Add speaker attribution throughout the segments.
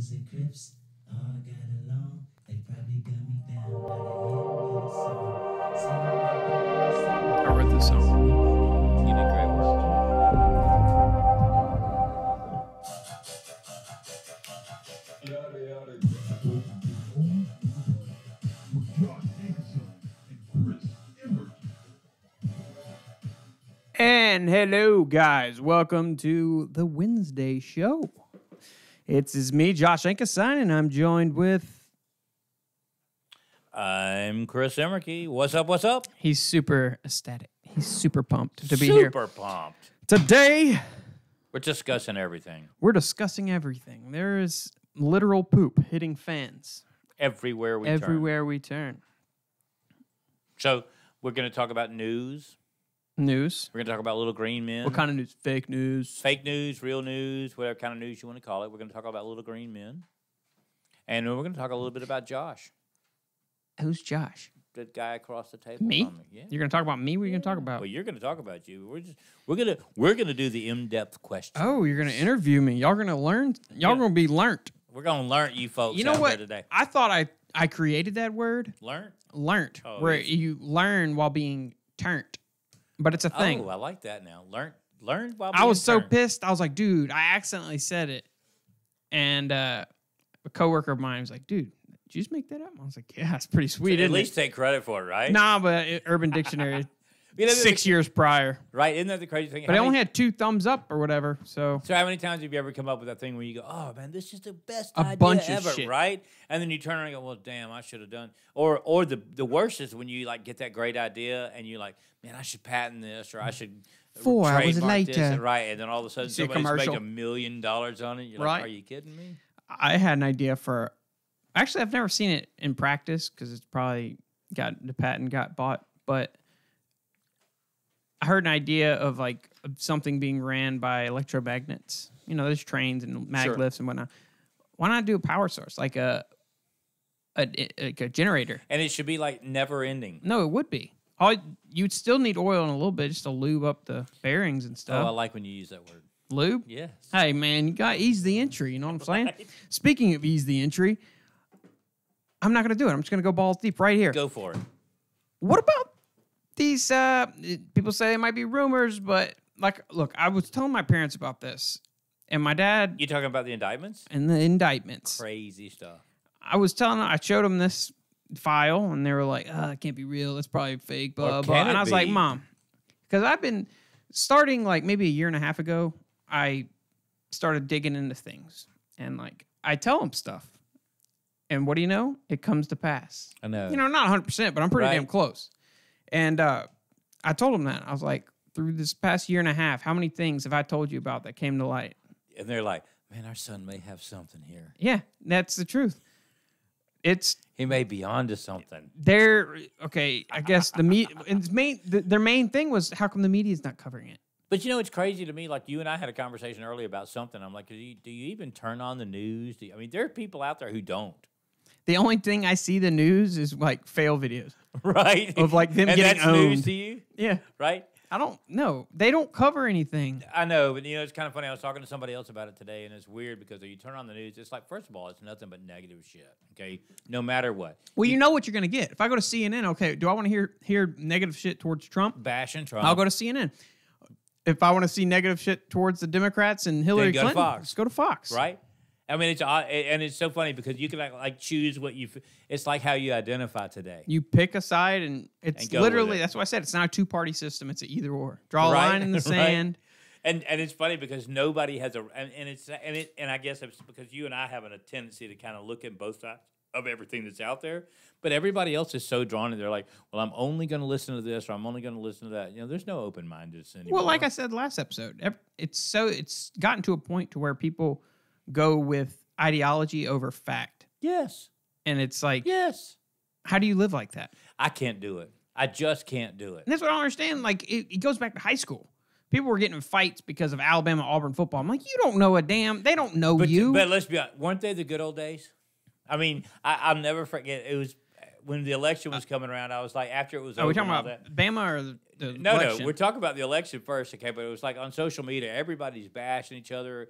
Speaker 1: Bloods and Crips all got along. They probably gun me down, but I hit with a song.
Speaker 2: I wrote this song.
Speaker 3: You did great work.
Speaker 2: And hello, guys. Welcome to the Wednesday show. It's me, Josh Enkesign, and I'm joined with...
Speaker 3: I'm Chris Emmerke. What's up? What's up?
Speaker 2: He's super ecstatic. He's super pumped to be here.
Speaker 3: Super pumped.
Speaker 2: Today,
Speaker 3: We're discussing everything.
Speaker 2: we're discussing everything. There is literal poop hitting fans
Speaker 3: Everywhere we turn.
Speaker 2: everywhere we turn.
Speaker 3: So we're going to talk about news.
Speaker 2: News.
Speaker 3: We're going to talk about little green men.
Speaker 2: What kind of news? Fake news.
Speaker 3: Fake news, real news, whatever kind of news you want to call it. We're going to talk about little green men. And we're going to talk a little bit about Josh,
Speaker 2: Who's Josh?
Speaker 3: the guy across the table
Speaker 2: Me?
Speaker 3: from me. Yeah.
Speaker 2: You're going to talk about me? What are you going to talk about?
Speaker 3: Well, you're going to talk about you. We're going to do the in-depth question.
Speaker 2: Oh, you're going to interview me. Y'all going to learn? Y'all going to be learnt.
Speaker 3: We're going to learn you folks
Speaker 2: You know
Speaker 3: out
Speaker 2: what?
Speaker 3: there today.
Speaker 2: I thought I created that word.
Speaker 3: Learn?
Speaker 2: Learnt,
Speaker 3: Oh,
Speaker 2: where
Speaker 3: yes.
Speaker 2: you learn while being turned. But it's a thing.
Speaker 3: Oh, I like that now. Learn while
Speaker 2: I was
Speaker 3: being
Speaker 2: so
Speaker 3: turned.
Speaker 2: pissed. I was like, dude, I accidentally said it. And a coworker of mine was like, dude, did you just make that up? I was like, yeah, it's pretty sweet,
Speaker 3: At
Speaker 2: isn't
Speaker 3: least
Speaker 2: it?
Speaker 3: take credit for it, right?
Speaker 2: Nah, but Urban Dictionary,
Speaker 3: You know,
Speaker 2: 6 years prior.
Speaker 3: Right? Isn't that the crazy thing?
Speaker 2: But I only had 2 thumbs up or whatever, so...
Speaker 3: So how many times have you ever come up with that thing where you go, "Oh man, this is the best
Speaker 2: A
Speaker 3: idea
Speaker 2: bunch of
Speaker 3: ever,"
Speaker 2: shit.
Speaker 3: right? And then you turn around and go, "Well, damn, I should have done." Or the worst is when you like get that great idea and you like, "Man, I should patent this or I should
Speaker 2: 4 hours
Speaker 3: trademark this,"
Speaker 2: later.
Speaker 3: and right? And then all of a sudden
Speaker 2: see a
Speaker 3: somebody's making
Speaker 2: commercial.
Speaker 3: $1 million on it. You're like,
Speaker 2: Right.
Speaker 3: "Are you kidding me?"
Speaker 2: I had an idea for... Actually, I've never seen it in practice because it's probably the patent got bought, but I heard an idea of like of something being ran by electromagnets. You know, there's trains and mag
Speaker 3: Sure.
Speaker 2: lifts and whatnot. Why not do a power source like a generator?
Speaker 3: And it should be like never ending.
Speaker 2: No, it would be. You'd still need oil and a little bit just to lube up the bearings and
Speaker 3: Oh,
Speaker 2: stuff.
Speaker 3: I like when you use that word.
Speaker 2: Lube?
Speaker 3: Yes.
Speaker 2: Hey, man, you got to ease the entry. You know what I'm saying?
Speaker 3: Right.
Speaker 2: Speaking of ease the entry, I'm not going to do it. I'm just going to go balls deep right here.
Speaker 3: Go for it.
Speaker 2: What about these, people say it might be rumors, but like, look, I was telling my parents about this and my dad
Speaker 3: You talking about the indictments?
Speaker 2: and the indictments.
Speaker 3: Crazy stuff.
Speaker 2: I showed them this file and they were like, it can't be real. It's probably fake, blah,
Speaker 3: Or
Speaker 2: blah.
Speaker 3: can
Speaker 2: And
Speaker 3: it
Speaker 2: I was like,
Speaker 3: be?
Speaker 2: Mom, because I've been starting like maybe a year and a half ago, I started digging into things and like I tell them stuff. And what do you know? It comes to pass.
Speaker 3: I know.
Speaker 2: You know, not 100%, but I'm pretty
Speaker 3: Right.
Speaker 2: damn close. And I told him that. I was like, through this past year and a half, how many things have I told you about that came to light?
Speaker 3: And they're like, "Man, our son may have something here.
Speaker 2: Yeah, that's the truth.
Speaker 3: He may be onto something."
Speaker 2: Okay, I guess their main thing was how come the media's not covering it?
Speaker 3: But you know, it's crazy to me. Like you and I had a conversation earlier about something. I'm like, do you even turn on the news? I mean, there are people out there who don't.
Speaker 2: The only thing I see the news is like fail videos.
Speaker 3: Right?
Speaker 2: Of, like, them
Speaker 3: and
Speaker 2: getting
Speaker 3: that's news
Speaker 2: owned.
Speaker 3: to you,
Speaker 2: Yeah.
Speaker 3: right?
Speaker 2: I don't know. They don't cover anything.
Speaker 3: I know, but you know, it's kind of funny. I was talking to somebody else about it today, and it's weird because you turn on the news, it's like, first of all, it's nothing but negative shit. Okay, no matter what.
Speaker 2: Well, you know what you're going to get. If I go to CNN, okay, do I want to hear negative shit towards Trump?
Speaker 3: Bashing Trump.
Speaker 2: I'll go to CNN. If I want to see negative shit towards the Democrats and Hillary
Speaker 3: Then go to
Speaker 2: Clinton,
Speaker 3: Fox.
Speaker 2: let's go to Fox.
Speaker 3: Right? I mean, it's odd, and it's so funny because you can like choose what you. It's like how you identify today.
Speaker 2: You pick a side, and it's
Speaker 3: And go with
Speaker 2: literally,
Speaker 3: it.
Speaker 2: that's why I said it's not a two-party system. It's an either or. Draw a
Speaker 3: Right,
Speaker 2: line in the
Speaker 3: right.
Speaker 2: sand.
Speaker 3: And it's funny because nobody has and I guess it's because you and I have a tendency to kind of look at both sides of everything that's out there, but everybody else is so drawn and they're like, well, I'm only going to listen to this or I'm only going to listen to that. You know, there's no open mindedness anymore.
Speaker 2: Well, like I said last episode, it's gotten to a point to where people go with ideology over fact,
Speaker 3: yes,
Speaker 2: and it's like,
Speaker 3: yes,
Speaker 2: how do you live like that?
Speaker 3: I can't do it. I just can't do it.
Speaker 2: And that's what I don't understand. Like, it goes back to high school. People were getting in fights because of Alabama Auburn football. I'm like, you don't know a damn. They don't know you.
Speaker 3: But let's be honest, weren't they the good old days? I mean, I'll never forget. It was when the election was coming around. I was like, after it was
Speaker 2: Are
Speaker 3: over.
Speaker 2: we talking
Speaker 3: and all
Speaker 2: about
Speaker 3: that,
Speaker 2: Bama or the
Speaker 3: No,
Speaker 2: election?
Speaker 3: we're talking about the election first, okay? But it was like on social media, everybody's bashing each other,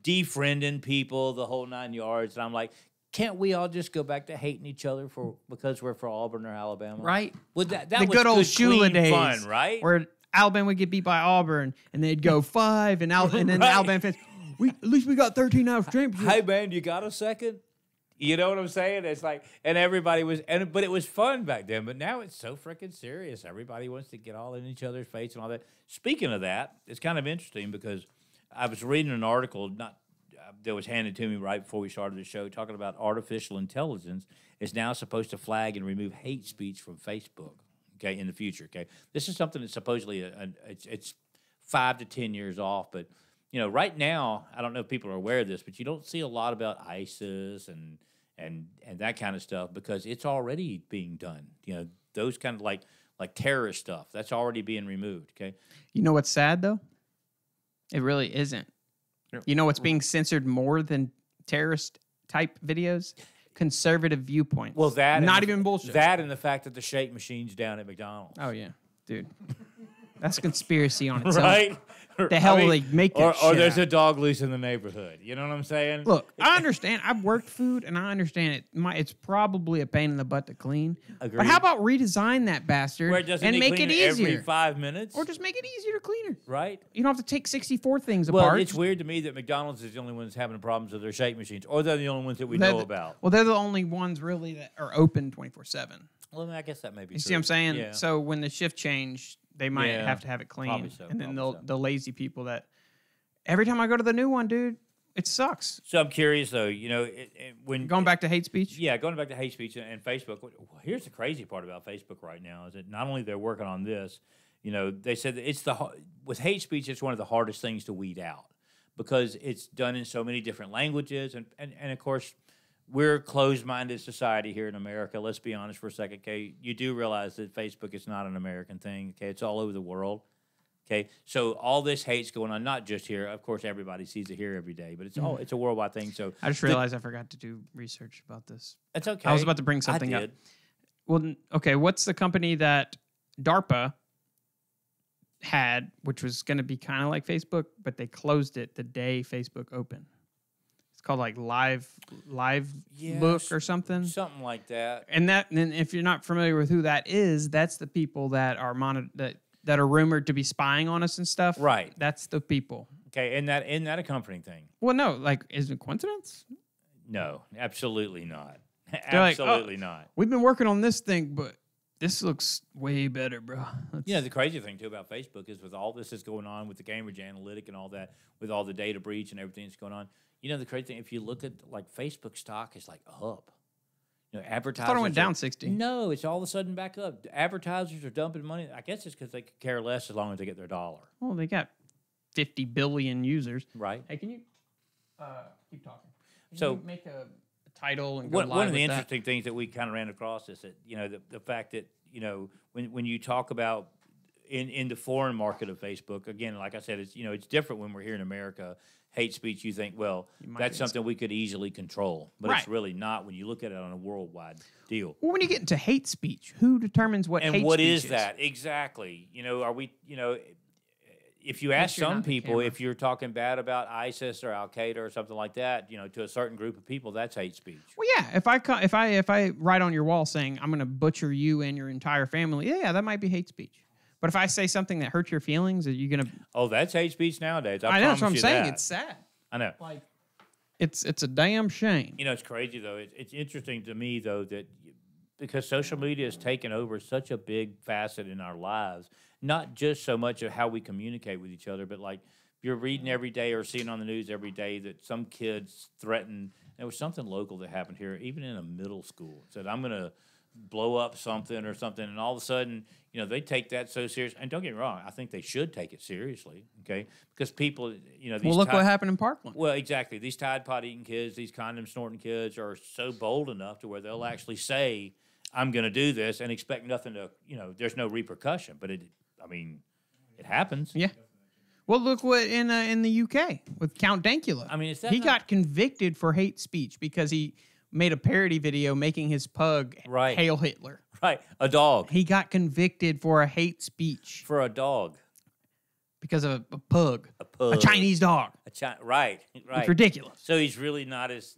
Speaker 3: defriending people, the whole 9 yards. And I'm like, can't we all just go back to hating each other because we're for Auburn or Alabama?
Speaker 2: Right.
Speaker 3: Well, that
Speaker 2: The
Speaker 3: was
Speaker 2: good old Shula
Speaker 3: clean
Speaker 2: days,
Speaker 3: fun, right?
Speaker 2: Where Alabama would get beat by Auburn, and they'd go 5, and then the
Speaker 3: Right.
Speaker 2: Alabama fans, at least we got 13 national championships.
Speaker 3: Hey man, you got a second? You know what I'm saying? It's like, and everybody was, but it was fun back then. But now it's so freaking serious. Everybody wants to get all in each other's face and all that. Speaking of that, it's kind of interesting because I was reading an article that was handed to me right before we started the show, talking about artificial intelligence is now supposed to flag and remove hate speech from Facebook. Okay, in the future. Okay, this is something that's supposedly it's 5 to 10 years off, but you know, right now, I don't know if people are aware of this, but you don't see a lot about ISIS and that kind of stuff because it's already being done. You know, those kind of like terrorist stuff, that's already being removed, okay?
Speaker 2: You know what's sad, though? It really isn't. You know what's being censored more than terrorist-type videos? Conservative viewpoints.
Speaker 3: Well, that
Speaker 2: Not
Speaker 3: and
Speaker 2: even bullshit.
Speaker 3: That and the fact that the shake machine's down at McDonald's.
Speaker 2: Oh, yeah. Dude. That's conspiracy on its own.
Speaker 3: Right?
Speaker 2: The hell will they make that
Speaker 3: or
Speaker 2: shit
Speaker 3: there's
Speaker 2: out?
Speaker 3: a dog loose in the neighborhood. You know what I'm saying?
Speaker 2: Look, I understand. I've worked food, and I understand it. It's probably a pain in the butt to clean.
Speaker 3: Agreed.
Speaker 2: But how about redesign that bastard
Speaker 3: Where it doesn't
Speaker 2: and
Speaker 3: need
Speaker 2: make it
Speaker 3: cleaning
Speaker 2: easier?
Speaker 3: every 5 minutes.
Speaker 2: Or just make it easier to clean her.
Speaker 3: Right?
Speaker 2: You don't have to take 64 things
Speaker 3: Well,
Speaker 2: apart.
Speaker 3: it's weird to me that McDonald's is the only ones having problems with their shake machines, or they're the only ones that we
Speaker 2: They're
Speaker 3: know
Speaker 2: the-
Speaker 3: about.
Speaker 2: Well, they're the only ones really that are open 24/7.
Speaker 3: Well, I guess that may be
Speaker 2: You
Speaker 3: true.
Speaker 2: see what I'm saying?
Speaker 3: Yeah.
Speaker 2: So when the shift change, they might
Speaker 3: Yeah,
Speaker 2: have to have it clean.
Speaker 3: probably so,
Speaker 2: And then
Speaker 3: probably so.
Speaker 2: the lazy people that every time I go to the new one, dude, it sucks.
Speaker 3: So I'm curious, though, you know, when
Speaker 2: Going back to hate speech.
Speaker 3: Yeah, going back to hate speech and Facebook. Here's the crazy part about Facebook right now is that not only they're working on this, you know, they said that it's with hate speech, it's one of the hardest things to weed out because it's done in so many different languages, and of course, we're a closed-minded society here in America. Let's be honest for a second, okay? You do realize that Facebook is not an American thing, okay? It's all over the world. Okay, so all this hate's going on, not just here. Of course, everybody sees it here every day, but it's a worldwide thing. So
Speaker 2: I just realized I forgot to do research about this.
Speaker 3: it's okay.
Speaker 2: I was about to bring something
Speaker 3: I
Speaker 2: up.
Speaker 3: did.
Speaker 2: Well, okay, what's the company that DARPA had, which was going to be kind of like Facebook, but they closed it the day Facebook opened? It's called like Live
Speaker 3: Yeah,
Speaker 2: Look or something.
Speaker 3: Something like that.
Speaker 2: And if you're not familiar with who that is, that's the people that are that are rumored to be spying on us and stuff.
Speaker 3: Right.
Speaker 2: That's the people.
Speaker 3: Okay, isn't that a comforting thing?
Speaker 2: Well, no, like, is it coincidence?
Speaker 3: No, absolutely not.
Speaker 2: They're like,
Speaker 3: Absolutely not.
Speaker 2: We've been working on this thing, but this looks way better, bro.
Speaker 3: You know, the crazy thing, too, about Facebook is with all this is going on with the Cambridge Analytica and all that, with all the data breach and everything that's going on, you know, the crazy thing, if you look at, like, Facebook stock is, like, up. You know, advertisers.
Speaker 2: I thought it went down 60.
Speaker 3: No, it's all of a sudden back up. Advertisers are dumping money. I guess it's because they could care less as long as they get their dollar.
Speaker 2: Well, they got 50 billion users.
Speaker 3: Right.
Speaker 2: Hey, can you keep talking? Can
Speaker 3: So-
Speaker 2: you make a title and go
Speaker 3: One
Speaker 2: live
Speaker 3: of the
Speaker 2: with that?
Speaker 3: interesting things that we kind of ran across is that, you know, the fact that, you know, when you talk about in the foreign market of Facebook, again, like I said, it's, you know, it's different when we're here in America. Hate speech, you think, well,
Speaker 2: might
Speaker 3: that's
Speaker 2: get
Speaker 3: something we could easily control, but it's
Speaker 2: Right.
Speaker 3: really not when you look at it on a worldwide deal.
Speaker 2: Well, when you get into hate speech, who determines what
Speaker 3: And
Speaker 2: hate
Speaker 3: what
Speaker 2: speech
Speaker 3: is that exactly? You know, are we? You know, if you ask
Speaker 2: you're not
Speaker 3: some
Speaker 2: in the
Speaker 3: people,
Speaker 2: camera.
Speaker 3: if you're talking bad about ISIS or Al Qaeda or something like that, you know, to a certain group of people, that's hate speech.
Speaker 2: Well, yeah. If I write on your wall saying I'm going to butcher you and your entire family, yeah, that might be hate speech. But if I say something that hurts your feelings, are you going to?
Speaker 3: Oh, that's hate speech nowadays.
Speaker 2: I know that's what
Speaker 3: promise
Speaker 2: I'm
Speaker 3: you
Speaker 2: saying.
Speaker 3: that.
Speaker 2: It's sad.
Speaker 3: I know.
Speaker 2: Like, it's a damn shame.
Speaker 3: You know, it's crazy though. It's interesting to me though that because social media has taken over such a big facet in our lives, not just so much of how we communicate with each other, but like you're reading every day or seeing on the news every day that some kids threatened. There was something local that happened here, even in a middle school. Said, I'm going to blow up something or something, and all of a sudden, you know, they take that so serious. And don't get me wrong, I think they should take it seriously, okay? Because people, you know, these
Speaker 2: Well, look what happened in Parkland.
Speaker 3: Well, exactly. These Tide Pod eating kids, these condom snorting kids are so bold enough to where they'll actually say, I'm going to do this and expect nothing to, you know, there's no repercussion. But it happens.
Speaker 2: Yeah. Well, look what in the UK with Count Dankula.
Speaker 3: I mean, is that
Speaker 2: he
Speaker 3: not-
Speaker 2: got convicted for hate speech because he made a parody video making his pug
Speaker 3: Right.
Speaker 2: hail Hitler.
Speaker 3: Right. A dog.
Speaker 2: He got convicted for a hate speech
Speaker 3: For a dog.
Speaker 2: because of a pug,
Speaker 3: A pug.
Speaker 2: a Chinese dog.
Speaker 3: Right.
Speaker 2: It's ridiculous.
Speaker 3: So he's really not as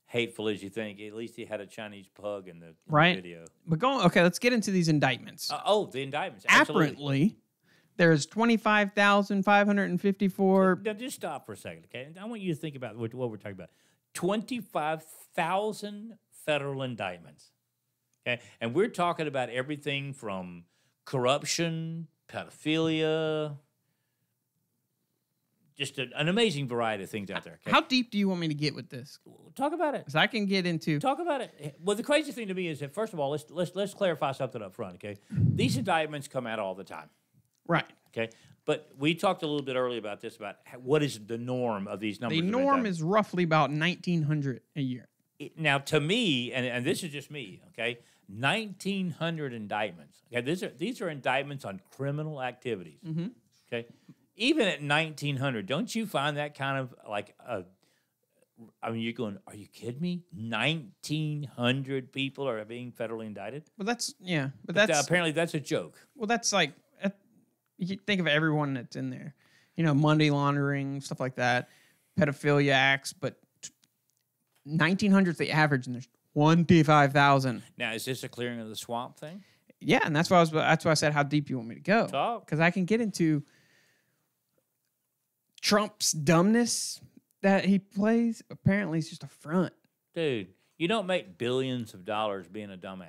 Speaker 3: hateful as you think. At least he had a Chinese pug in the
Speaker 2: Right.
Speaker 3: video.
Speaker 2: But okay, let's get into these indictments.
Speaker 3: The indictments. Absolutely.
Speaker 2: Apparently, there's 25,554.
Speaker 3: Now, just stop for a second, okay? I want you to think about what we're talking about. 25,000 federal indictments, okay? And we're talking about everything from corruption, pedophilia, just an amazing variety of things out there. Okay?
Speaker 2: How deep do you want me to get with this?
Speaker 3: Talk about it.
Speaker 2: Because I can get into.
Speaker 3: Talk about it. Well, the crazy thing to me is that first of all, let's clarify something up front. Okay, these indictments come out all the time.
Speaker 2: Right.
Speaker 3: Okay, but we talked a little bit earlier about this about what is the norm of these numbers.
Speaker 2: The
Speaker 3: of
Speaker 2: norm
Speaker 3: indictments.
Speaker 2: is roughly about 1,900 a year.
Speaker 3: Now, to me, and this is just me. Okay, 1,900 indictments. Okay, these are indictments on criminal activities.
Speaker 2: Mm-hmm.
Speaker 3: Okay, even at 1,900, don't you find that kind of like a? I mean, you're going, are you kidding me? 1,900 people are being federally indicted?
Speaker 2: Well, that's that's
Speaker 3: Apparently that's a joke.
Speaker 2: well, that's like you think of everyone that's in there, money laundering, stuff like that, pedophilia acts, but 1,900 is the average, and there's 25,000.
Speaker 3: Now, is this a clearing of the swamp thing?
Speaker 2: Yeah, and that's why I said, how deep you want me to go?
Speaker 3: Talk.
Speaker 2: Because I can get into Trump's dumbness that he plays. Apparently, it's just a front.
Speaker 3: Dude, you don't make billions of dollars being a dumbass.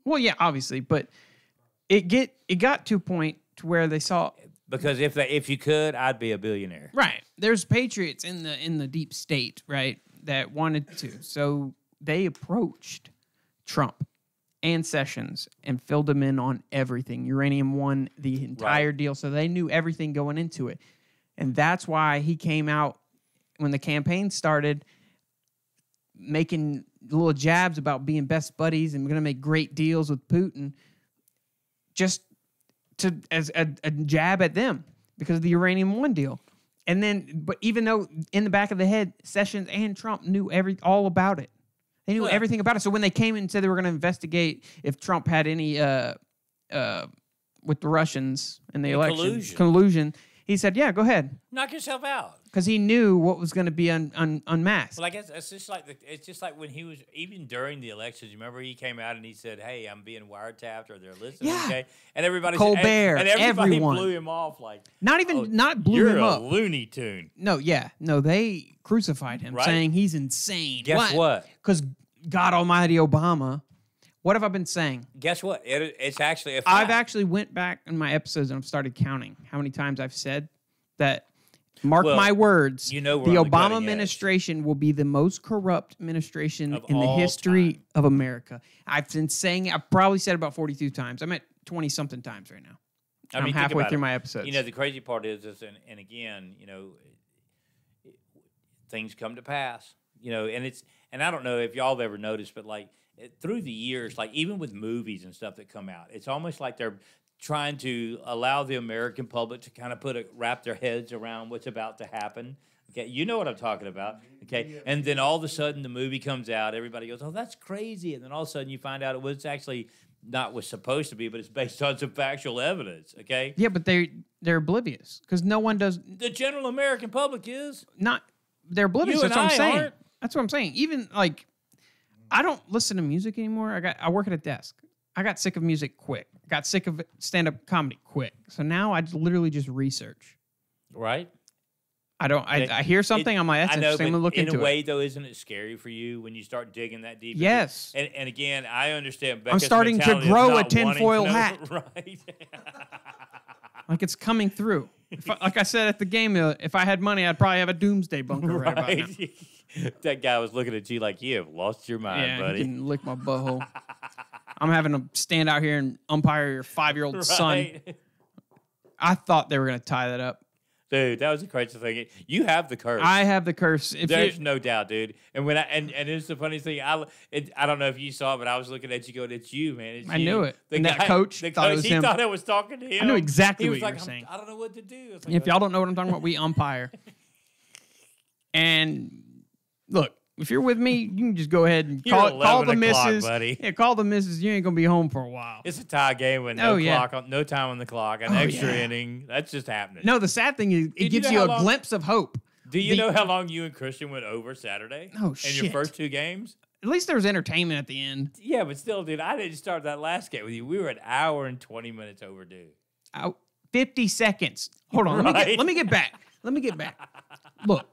Speaker 2: Well, yeah, obviously, but it got to a point to where they saw
Speaker 3: Because if you could, I'd be a billionaire.
Speaker 2: right. There's patriots in the deep state, right, that wanted to. So they approached Trump and Sessions and filled them in on everything. Uranium won the entire deal, so they knew everything going into it. And that's why he came out when the campaign started making little jabs about being best buddies and we're going to make great deals with Putin just to as a jab at them because of the Uranium One deal. And then, but even though in the back of the head, Sessions and Trump knew all about it. They knew everything about it. So when they came in and said they were going to investigate if Trump had any with the Russians in the election collusion, he said, "Yeah, go ahead."
Speaker 3: Knock yourself out.
Speaker 2: Because he knew what was going to be unmasked.
Speaker 3: Well, I guess it's just like when he was even during the elections. You remember he came out and he said, "Hey, I'm being wiretapped, or they're listening."
Speaker 2: Yeah.
Speaker 3: Okay, and everybody
Speaker 2: Colbert,
Speaker 3: and everybody
Speaker 2: everyone.
Speaker 3: blew him off like
Speaker 2: not blew
Speaker 3: you're
Speaker 2: him
Speaker 3: a
Speaker 2: up.
Speaker 3: Looney Tune.
Speaker 2: No, they crucified him,
Speaker 3: Right.
Speaker 2: saying he's insane.
Speaker 3: Guess what?
Speaker 2: Because God Almighty Obama. What have I been saying?
Speaker 3: Guess what? It's actually a fact.
Speaker 2: I've actually went back in my episodes and I've started counting how many times I've said that. Mark my words.
Speaker 3: You know we're
Speaker 2: the
Speaker 3: on the
Speaker 2: Obama
Speaker 3: cutting edge.
Speaker 2: administration will be the most corrupt administration
Speaker 3: Of
Speaker 2: in the
Speaker 3: all
Speaker 2: history
Speaker 3: time.
Speaker 2: of America. I've been saying I've probably said it about 42 times. I'm at 20 something times right now.
Speaker 3: I mean,
Speaker 2: I'm
Speaker 3: think
Speaker 2: halfway
Speaker 3: about
Speaker 2: through
Speaker 3: it.
Speaker 2: my episodes.
Speaker 3: The crazy part is and again, things come to pass. And I don't know if y'all have ever noticed, but through the years, like even with movies and stuff that come out, it's almost like they're trying to allow the American public to kind of wrap their heads around what's about to happen. Okay, you know what I'm talking about. Okay, and then all of a sudden the movie comes out, everybody goes, "Oh, that's crazy," and then all of a sudden you find out it was actually not was supposed to be, but it's based on some factual evidence. Okay.
Speaker 2: Yeah, but they're oblivious because no one does.
Speaker 3: The general American public is
Speaker 2: They're oblivious.
Speaker 3: You
Speaker 2: That's
Speaker 3: and
Speaker 2: what I'm
Speaker 3: I
Speaker 2: saying.
Speaker 3: aren't.
Speaker 2: That's what I'm saying. Even I don't listen to music anymore. I work at a desk. I got sick of music quick. I got sick of stand-up comedy quick. So now I literally just research.
Speaker 3: right.
Speaker 2: I hear something. I'm like, that's
Speaker 3: I know,
Speaker 2: interesting. I'm
Speaker 3: but
Speaker 2: gonna look
Speaker 3: in
Speaker 2: into
Speaker 3: a way,
Speaker 2: it.
Speaker 3: though, isn't it scary for you when you start digging that deep?
Speaker 2: Yes.
Speaker 3: And again, I understand.
Speaker 2: I'm
Speaker 3: Becca's
Speaker 2: starting to
Speaker 3: mentality of
Speaker 2: grow a
Speaker 3: not wanting to
Speaker 2: tinfoil
Speaker 3: know-
Speaker 2: hat.
Speaker 3: Right.
Speaker 2: Like it's coming through. Like I said at the game, if I had money, I'd probably have a doomsday bunker right about now.
Speaker 3: That guy was looking at you like you have lost your mind,
Speaker 2: Yeah,
Speaker 3: buddy.
Speaker 2: you can lick my butthole. I'm having to stand out here and umpire your 5-year-old son.
Speaker 3: Right.
Speaker 2: I thought they were going to tie that up.
Speaker 3: Dude, that was the craziest thing. You have the curse.
Speaker 2: I have the curse.
Speaker 3: There's no doubt, dude. And when and it's the funniest thing. I don't know if you saw it, but I was looking at you going, "It's you, man. It's
Speaker 2: I
Speaker 3: you."
Speaker 2: knew it.
Speaker 3: The
Speaker 2: And
Speaker 3: guy,
Speaker 2: that coach
Speaker 3: the
Speaker 2: thought it
Speaker 3: coach,
Speaker 2: was
Speaker 3: he
Speaker 2: him.
Speaker 3: thought I was talking to him.
Speaker 2: I knew exactly
Speaker 3: he
Speaker 2: what
Speaker 3: was
Speaker 2: you
Speaker 3: like,
Speaker 2: were saying.
Speaker 3: I don't know what to do. It's
Speaker 2: If y'all don't know what I'm talking about, we umpire. And look, if you're with me, you can just go ahead and
Speaker 3: You're
Speaker 2: call
Speaker 3: 11
Speaker 2: the
Speaker 3: o'clock,
Speaker 2: missus.
Speaker 3: buddy.
Speaker 2: Yeah, call the missus. You ain't gonna be home for a while.
Speaker 3: It's a tie game with no
Speaker 2: Oh, yeah.
Speaker 3: clock, no time on the clock, an
Speaker 2: Oh,
Speaker 3: extra
Speaker 2: yeah.
Speaker 3: inning. That's just happening.
Speaker 2: No, the sad thing is
Speaker 3: Did
Speaker 2: it
Speaker 3: you
Speaker 2: gives
Speaker 3: know
Speaker 2: you
Speaker 3: how
Speaker 2: a
Speaker 3: long-
Speaker 2: glimpse of hope.
Speaker 3: Do you
Speaker 2: The-
Speaker 3: know how long you and Christian went over Saturday?
Speaker 2: Oh,
Speaker 3: In your
Speaker 2: shit.
Speaker 3: first 2 games?
Speaker 2: At least there was entertainment at the end.
Speaker 3: Yeah, but still, dude, I didn't start that last game with you. We were an hour and 20 minutes overdue.
Speaker 2: 50 seconds. Hold on.
Speaker 3: Right.
Speaker 2: Let me get back. Look,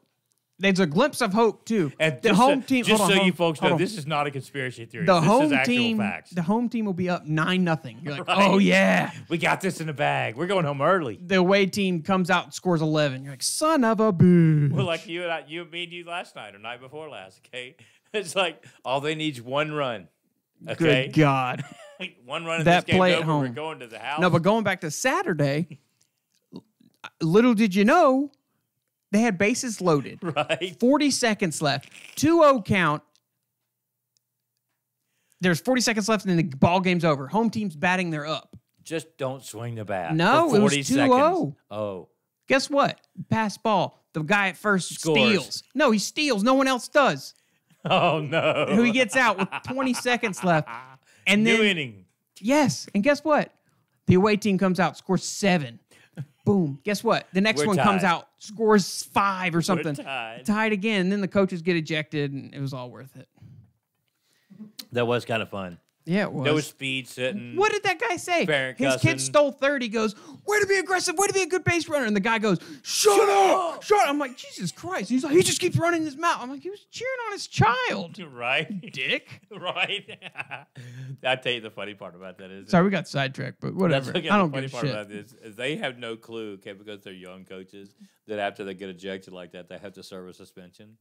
Speaker 2: there's a glimpse of hope too.
Speaker 3: And
Speaker 2: The
Speaker 3: just
Speaker 2: home
Speaker 3: so,
Speaker 2: team.
Speaker 3: Just
Speaker 2: hold on,
Speaker 3: so
Speaker 2: hold
Speaker 3: you
Speaker 2: on,
Speaker 3: folks
Speaker 2: hold
Speaker 3: know,
Speaker 2: on.
Speaker 3: this is not a conspiracy theory.
Speaker 2: The
Speaker 3: this
Speaker 2: home
Speaker 3: is actual
Speaker 2: team.
Speaker 3: facts.
Speaker 2: The home team will be up 9-0. You're like,
Speaker 3: Right.
Speaker 2: oh yeah.
Speaker 3: We got this in the bag. We're going home early.
Speaker 2: The away team comes out and scores 11. You're like, son of a bitch.
Speaker 3: Well, like you and me last night or night before last. Okay, it's like all they need is 1 run. Okay,
Speaker 2: Good God.
Speaker 3: 1 run.
Speaker 2: That
Speaker 3: this game's
Speaker 2: play at
Speaker 3: over. We're
Speaker 2: home.
Speaker 3: going to the house.
Speaker 2: No, but going back to Saturday, little did you know, they had bases loaded.
Speaker 3: right.
Speaker 2: 40 seconds left. 2-0 count. There's 40 seconds left and then the ball game's over. Home team's batting, they're up.
Speaker 3: Just don't swing the bat.
Speaker 2: No,
Speaker 3: for
Speaker 2: it was
Speaker 3: 40
Speaker 2: 2-0.
Speaker 3: seconds. Oh,
Speaker 2: Guess what? Pass ball. The guy at first
Speaker 3: Scores.
Speaker 2: steals. No, he steals. No one else does.
Speaker 3: oh no.
Speaker 2: Who he gets out with 20 seconds left. And
Speaker 3: New
Speaker 2: then,
Speaker 3: inning.
Speaker 2: yes. And guess what? The away team comes out, scores 7. Boom. Guess what? The next
Speaker 3: We're
Speaker 2: one comes
Speaker 3: tied.
Speaker 2: out, scores 5 or something.
Speaker 3: tied.
Speaker 2: Tied again. And then the coaches get ejected, and it was all worth it.
Speaker 3: That was kind of fun.
Speaker 2: Yeah, it was.
Speaker 3: There was speed sitting.
Speaker 2: What did that guy say?
Speaker 3: Parent
Speaker 2: His
Speaker 3: cussing.
Speaker 2: kid stole third. He goes, way to be aggressive, way to be a good base runner. And the guy goes, shut up. I'm like, Jesus Christ. He's like, he just keeps running his mouth. I'm like, he was cheering on his child.
Speaker 3: Right?
Speaker 2: Dick.
Speaker 3: right. I tell you the funny part about that is
Speaker 2: Sorry, we got sidetracked, but whatever.
Speaker 3: That's
Speaker 2: I don't
Speaker 3: the
Speaker 2: give
Speaker 3: funny
Speaker 2: a
Speaker 3: part
Speaker 2: shit.
Speaker 3: about this is they have no clue, okay, because they're young coaches, that after they get ejected like that, they have to serve a suspension.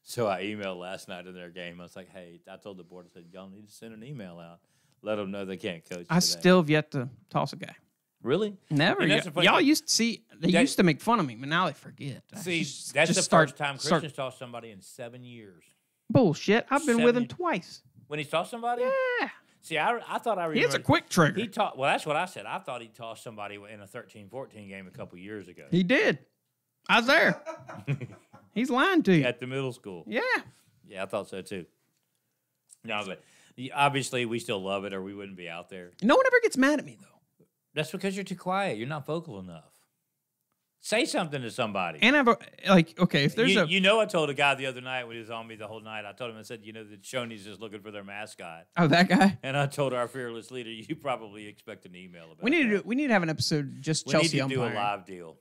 Speaker 3: So I emailed last night in their game. I was like, hey, I told the board, I said, y'all need to send an email out. Let them know they can't coach
Speaker 2: I
Speaker 3: today.
Speaker 2: still have yet to toss a guy.
Speaker 3: Really?
Speaker 2: Never.
Speaker 3: And that's the funny
Speaker 2: Y'all
Speaker 3: thing.
Speaker 2: used to see, they
Speaker 3: That-
Speaker 2: used to make fun of me, but now they forget. I
Speaker 3: See,
Speaker 2: just-
Speaker 3: that's
Speaker 2: just
Speaker 3: the
Speaker 2: start-
Speaker 3: first time
Speaker 2: start-
Speaker 3: Christian's tossed somebody in 7 years.
Speaker 2: Bullshit. I've been with him
Speaker 3: 7
Speaker 2: twice.
Speaker 3: When he tossed somebody?
Speaker 2: Yeah.
Speaker 3: See, I thought I remember.
Speaker 2: He has a quick trigger.
Speaker 3: He taught. Well, that's what I said. I thought he tossed somebody in a 13-14 game a couple years ago
Speaker 2: He did. I was there. He's lying to you.
Speaker 3: at the middle school.
Speaker 2: Yeah.
Speaker 3: Yeah, I thought so too. No, but obviously we still love it, or we wouldn't be out there.
Speaker 2: No one ever gets mad at me, though.
Speaker 3: That's because you're too quiet. You're not vocal enough. Say something to somebody.
Speaker 2: And I've, like, okay, if there's
Speaker 3: you know, I told a guy the other night when he was on me the whole night. I told him, I said, you know, that Shoney's just looking for their mascot.
Speaker 2: oh, that guy.
Speaker 3: And I told our fearless leader, you probably expect an email about
Speaker 2: We need
Speaker 3: that.
Speaker 2: we need to have an episode just
Speaker 3: We
Speaker 2: Chelsea
Speaker 3: need to do a
Speaker 2: umpiring.
Speaker 3: live deal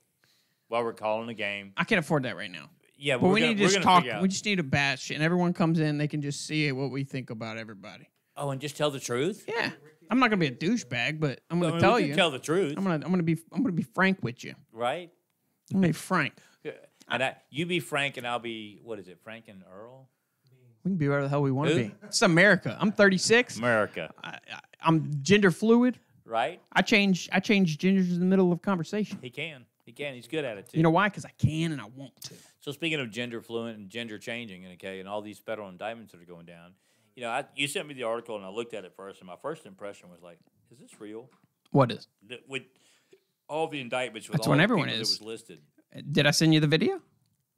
Speaker 3: while we're calling the game.
Speaker 2: I can't afford that right now.
Speaker 3: Yeah,
Speaker 2: But
Speaker 3: we're
Speaker 2: we
Speaker 3: gonna,
Speaker 2: need to
Speaker 3: we're
Speaker 2: just
Speaker 3: gonna
Speaker 2: talk.
Speaker 3: figure out.
Speaker 2: We just need a batch, and everyone comes in. They can just see what we think about everybody.
Speaker 3: Oh, and just tell the truth.
Speaker 2: Yeah, I'm not gonna be a douchebag, but I'm
Speaker 3: I
Speaker 2: gonna
Speaker 3: mean,
Speaker 2: tell
Speaker 3: we
Speaker 2: you.
Speaker 3: can tell the truth,
Speaker 2: I'm gonna be frank with you.
Speaker 3: right?
Speaker 2: I'm gonna be frank.
Speaker 3: And you be Frank, and I'll be what is it, Frank and Earl?
Speaker 2: We can be whatever the hell we want to
Speaker 3: Who?
Speaker 2: be. It's America. I'm 36.
Speaker 3: America,
Speaker 2: I'm gender fluid.
Speaker 3: right?
Speaker 2: I change genders in the middle of conversation.
Speaker 3: He can. He's good at it too.
Speaker 2: You know why? Because I can and I want to.
Speaker 3: So speaking of gender fluent and gender changing, and okay, and all these federal indictments that are going down, you know, you sent me the article, and I looked at it first, and my first impression was like, "Is this real?"
Speaker 2: What is?
Speaker 3: With all the indictments, with
Speaker 2: That's
Speaker 3: all
Speaker 2: when
Speaker 3: the
Speaker 2: everyone
Speaker 3: people
Speaker 2: is.
Speaker 3: that was listed.
Speaker 2: Did I send you the video?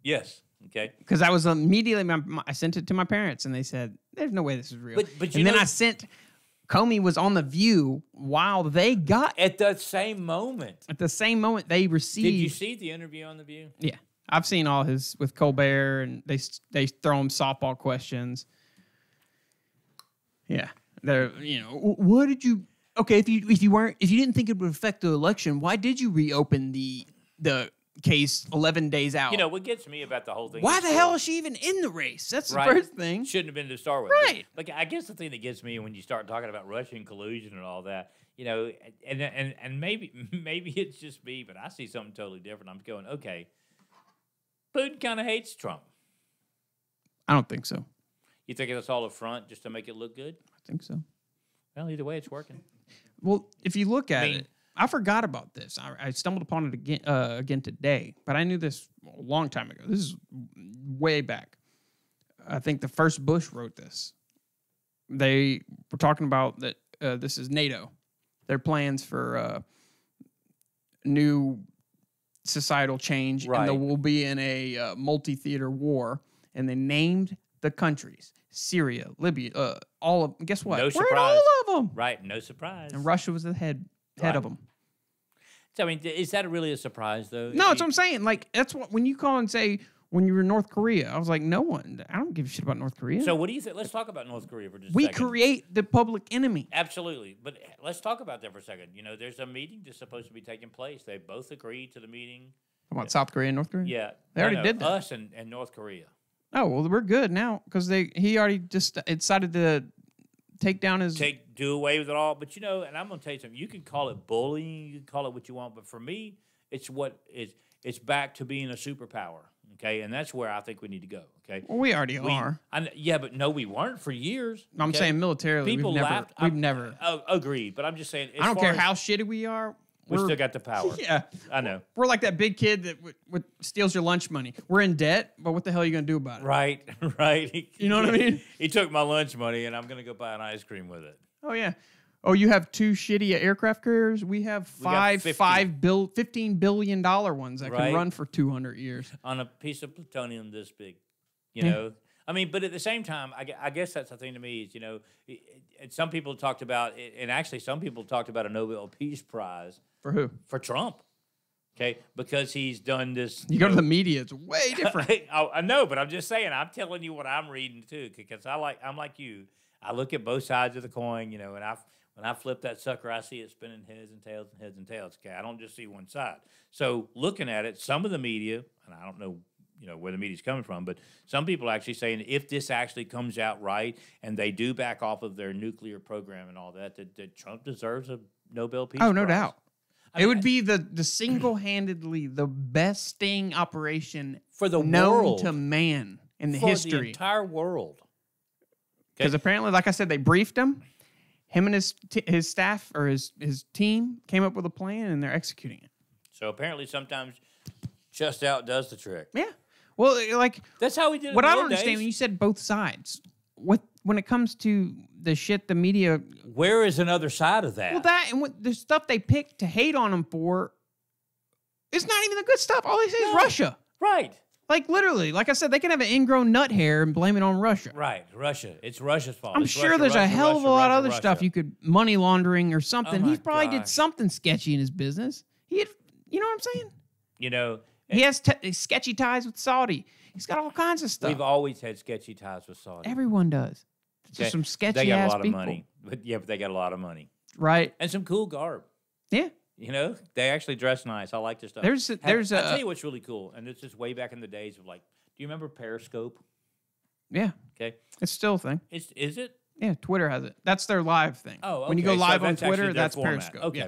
Speaker 3: Yes. Okay.
Speaker 2: Because I was immediately, I sent it to my parents, and they said, "There's no way this is real."
Speaker 3: But you
Speaker 2: and then
Speaker 3: know-
Speaker 2: I sent. Comey was on The View while they got
Speaker 3: At the same moment,
Speaker 2: at the same moment they received.
Speaker 3: did you see the interview on The View?
Speaker 2: Yeah, I've seen all his with Colbert, and they throw him softball questions. Yeah, they're what did you? Okay, if you didn't think it would affect the election, why did you reopen the case 11 days out?
Speaker 3: You know what gets me about the whole thing?
Speaker 2: why
Speaker 3: is
Speaker 2: the hell is she even in the race? That's the
Speaker 3: Right.
Speaker 2: first thing.
Speaker 3: Shouldn't have been to start with.
Speaker 2: Right.
Speaker 3: Like I guess the thing that gets me when you start talking about Russian collusion and all that, you know, and maybe it's just me, but I see something totally different. I'm going, okay, Putin kind of hates Trump.
Speaker 2: I don't think so.
Speaker 3: You think that's all a front just to make it look good?
Speaker 2: I think so.
Speaker 3: Well, either way, it's working.
Speaker 2: Well, if you look at
Speaker 3: mean-
Speaker 2: it, I forgot about this. I stumbled upon it again today, but I knew this a long time ago. This is way back. I think the first Bush wrote this. They were talking about that this is NATO. Their plans for new societal change,
Speaker 3: Right.
Speaker 2: and there will be in a multi-theater war. And they named the countries, Syria, Libya, all of guess what?
Speaker 3: No
Speaker 2: We're in
Speaker 3: surprise.
Speaker 2: all of them.
Speaker 3: Right. No surprise.
Speaker 2: And Russia was the head
Speaker 3: Right.
Speaker 2: of them.
Speaker 3: So, I mean, is that really a surprise, though?
Speaker 2: No,
Speaker 3: If
Speaker 2: that's what
Speaker 3: you-
Speaker 2: I'm saying. Like that's what when you call and say when you were in North Korea, I was like, no one. I don't give a shit about North Korea.
Speaker 3: So, what do you think? Let's talk about North Korea for just a
Speaker 2: we
Speaker 3: second.
Speaker 2: create the public enemy.
Speaker 3: Absolutely. But let's talk about that for a second. You know, there's a meeting that's supposed to be taking place. They both agreed to the meeting.
Speaker 2: About South Korea and North Korea.
Speaker 3: Yeah.
Speaker 2: They already did that.
Speaker 3: Us and North Korea.
Speaker 2: Oh well, we're good now because he already just decided to take down his.
Speaker 3: Do away with it all. But, you know, and I'm going to tell you something. You can call it bullying. You can call it what you want. But for me, it's back to being a superpower. Okay. And that's where I think we need to go. Okay.
Speaker 2: Well, we already are.
Speaker 3: Yeah, but no, we weren't for years.
Speaker 2: I'm
Speaker 3: okay?
Speaker 2: saying militarily.
Speaker 3: People
Speaker 2: we've
Speaker 3: laughed.
Speaker 2: We've never.
Speaker 3: Oh, agreed. But I'm just saying.
Speaker 2: I don't care how shitty we are.
Speaker 3: we still got the power.
Speaker 2: Yeah,
Speaker 3: I know.
Speaker 2: we're like that big kid that steals your lunch money. We're in debt, but what the hell are you gonna do about it?
Speaker 3: Right, right.
Speaker 2: You know what I mean?
Speaker 3: He took my lunch money, and I'm going to go buy an ice cream with it.
Speaker 2: Oh yeah. Oh, you have 2 shitty aircraft carriers. We have
Speaker 3: got 50.
Speaker 2: $15 billion ones that
Speaker 3: Right.
Speaker 2: can run for 200 years.
Speaker 3: On a piece of plutonium this big, you
Speaker 2: Yeah.
Speaker 3: know? I mean, but at the same time, I guess that's the thing to me is, you know, some people talked about, and actually some people talked about a Nobel Peace Prize
Speaker 2: For who?
Speaker 3: for Trump, okay? Because he's done this.
Speaker 2: You go to the media, it's way different.
Speaker 3: I know, but I'm just saying, I'm telling you what I'm reading too, because I'm like you. I look at both sides of the coin, you know, and when I flip that sucker, I see it spinning heads and tails and heads and tails. Okay, I don't just see one side. So looking at it, some of the media, and I don't know, you know, where the media's coming from, but some people are actually saying if this actually comes out right and they do back off of their nuclear program and all that, that Trump deserves a Nobel Peace Prize.
Speaker 2: Oh, no doubt.
Speaker 3: I
Speaker 2: It
Speaker 3: mean,
Speaker 2: would be the single-handedly the best sting operation
Speaker 3: for the
Speaker 2: known
Speaker 3: world,
Speaker 2: to man in the
Speaker 3: for the
Speaker 2: history.
Speaker 3: entire world.
Speaker 2: Because apparently, like I said, they briefed him. Him and his staff or his team came up with a plan, and they're executing it.
Speaker 3: So apparently, sometimes just out does the trick.
Speaker 2: Yeah. Well, like
Speaker 3: That's how we did it.
Speaker 2: what
Speaker 3: in
Speaker 2: I
Speaker 3: the
Speaker 2: don't
Speaker 3: old
Speaker 2: understand
Speaker 3: days.
Speaker 2: when you said both sides. When it comes to the shit the media,
Speaker 3: Where is another side of that?
Speaker 2: well, that and what the stuff they pick to hate on him for, it's not even the good stuff. All they say is
Speaker 3: No.
Speaker 2: Russia.
Speaker 3: Right.
Speaker 2: Like literally, like I said, they can have an ingrown nut hair and blame it on Russia.
Speaker 3: Right. Russia. It's Russia's fault.
Speaker 2: I'm
Speaker 3: It's
Speaker 2: sure
Speaker 3: Russia,
Speaker 2: there's a
Speaker 3: Russia,
Speaker 2: hell of a
Speaker 3: Russia,
Speaker 2: lot of
Speaker 3: Russia,
Speaker 2: other stuff
Speaker 3: Russia.
Speaker 2: you could money laundering or something.
Speaker 3: Oh my
Speaker 2: He probably did
Speaker 3: gosh.
Speaker 2: something sketchy in his business. He had, you know what I'm saying?
Speaker 3: You know,
Speaker 2: He has sketchy ties with Saudi. He's got all kinds of stuff.
Speaker 3: we've always had sketchy ties with Saudi.
Speaker 2: Everyone does. It's just some
Speaker 3: They
Speaker 2: sketchy
Speaker 3: got
Speaker 2: ass
Speaker 3: a lot
Speaker 2: people,
Speaker 3: of money. But yeah, but they got a lot of money.
Speaker 2: right?
Speaker 3: And some cool garb.
Speaker 2: Yeah.
Speaker 3: You know, they actually dress nice. I like this stuff.
Speaker 2: There's
Speaker 3: I'll tell
Speaker 2: a
Speaker 3: you what's really cool, and this is way back in the days of like, do you remember Periscope?
Speaker 2: yeah.
Speaker 3: Okay,
Speaker 2: It's still a thing.
Speaker 3: is it?
Speaker 2: Yeah, Twitter has it. That's their live thing.
Speaker 3: Oh,
Speaker 2: when you go
Speaker 3: okay, so
Speaker 2: live on
Speaker 3: that's actually
Speaker 2: Twitter,
Speaker 3: their
Speaker 2: that's
Speaker 3: format.
Speaker 2: Periscope.
Speaker 3: Okay.
Speaker 2: Yeah.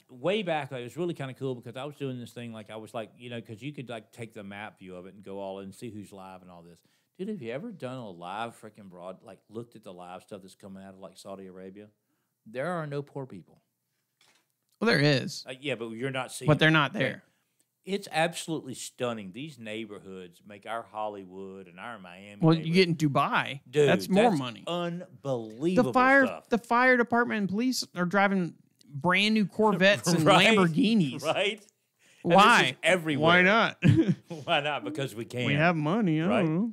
Speaker 3: Way back, it was really kind of cool because I was doing this thing like I was like, you know, because you could like take the map view of it and go all in and see who's live and all this. Dude, have you ever done a live freaking like looked at the live stuff that's coming out of like Saudi Arabia? There are no poor people.
Speaker 2: Well, there is,
Speaker 3: Yeah, but you're not seeing.
Speaker 2: but they're not
Speaker 3: Okay.
Speaker 2: there.
Speaker 3: It's absolutely stunning. These neighborhoods make our Hollywood and our Miami.
Speaker 2: Well, you get
Speaker 3: neighborhood-
Speaker 2: in Dubai,
Speaker 3: Dude,
Speaker 2: that's more money.
Speaker 3: Unbelievable stuff.
Speaker 2: The fire department and police are driving brand new Corvettes and
Speaker 3: Right,
Speaker 2: Lamborghinis.
Speaker 3: Right? And this
Speaker 2: Why?
Speaker 3: is everywhere.
Speaker 2: Why not?
Speaker 3: Why not? Because we can.
Speaker 2: we have money. I
Speaker 3: Right.
Speaker 2: don't know.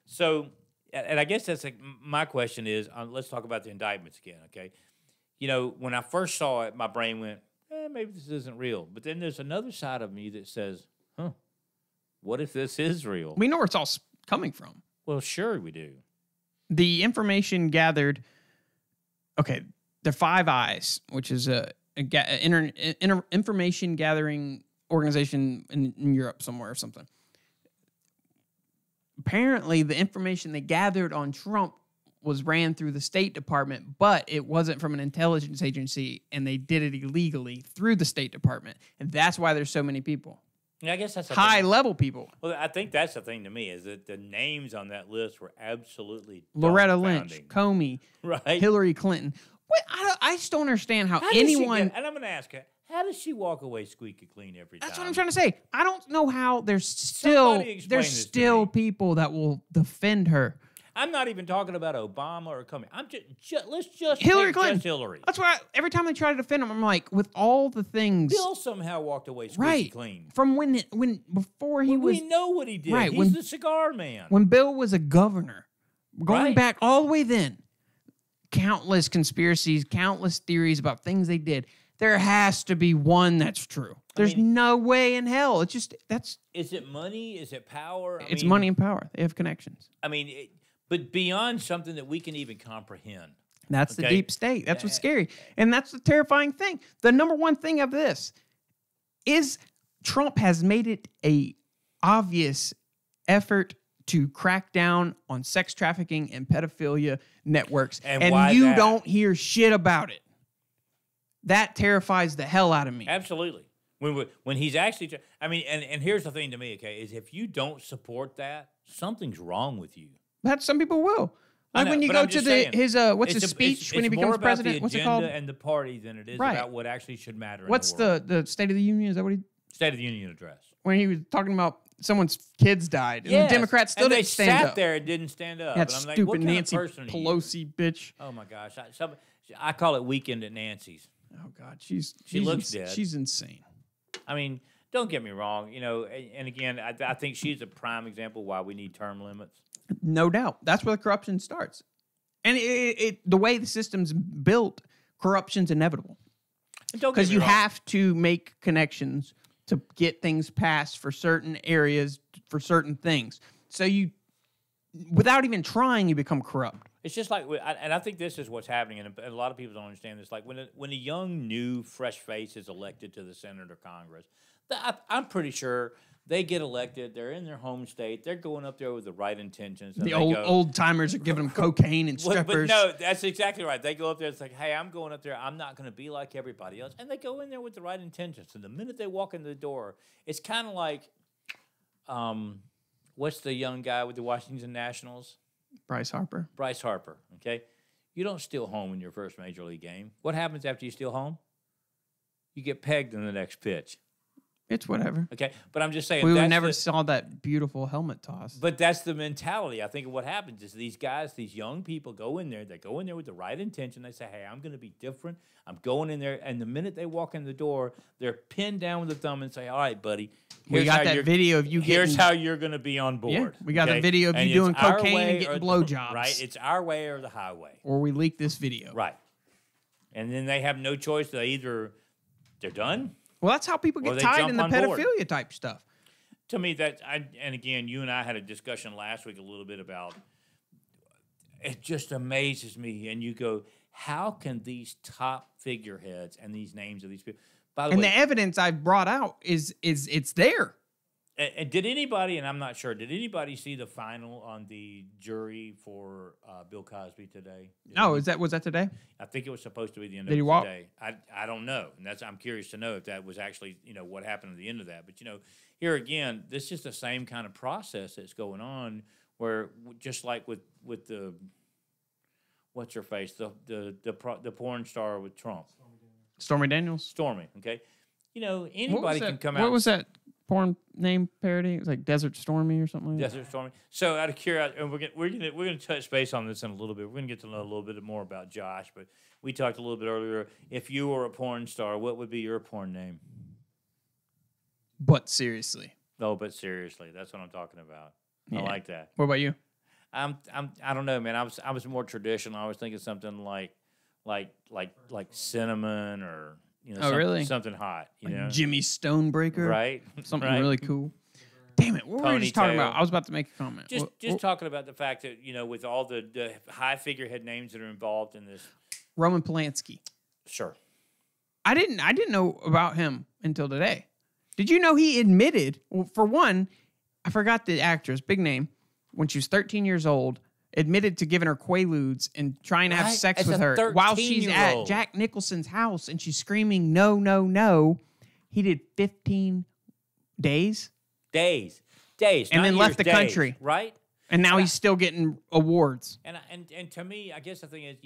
Speaker 3: So, and I guess that's like my question is, let's talk about the indictments again, okay? You know, when I first saw it, my brain went, maybe this isn't real. But then there's another side of me that says, what if this is real?
Speaker 2: We know where it's all coming from.
Speaker 3: Well, sure we do.
Speaker 2: The information gathered. Okay, the Five Eyes, which is a information gathering organization in Europe somewhere or something. Apparently, the information they gathered on Trump was ran through the State Department, but it wasn't from an intelligence agency, and they did it illegally through the State Department. And that's why there's so many people.
Speaker 3: Yeah, I guess that's the
Speaker 2: High
Speaker 3: thing.
Speaker 2: level people.
Speaker 3: Well, I think that's the thing to me is that the names on that list were absolutely
Speaker 2: Loretta Lynch,
Speaker 3: dumbfounding.
Speaker 2: Comey,
Speaker 3: Right?
Speaker 2: Hillary Clinton. What? I just don't understand how
Speaker 3: How does she
Speaker 2: anyone.
Speaker 3: get- and I'm going to ask her, how does she walk away squeaky clean every time?
Speaker 2: That's what I'm trying to say. I don't know how there's still
Speaker 3: Somebody explain this to me.
Speaker 2: people that will defend her.
Speaker 3: I'm not even talking about Obama or Comey. I'm just let's just
Speaker 2: Hillary
Speaker 3: pick
Speaker 2: Clinton.
Speaker 3: just Hillary.
Speaker 2: That's why every time they try to defend him, I'm like, with all the things,
Speaker 3: Bill somehow walked away squeaky
Speaker 2: right,
Speaker 3: clean.
Speaker 2: from when before he was,
Speaker 3: We know what he did.
Speaker 2: right,
Speaker 3: He's
Speaker 2: when-
Speaker 3: the cigar man.
Speaker 2: when Bill was a governor, going
Speaker 3: Right.
Speaker 2: back all the way then, countless conspiracies, countless theories about things they did. There has to be one that's true. There's
Speaker 3: mean-
Speaker 2: no way in hell. It's just
Speaker 3: Is it money? Is it power?
Speaker 2: it's money and power. They have connections.
Speaker 3: I mean, but beyond something that we can even comprehend.
Speaker 2: That's the
Speaker 3: Okay.
Speaker 2: deep state. That's what's scary. And that's the terrifying thing. The number one thing of this is Trump has made it a obvious effort to crack down on sex trafficking and pedophilia networks.
Speaker 3: And why
Speaker 2: you
Speaker 3: that?
Speaker 2: don't hear shit about it. That terrifies the hell out of me.
Speaker 3: Absolutely. When he's actually, I mean, and here's the thing to me, okay, is if you don't support that, something's wrong with you.
Speaker 2: That some people will.
Speaker 3: I
Speaker 2: Like
Speaker 3: know,
Speaker 2: when you
Speaker 3: but
Speaker 2: go
Speaker 3: I'm
Speaker 2: to
Speaker 3: just
Speaker 2: the
Speaker 3: saying,
Speaker 2: his what's his
Speaker 3: It's
Speaker 2: speech when he
Speaker 3: more
Speaker 2: becomes
Speaker 3: about
Speaker 2: president?
Speaker 3: the
Speaker 2: What's it
Speaker 3: agenda
Speaker 2: called?
Speaker 3: and the party than it is
Speaker 2: Right.
Speaker 3: about what actually should matter.
Speaker 2: What's
Speaker 3: in the world.
Speaker 2: the State of the Union? Is that what he
Speaker 3: State of the Union address?
Speaker 2: when he was talking about someone's kids died and
Speaker 3: Yes,
Speaker 2: the Democrats still
Speaker 3: and
Speaker 2: didn't
Speaker 3: they
Speaker 2: stand
Speaker 3: sat
Speaker 2: up.
Speaker 3: there and didn't stand up.
Speaker 2: That
Speaker 3: and I'm like,
Speaker 2: stupid
Speaker 3: what kind
Speaker 2: Nancy
Speaker 3: of person are you?
Speaker 2: Pelosi bitch.
Speaker 3: Oh my gosh, I call it weekend at Nancy's.
Speaker 2: Oh God, she's
Speaker 3: looks dead.
Speaker 2: She's insane.
Speaker 3: I mean, don't get me wrong, you know, and again, I think she's a prime example why we need term limits.
Speaker 2: No doubt. That's where the corruption starts. And the way the system's built, corruption's inevitable.
Speaker 3: And don't get
Speaker 2: Because
Speaker 3: me
Speaker 2: you
Speaker 3: wrong.
Speaker 2: have to make connections to get things passed for certain areas, for certain things. So you, without even trying, you become corrupt.
Speaker 3: It's just like, and I think this is what's happening, and a lot of people don't understand this. Like when a young, new, fresh face is elected to the Senate or Congress, I'm pretty sure they get elected. They're in their home state. They're going up there with the right intentions. And
Speaker 2: The
Speaker 3: they
Speaker 2: old timers are giving them cocaine and
Speaker 3: Well,
Speaker 2: strippers.
Speaker 3: But no, that's exactly right. They go up there. It's like, hey, I'm going up there. I'm not going to be like everybody else. And they go in there with the right intentions. And the minute they walk in the door, it's kind of like, what's the young guy with the Washington Nationals?
Speaker 2: Bryce Harper.
Speaker 3: Bryce Harper. Okay, you don't steal home in your first major league game. What happens after you steal home? You get pegged in the next pitch.
Speaker 2: It's whatever.
Speaker 3: Okay, but I'm just saying
Speaker 2: We
Speaker 3: that's
Speaker 2: never
Speaker 3: the-
Speaker 2: saw that beautiful helmet toss.
Speaker 3: But that's the mentality. I think what happens is these guys, these young people go in there. They go in there with the right intention. They say, hey, I'm going to be different. I'm going in there. And the minute they walk in the door, they're pinned down with a thumb and say, all right, buddy.
Speaker 2: We got
Speaker 3: how
Speaker 2: that
Speaker 3: you're-
Speaker 2: video of you
Speaker 3: Here's
Speaker 2: getting-
Speaker 3: how you're going to be on board.
Speaker 2: Yeah, we got a
Speaker 3: okay?
Speaker 2: video of you
Speaker 3: And
Speaker 2: doing
Speaker 3: it's our
Speaker 2: cocaine and
Speaker 3: way
Speaker 2: getting
Speaker 3: or-
Speaker 2: blowjobs.
Speaker 3: Right? It's our way or the highway.
Speaker 2: Or we leak this video.
Speaker 3: Right. And then they have no choice. They're done.
Speaker 2: Well, that's how people
Speaker 3: Or
Speaker 2: get
Speaker 3: they
Speaker 2: tied
Speaker 3: jump
Speaker 2: in the
Speaker 3: on board.
Speaker 2: pedophilia type stuff.
Speaker 3: To me, and again, you and I had a discussion last week a little bit about, it just amazes me. And you go, how can these top figureheads and these names of these people, by the
Speaker 2: And
Speaker 3: way,
Speaker 2: the evidence I've brought out is it's there.
Speaker 3: and did anybody, and I'm not sure, did anybody see the final on the jury for Bill Cosby today?
Speaker 2: Oh, was that today?
Speaker 3: I think it was supposed to be the end
Speaker 2: Did he
Speaker 3: of
Speaker 2: walk?
Speaker 3: today. I don't know, and I'm curious to know if that was actually what happened at the end of that. But here again, this is the same kind of process that's going on, where just like with the what's her face, the porn star with Trump,
Speaker 2: Stormy Daniels.
Speaker 3: Stormy. Okay,
Speaker 2: What was
Speaker 3: anybody
Speaker 2: that-
Speaker 3: can come out.
Speaker 2: What was that porn name parody? It was like Desert Stormy or something like that.
Speaker 3: Desert Stormy. So out of curiosity, and we're gonna touch base on this in a little bit. We're gonna get to know a little bit more about Josh, but we talked a little bit earlier. If you were a porn star, what would be your porn name?
Speaker 2: But seriously.
Speaker 3: No, but seriously, that's what I'm talking about.
Speaker 2: Yeah.
Speaker 3: I like that.
Speaker 2: What about you?
Speaker 3: I don't know, man. I was more traditional. I was thinking something like cinnamon or
Speaker 2: really?
Speaker 3: something hot,
Speaker 2: Jimmy Stonebreaker.
Speaker 3: right?
Speaker 2: Something
Speaker 3: Right.
Speaker 2: really cool. Damn it. What were we just talking
Speaker 3: Ponytail.
Speaker 2: about? I was about to make a comment.
Speaker 3: Just talking about the fact that with all the high figurehead names that are involved in this.
Speaker 2: Roman Polanski.
Speaker 3: Sure.
Speaker 2: I didn't know about him until today. Did you know he admitted, well, for one, I forgot the actress, big name, when she was 13 years old, admitted to giving her Quaaludes and trying to have
Speaker 3: Right?
Speaker 2: sex
Speaker 3: As
Speaker 2: with
Speaker 3: a
Speaker 2: her while she's at
Speaker 3: 13-year-old.
Speaker 2: Jack Nicholson's house and she's screaming, no, no, no. He did 15 days
Speaker 3: Days,
Speaker 2: And
Speaker 3: not
Speaker 2: then left
Speaker 3: years,
Speaker 2: the
Speaker 3: days,
Speaker 2: country.
Speaker 3: right?
Speaker 2: and now he's still getting awards.
Speaker 3: And to me, I guess the thing is,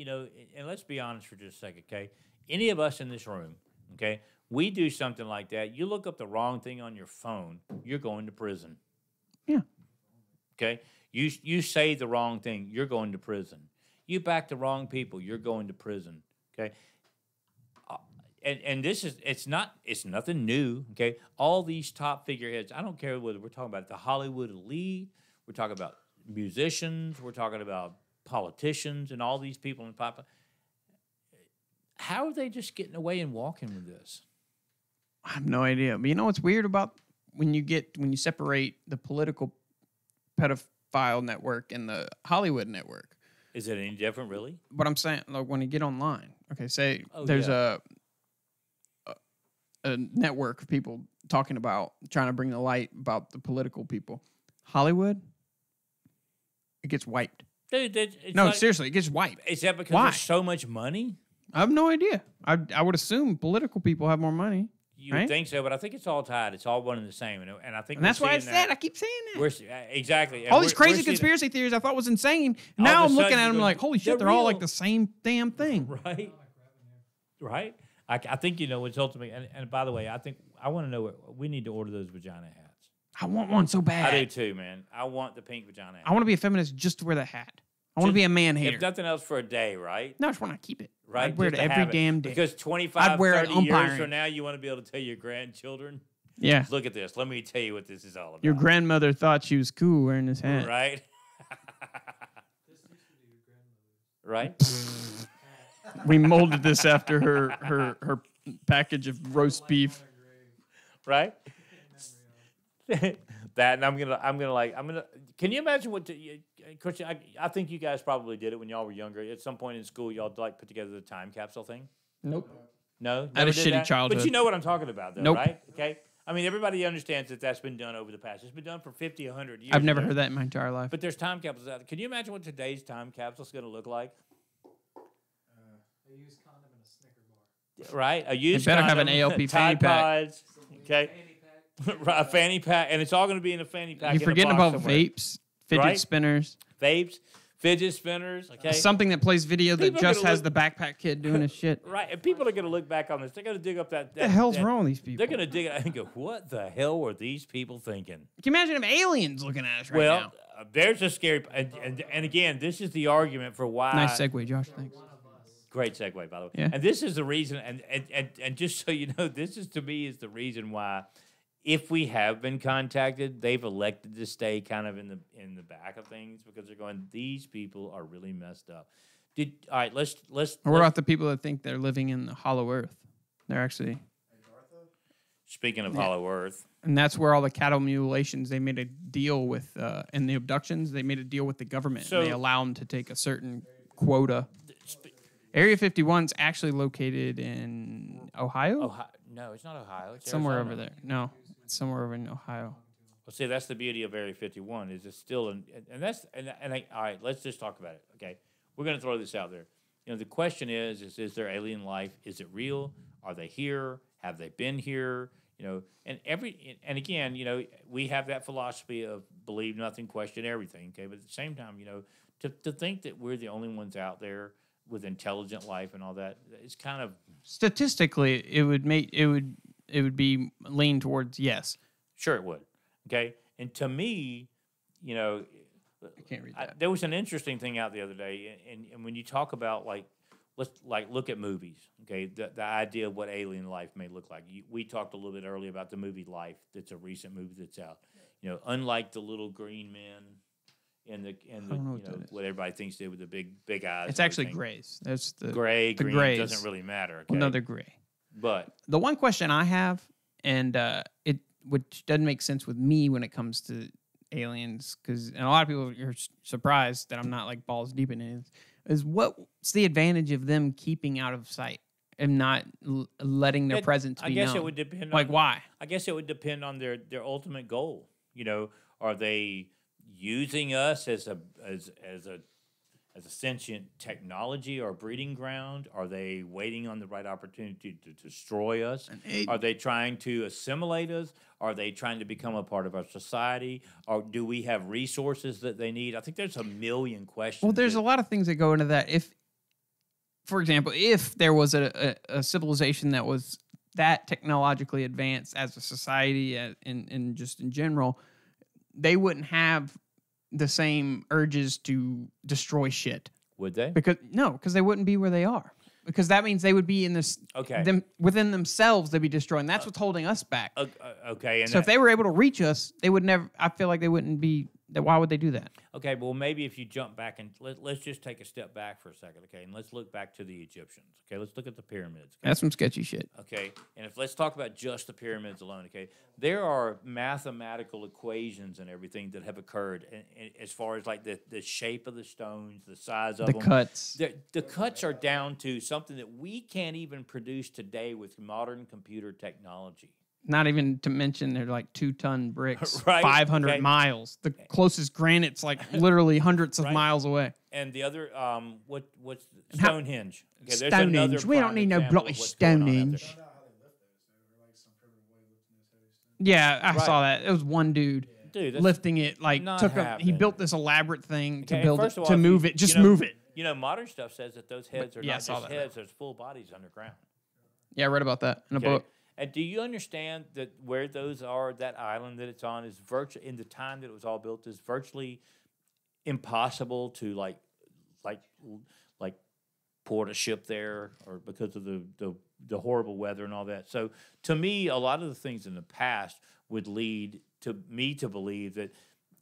Speaker 3: and let's be honest for just a second, okay? Any of us in this room, okay, we do something like that. You look up the wrong thing on your phone, you're going to prison.
Speaker 2: Yeah.
Speaker 3: Okay, You say the wrong thing, you're going to prison. You back the wrong people, you're going to prison. Okay. And this is it's nothing new. Okay. All these top figureheads, I don't care whether we're talking about the Hollywood elite, we're talking about musicians, we're talking about politicians, and all these people in pop. How are they just getting away and walking with this?
Speaker 2: I have no idea. But you know what's weird about when you separate the political pedophile network and the Hollywood network?
Speaker 3: Is it any different, really?
Speaker 2: What I'm saying, like when you get online, okay, say
Speaker 3: Oh,
Speaker 2: there's
Speaker 3: yeah.
Speaker 2: a network of people talking about trying to bring the light about the political people. Hollywood, it gets wiped.
Speaker 3: Dude, it's
Speaker 2: No,
Speaker 3: like-
Speaker 2: seriously, it gets wiped.
Speaker 3: Is that because
Speaker 2: Why?
Speaker 3: there's so much money?
Speaker 2: I have no idea. I would assume political people have more money,
Speaker 3: You
Speaker 2: right?
Speaker 3: would think so, but I think it's all tied. It's all one and the same, and I think
Speaker 2: And that's
Speaker 3: we're
Speaker 2: why I
Speaker 3: seeing
Speaker 2: said
Speaker 3: that.
Speaker 2: I keep saying that.
Speaker 3: We're exactly and
Speaker 2: All these
Speaker 3: we're
Speaker 2: crazy
Speaker 3: seeing-
Speaker 2: conspiracy theories I thought was insane.
Speaker 3: All
Speaker 2: Now
Speaker 3: of a
Speaker 2: I'm looking
Speaker 3: sudden
Speaker 2: at
Speaker 3: you
Speaker 2: them
Speaker 3: go,
Speaker 2: like, holy shit,
Speaker 3: they're
Speaker 2: they're all like
Speaker 3: real.
Speaker 2: the same damn thing.
Speaker 3: right, right. I think it's ultimately. And by the way, I want to know we need to order those vagina hats.
Speaker 2: I want one so bad.
Speaker 3: I do too, man. I want the pink vagina hat.
Speaker 2: I want to be a feminist just to wear that hat. I want to be a man hater.
Speaker 3: If nothing else for a day, right?
Speaker 2: No, I just want to keep it.
Speaker 3: Right.
Speaker 2: I'd wear it
Speaker 3: Just to
Speaker 2: every
Speaker 3: have
Speaker 2: damn day.
Speaker 3: Because 25,
Speaker 2: I'd wear it
Speaker 3: 30 years
Speaker 2: umpiring.
Speaker 3: from now, you want to be able to tell your grandchildren,
Speaker 2: Yeah.
Speaker 3: look at this. Let me tell you what this is all about.
Speaker 2: Your grandmother thought she was cool wearing this hat.
Speaker 3: Right? right?
Speaker 2: We molded this after her package of roast beef.
Speaker 3: Right? that, and I'm gonna. Can you imagine what? Christian, I think you guys probably did it when y'all were younger. At some point in school, y'all like put together the time capsule thing.
Speaker 2: Nope.
Speaker 3: No,
Speaker 2: I had a
Speaker 3: never did
Speaker 2: shitty
Speaker 3: that?
Speaker 2: childhood.
Speaker 3: But you know what I'm talking about, though,
Speaker 2: Nope.
Speaker 3: right? Okay. I mean, everybody understands that that's been done over the past. It's been done for 50, 100 years.
Speaker 2: I've never
Speaker 3: ago.
Speaker 2: heard that in my entire life.
Speaker 3: But there's time capsules out there. Can you imagine what today's time capsule is going to look like?
Speaker 4: A used condom and a Snicker bar.
Speaker 3: Right? A used
Speaker 2: better have an
Speaker 3: condom,
Speaker 2: ALP fanny
Speaker 3: Tide
Speaker 2: pack.
Speaker 3: Pods, okay? Right, a fanny pack, and it's all going to be in a fanny pack.
Speaker 2: You're
Speaker 3: in a
Speaker 2: forgetting
Speaker 3: box
Speaker 2: about
Speaker 3: somewhere.
Speaker 2: vapes, fidget
Speaker 3: Right?
Speaker 2: spinners,
Speaker 3: Vapes, fidget spinners, okay?
Speaker 2: something that plays video that
Speaker 3: People are
Speaker 2: just
Speaker 3: gonna
Speaker 2: has
Speaker 3: look-
Speaker 2: the backpack kid doing his shit. What
Speaker 3: Right, and people are going to look back on this. They're going to dig up that.
Speaker 2: the hell's
Speaker 3: that-
Speaker 2: wrong with these people?
Speaker 3: They're going to dig it and go, what the hell were these people thinking?
Speaker 2: Can you imagine if aliens looking at us right
Speaker 3: Well,
Speaker 2: now?
Speaker 3: there's a scary, and again, this is the argument for why.
Speaker 2: Nice segue, Josh. Thanks.
Speaker 3: Great segue, by the way.
Speaker 2: Yeah.
Speaker 3: And this is the reason, and just so you know, this is to me is the reason why, if we have been contacted, they've elected to stay kind of in the back of things because they're going, these people are really messed up. All right, let's.
Speaker 2: Or what about the people that think they're living in the hollow earth? They're actually,
Speaker 3: Speaking of Hollow Earth,
Speaker 2: and that's where all the cattle mutilations, they made a deal with, and the abductions, they made a deal with the government.
Speaker 3: So-
Speaker 2: and they allow them to take a certain quota. Area 51 is actually located in Ohio?
Speaker 3: Ohio, no, it's not Ohio. It's
Speaker 2: Somewhere
Speaker 3: Arizona.
Speaker 2: over there. No, it's somewhere over in Ohio.
Speaker 3: Well, see, that's the beauty of Area 51 is it's still, all right, let's just talk about it. Okay, we're going to throw this out there. You know, the question is there alien life? Is it real? Are they here? Have they been here? You know, and again, you know, we have that philosophy of believe nothing, question everything. Okay, but at the same time, you know, to think that we're the only ones out there with intelligent life and all that, it's kind of
Speaker 2: Statistically, it would be lean towards yes.
Speaker 3: sure it would. Okay, and to me, you know,
Speaker 2: I can't read that.
Speaker 3: there was an interesting thing out the other day, and when you talk about let's look at movies, okay, the idea of what alien life may look like. We talked a little bit earlier about the movie Life. That's a recent movie that's out. You know, unlike the little green men in the
Speaker 2: don't know
Speaker 3: you
Speaker 2: what
Speaker 3: know
Speaker 2: that is.
Speaker 3: what everybody thinks they with the big eyes.
Speaker 2: It's
Speaker 3: and
Speaker 2: actually
Speaker 3: everything.
Speaker 2: grays. That's the
Speaker 3: Gray,
Speaker 2: the
Speaker 3: green
Speaker 2: grays.
Speaker 3: doesn't really matter. Okay?
Speaker 2: Well, no, they're gray.
Speaker 3: But
Speaker 2: The one question I have, and it which doesn't make sense with me when it comes to aliens, because a lot of people are surprised that I'm not like balls deep in it, is what's the advantage of them keeping out of sight and not letting their presence be
Speaker 3: I guess
Speaker 2: known?
Speaker 3: it would depend.
Speaker 2: Like
Speaker 3: on,
Speaker 2: why?
Speaker 3: I guess it would depend on their ultimate goal. You know, are they using us as a sentient technology or breeding ground? Are they waiting on the right opportunity to destroy us? Are they trying to assimilate us? Are they trying to become a part of our society? Or do we have resources that they need? I think there's a million questions.
Speaker 2: Well, there's a lot of things that go into that. If, for example, if there was a civilization that was that technologically advanced as a society and just in general, they wouldn't have the same urges to destroy shit.
Speaker 3: Would they?
Speaker 2: Because they wouldn't be where they are. Because that means they would be in this
Speaker 3: Okay.
Speaker 2: them within themselves. They'd be destroying. That's what's holding us back.
Speaker 3: Okay. And
Speaker 2: So if they were able to reach us, they would never. I feel like they wouldn't be. Why would they do that?
Speaker 3: okay, well, maybe if you jump back and let's just take a step back for a second, okay, and let's look back to the Egyptians. Okay, let's look at the pyramids. Okay?
Speaker 2: That's some sketchy shit.
Speaker 3: Okay, and if let's talk about just the pyramids alone, okay, there are mathematical equations and everything that have occurred, and as far as like the shape of the stones, the size of
Speaker 2: The
Speaker 3: them,
Speaker 2: cuts.
Speaker 3: the cuts are down to something that we can't even produce today with modern computer technology.
Speaker 2: Not even to mention they're like 2-ton bricks,
Speaker 3: Right,
Speaker 2: 500
Speaker 3: okay.
Speaker 2: miles. The closest granite's like literally hundreds of
Speaker 3: Right.
Speaker 2: miles away.
Speaker 3: And the other, what's
Speaker 2: how-
Speaker 3: Stonehenge? Okay, there's
Speaker 2: Stonehenge.
Speaker 3: another
Speaker 2: We don't
Speaker 3: prime
Speaker 2: need no
Speaker 3: example
Speaker 2: bloody
Speaker 3: of what's going on out there.
Speaker 2: Stonehenge.
Speaker 4: Found out how they lift those. They were like some primitive way of lifting those heavy stones.
Speaker 2: Yeah, I
Speaker 3: Right.
Speaker 2: saw that. It was one dude
Speaker 3: Dude, that's
Speaker 2: lifting it. Like
Speaker 3: not
Speaker 2: he
Speaker 3: happening.
Speaker 2: built this elaborate thing to
Speaker 3: Okay,
Speaker 2: build it,
Speaker 3: first of all,
Speaker 2: to
Speaker 3: if
Speaker 2: move
Speaker 3: you-
Speaker 2: it. Just
Speaker 3: you know-
Speaker 2: move it.
Speaker 3: You know, modern stuff says that those heads are
Speaker 2: Yeah, I
Speaker 3: not
Speaker 2: saw
Speaker 3: just
Speaker 2: that.
Speaker 3: heads; there's full bodies underground.
Speaker 2: Yeah, I read about that in a
Speaker 3: Okay?
Speaker 2: book.
Speaker 3: And do you understand that where those are, that island that it's on, is virtually in the time that it was all built is virtually impossible to like port a ship there, or because of the horrible weather and all that. So to me, a lot of the things in the past would lead to me to believe that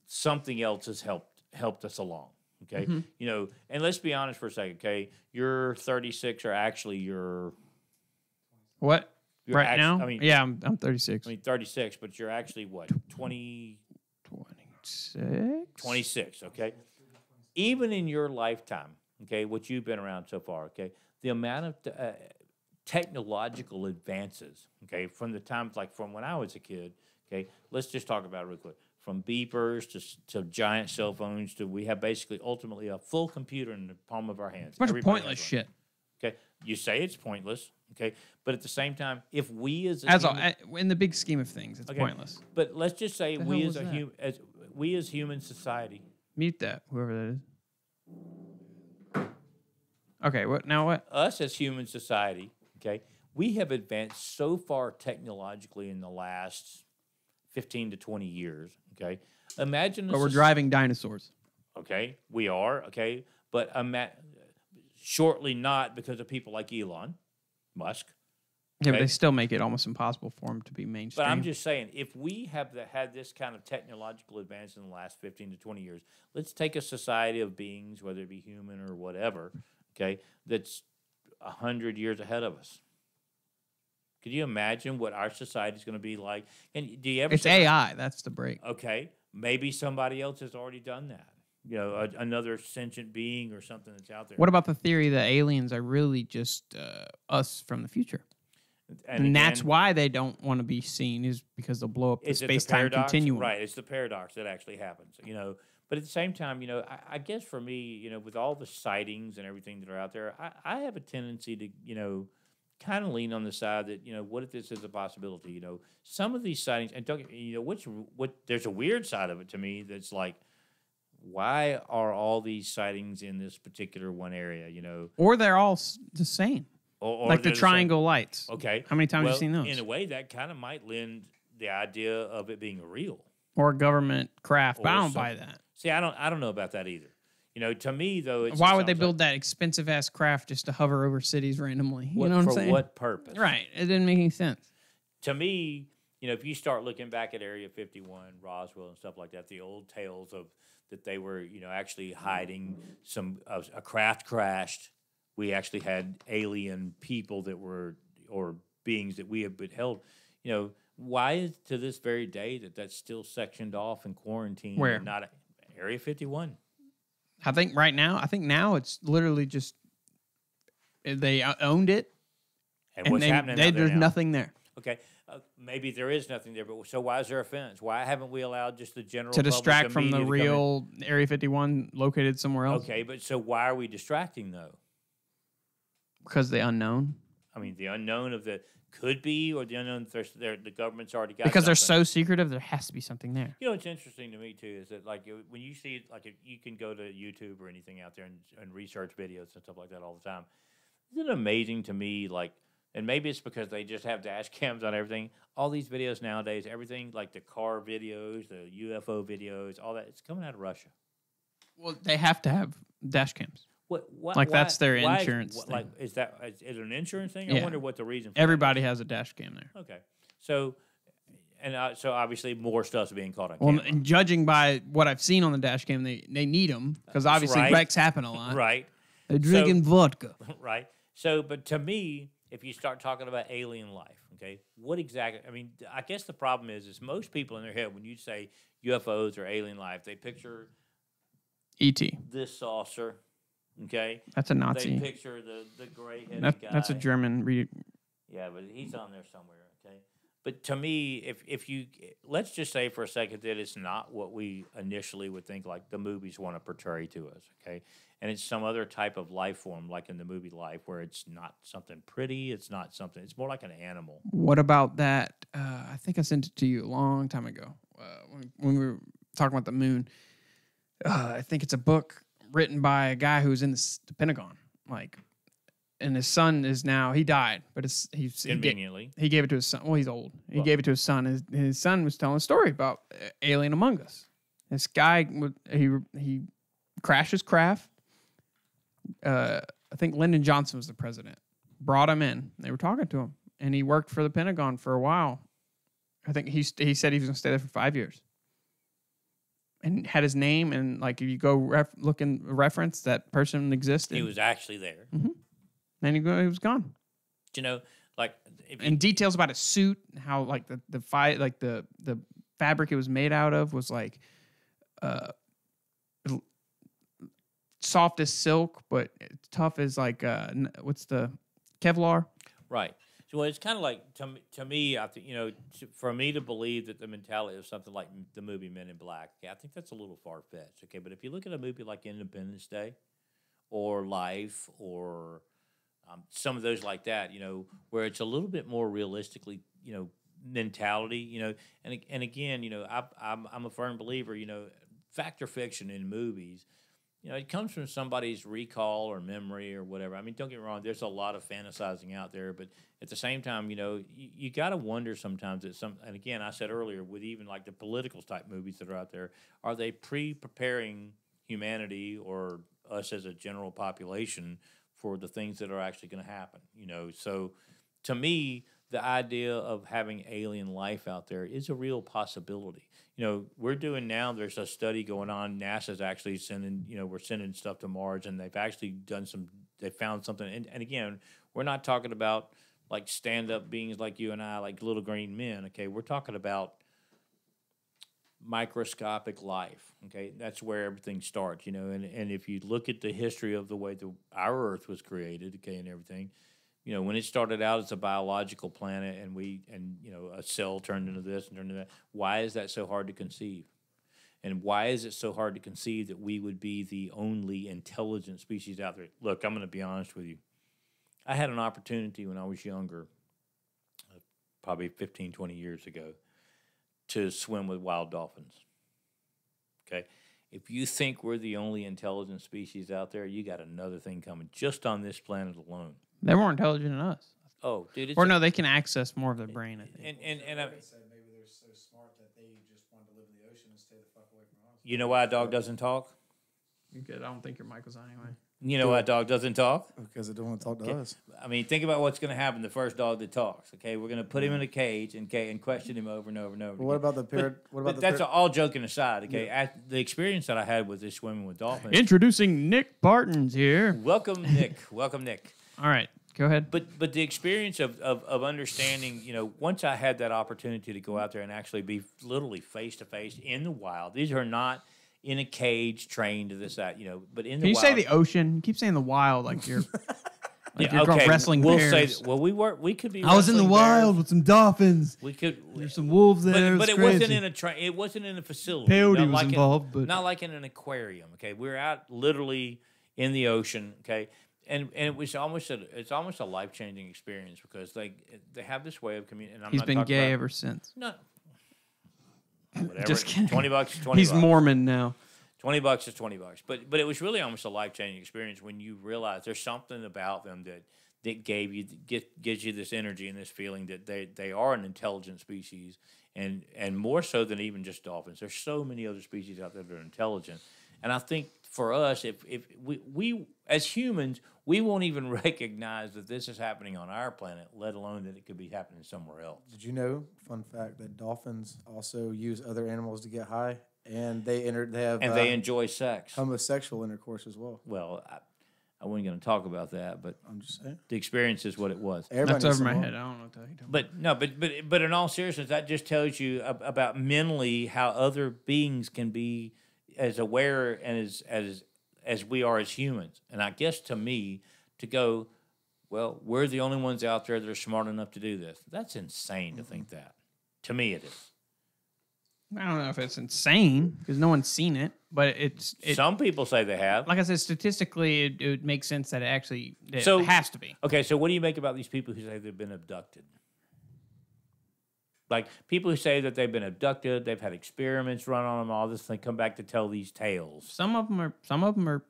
Speaker 3: something else has helped us along. Okay,
Speaker 2: Mm-hmm.
Speaker 3: you know, and let's be honest for a second. Okay, you're 36, or actually you're
Speaker 2: What?
Speaker 3: You're
Speaker 2: Right
Speaker 3: act-
Speaker 2: now?
Speaker 3: I mean-
Speaker 2: yeah, I'm 36.
Speaker 3: 36, but you're actually what
Speaker 2: 26?
Speaker 3: 26. Okay, even in your lifetime, okay, what you've been around so far, okay, the amount of technological advances, okay, from the times like from when I was a kid, okay, let's just talk about it real quick. From beepers to giant cell phones to we have basically ultimately a full computer in the palm of our hands.
Speaker 2: A bunch of
Speaker 3: Everybody
Speaker 2: pointless
Speaker 3: has one.
Speaker 2: shit.
Speaker 3: Okay, you say it's pointless, okay, but at the same time, if we as a
Speaker 2: As
Speaker 3: human-
Speaker 2: in the big scheme of things, it's
Speaker 3: Okay.
Speaker 2: pointless.
Speaker 3: but let's just say
Speaker 2: The
Speaker 3: we
Speaker 2: hell
Speaker 3: as
Speaker 2: was
Speaker 3: a
Speaker 2: that?
Speaker 3: we as human society.
Speaker 2: Mute that, whoever that is. Okay, what now? What?
Speaker 3: Us as human society, okay, we have advanced so far technologically in the last 15 to 20 years, okay? Imagine
Speaker 2: But we're driving dinosaurs.
Speaker 3: okay, we are, okay, but shortly not because of people like Elon Musk.
Speaker 2: Yeah, but
Speaker 3: Okay.
Speaker 2: they still make it almost impossible for them to be mainstream.
Speaker 3: But I'm just saying, if we have had this kind of technological advance in the last 15 to 20 years, let's take a society of beings, whether it be human or whatever, okay, that's 100 years ahead of us. Could you imagine what our society is going to be like? And do you ever?
Speaker 2: It's
Speaker 3: say-
Speaker 2: AI. That's the break.
Speaker 3: Okay, maybe somebody else has already done that. You know, another sentient being or something that's out there.
Speaker 2: What about the theory that aliens are really just us from the future? And that's
Speaker 3: again,
Speaker 2: why they don't want to be seen, is because they'll blow up the
Speaker 3: is it
Speaker 2: space-time
Speaker 3: paradox?
Speaker 2: continuum.
Speaker 3: Right, it's the paradox that actually happens. You know, but at the same time, you know, I guess for me, you know, with all the sightings and everything that are out there, I have a tendency to, you know, kind of lean on the side that, you know, what if this is a possibility? You know, some of these sightings, and don't get, you know, what there's a weird side of it to me that's like, why are all these sightings in this particular one area? You know,
Speaker 2: Or they're all the same,
Speaker 3: or
Speaker 2: like the
Speaker 3: they're same-
Speaker 2: triangle lights.
Speaker 3: Okay,
Speaker 2: How many times have you
Speaker 3: well,
Speaker 2: seen those?
Speaker 3: In a way, that kind of might lend the idea of it being real.
Speaker 2: Or government craft. But I
Speaker 3: Or
Speaker 2: don't buy
Speaker 3: something.
Speaker 2: that.
Speaker 3: See, I don't know about that either. You know, to me though, it's
Speaker 2: Why would they build that expensive ass craft just to hover over cities randomly? You know what I'm
Speaker 3: for
Speaker 2: saying?
Speaker 3: what purpose?
Speaker 2: Right. It didn't make any sense.
Speaker 3: To me, you know, if you start looking back at Area 51, Roswell, and stuff like that, the old tales of that they were, you know, actually hiding some a craft crashed. We actually had alien people that were or beings that we have held. You know, why is to this very day that's still sectioned off and quarantined?
Speaker 2: Where?
Speaker 3: And not Area 51.
Speaker 2: I think now it's literally just they owned it,
Speaker 3: And,
Speaker 2: and
Speaker 3: what's happening out there
Speaker 2: there's
Speaker 3: now?
Speaker 2: nothing there
Speaker 3: Okay, maybe there is nothing there, but so why is there a fence? Why haven't we allowed just the general
Speaker 2: to
Speaker 3: public,
Speaker 2: distract from
Speaker 3: media
Speaker 2: the
Speaker 3: to come in?
Speaker 2: real Area 51 located somewhere else.
Speaker 3: Okay, but so why are we distracting though?
Speaker 2: Because the unknown.
Speaker 3: I mean, the unknown of the could be, or the unknown the government's already got.
Speaker 2: Because they're
Speaker 3: something.
Speaker 2: so secretive, there has to be something there.
Speaker 3: You know, what's interesting to me too is that like when you see like if you can go to YouTube or anything out there and research videos and stuff like that all the time. Isn't it amazing to me like and maybe it's because they just have dash cams on everything. All these videos nowadays, everything like the car videos, the UFO videos, all that, it's coming out of Russia.
Speaker 2: Well, they have to have dash cams.
Speaker 3: What
Speaker 2: Like, that's their
Speaker 3: why
Speaker 2: insurance thing.
Speaker 3: Like, is it an insurance thing?
Speaker 2: Yeah.
Speaker 3: I wonder what the reason. For
Speaker 2: Everybody has a dash cam there.
Speaker 3: That. Okay, so so obviously more stuff's being caught on
Speaker 2: Well,
Speaker 3: camera.
Speaker 2: and judging by what I've seen on the dash cam, they need them because obviously
Speaker 3: right.
Speaker 2: wrecks happen a lot.
Speaker 3: Right.
Speaker 2: They're drinking vodka.
Speaker 3: Right. So, but to me, if you start talking about alien life, okay, what exactly? I mean, I guess the problem is most people in their head when you say UFOs or alien life, they picture
Speaker 2: E.T.
Speaker 3: this saucer, okay.
Speaker 2: That's a
Speaker 3: They
Speaker 2: Nazi.
Speaker 3: picture the gray-headed guy.
Speaker 2: That's a German.
Speaker 3: Yeah, but he's on there somewhere, okay? But to me, if you let's just say for a second that it's not what we initially would think, like the movies want to portray to us, okay? And it's some other type of life form, like in the movie Life, where it's not something pretty, it's not something, it's more like an animal.
Speaker 2: What about that? I think I sent it to you a long time ago when we were talking about the moon. I think it's a book written by a guy who's in the Pentagon, like, and his son is now, he died, but
Speaker 3: Conveniently.
Speaker 2: he gave it to his son. Well, he's old. He
Speaker 3: Well-
Speaker 2: gave it to his son. His son was telling a story about Alien Among Us. This guy, he crashed his craft. I think Lyndon Johnson was the president. Brought him in. They were talking to him, and he worked for the Pentagon for a while. I think he said he was going to stay there for 5 years, and had his name. And like, if you go look in reference, that person existed.
Speaker 3: He was actually there.
Speaker 2: Then he was gone.
Speaker 3: You know, like if you,
Speaker 2: And details about his suit, how like the fabric it was made out of was like soft as silk, but tough as like what's the Kevlar?
Speaker 3: right. So it's kind of like to me, I think for me to believe that the mentality of something like the movie Men in Black, okay, I think that's a little far fetched. Okay, but if you look at a movie like Independence Day, or Life, or some of those like that, where it's a little bit more realistically, mentality, and again, I'm a firm believer, fact or fiction in movies. It comes from somebody's recall or memory or whatever. I mean, don't get me wrong, there's a lot of fantasizing out there, but at the same time, you got to wonder sometimes that and again, I said earlier, with even like the political type movies that are out there, are they preparing humanity or us as a general population for the things that are actually going to happen? So to me, the idea of having alien life out there is a real possibility. We're doing now, there's a study going on. NASA's actually sending, we're sending stuff to Mars, and they've actually they found something. And again, we're not talking about like stand-up beings like you and I, like little green men, okay? We're talking about microscopic life, okay? That's where everything starts, and if you look at the history of the way our Earth was created, okay, and everything, when it started out as a biological planet and a cell turned into this and turned into that, why is that so hard to conceive? And why is it so hard to conceive that we would be the only intelligent species out there? Look, I'm going to be honest with you. I had an opportunity when I was younger, probably 15, 20 years ago, to swim with wild dolphins. Okay? If you think we're the only intelligent species out there, you got another thing coming just on this planet alone.
Speaker 2: They're more intelligent than us.
Speaker 3: Oh, dude!
Speaker 2: Or no, they can access more of their brain, I think.
Speaker 3: And
Speaker 4: They said maybe they're so smart that they just wanted to live in the ocean and stay the fuck away from us.
Speaker 3: you know why a dog doesn't talk?
Speaker 2: Good. I don't think your mic was on anyway.
Speaker 3: You know why a dog doesn't talk?
Speaker 5: Because they don't want to talk to us.
Speaker 3: I mean, think about what's going to happen the first dog that talks. Okay, we're going to put him in a cage and question him over and over and over.
Speaker 5: What
Speaker 3: again.
Speaker 5: about the parrot? What about
Speaker 3: But
Speaker 5: the
Speaker 3: that's all joking aside. Okay, the experience that I had with this swimming with dolphins.
Speaker 2: Introducing Nick Bartons here.
Speaker 3: Welcome, Nick. Welcome, Nick.
Speaker 2: All right, go ahead.
Speaker 3: But the experience of understanding, once I had that opportunity to go out there and actually be literally face to face in the wild. These are not in a cage trained to this, that, but in the
Speaker 2: Can you
Speaker 3: wild.
Speaker 2: say the ocean? You keep saying the wild like you're like
Speaker 3: Yeah,
Speaker 2: you're going
Speaker 3: okay,
Speaker 2: wrestling
Speaker 3: we'll
Speaker 2: bears.
Speaker 3: say, well, we could be.
Speaker 2: I was in the
Speaker 3: wrestling
Speaker 2: wild
Speaker 3: bears.
Speaker 2: with some dolphins.
Speaker 3: We could.
Speaker 2: There's some wolves there.
Speaker 3: But
Speaker 2: it's
Speaker 3: it wasn't
Speaker 2: crazy.
Speaker 3: in a train. It wasn't in a facility.
Speaker 2: Peyote
Speaker 3: Not
Speaker 2: was
Speaker 3: like
Speaker 2: involved, but-
Speaker 3: not like in an aquarium. Okay, we're out literally in the ocean. Okay, and it was almost a life changing experience because they have this way of communicating.
Speaker 2: He's been gay ever since.
Speaker 3: No. Whatever.
Speaker 2: Just kidding.
Speaker 3: $20.
Speaker 2: He's Mormon now.
Speaker 3: $20 is $20. But it was really almost a life changing experience when you realize there's something about them that gives you this energy and this feeling that they are an intelligent species, and more so than even just dolphins. There's so many other species out there that are intelligent, and I think for us, if we as humans, we won't even recognize that this is happening on our planet, let alone that it could be happening somewhere else.
Speaker 5: Did you know, fun fact, that dolphins also use other animals to get high, and they have
Speaker 3: They enjoy sex.
Speaker 5: homosexual intercourse as well.
Speaker 3: Well, I wasn't going to talk about that, but
Speaker 5: I'm just saying.
Speaker 3: the experience is what it was.
Speaker 5: Everybody
Speaker 2: That's
Speaker 5: needs
Speaker 2: over my
Speaker 5: some
Speaker 2: head.
Speaker 5: more.
Speaker 2: I don't know what the heck you're talking
Speaker 3: But no, but in all seriousness, that just tells you about mentally how other beings can be as aware and as we are as humans. And I guess to me, to go, well, we're the only ones out there that are smart enough to do this. That's insane to think that. To me, it is.
Speaker 2: I don't know if it's insane because no one's seen it, but
Speaker 3: Some people say they have.
Speaker 2: like I said, statistically, it would make sense that it
Speaker 3: So-
Speaker 2: has to be.
Speaker 3: Okay, so what do you make about these people who say they've been abducted? Like people who say that they've been abducted, they've had experiments run on them, all this, and they come back to tell these tales,
Speaker 2: Some of them are